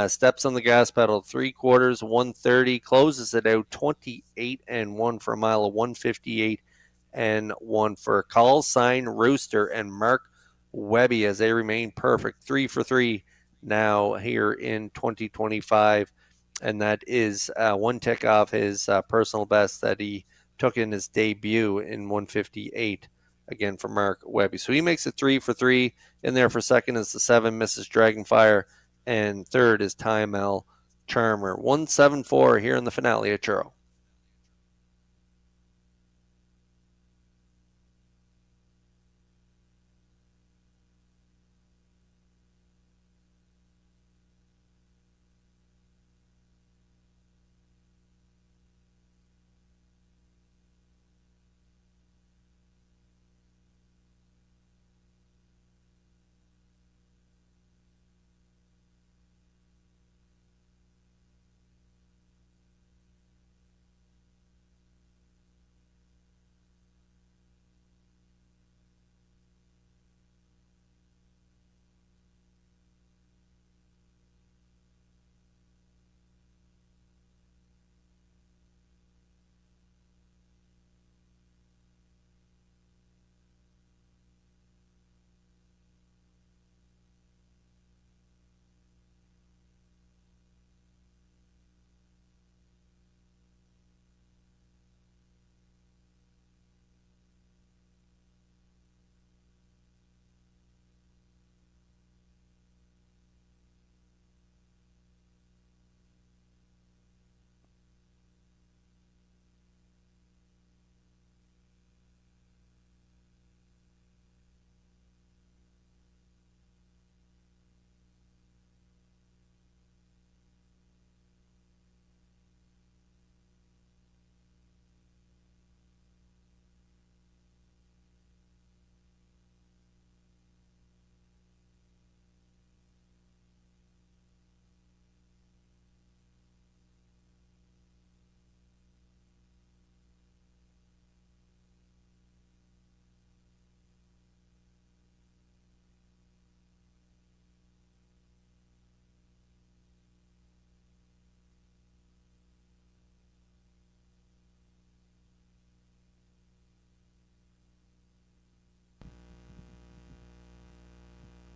steps on the gas pedal. 3/4, 130, closes it out 28-1 for a mile of 158-1 for Call Sign Rooster and Mark Webby as they remain perfect. 3 for 3 now here in 2025, and that is 1 tick off his personal best that he took in his debut in 158 again for Mark Webby. So he makes it 3 for 3. In there for second is the 7, Mrs. Dragonfire, and third is Timel Charmer. 174 here in the finale at Truro.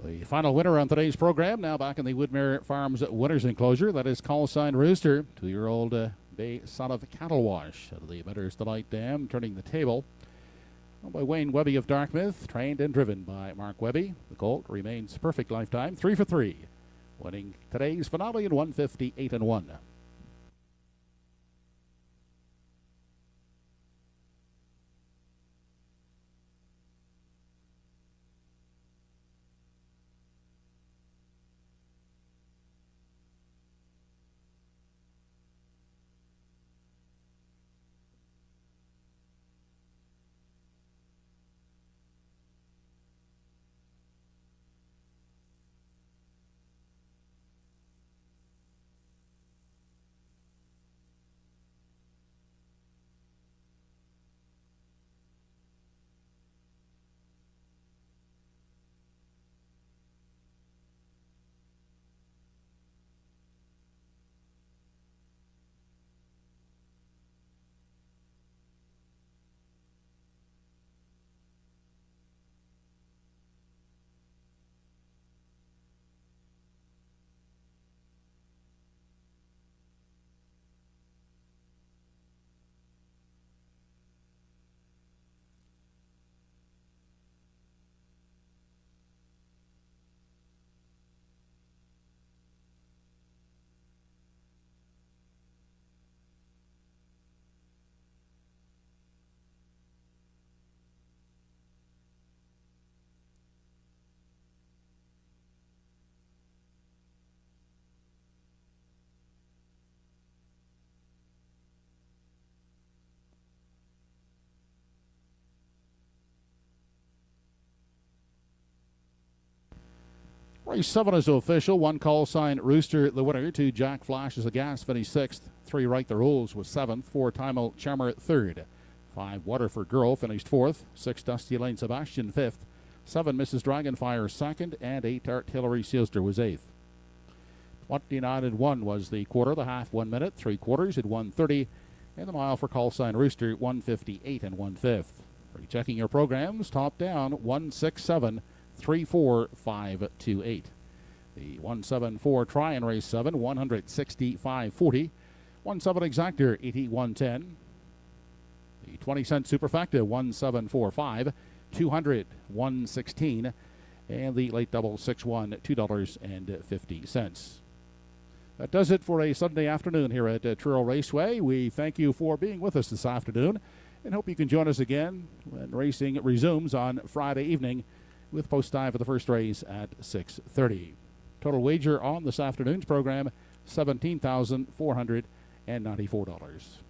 The final winner on today's program, now back in the Woodmere Farms winners enclosure. That is Call Sign Rooster, 2-year-old Bay Son of Cattle Wash out of the Betters Delight Dam, turning the table. Owned by Wayne Webby of Dartmouth, trained and driven by Mark Webby. The colt remains perfect lifetime, 3 for 3, winning today's finale in 158-1. Race 7 is official. 1 Call Sign Rooster, the winner. 2 Jack Flash is a gas, finished 6th. 3 Right the Rules was 7th. 4 Timel Charmer 3rd. 5 Waterford Girl finished 4th. 6 Dusty Lane Sebastian 5th. 7 Mrs. Dragonfire 2nd. And 8 Artillery Sealster was 8th. 29-1 was the quarter. The half 1 minute. 3 quarters at 1:30. And the mile for Call Sign Rooster 1:58 1/5. Rechecking your programs. Top down 167. 34528. The 174 try in race 7, 165.40. 17 exactor, 81.10. The 20-cent superfecta, 1745. 200, 116. And the late double 6-1, $2.50. That does it for a Sunday afternoon here at Truro Raceway. We thank you for being with us this afternoon and hope you can join us again when racing resumes on Friday evening, with post time for the first race at 6:30. Total wager on this afternoon's program, $17,494.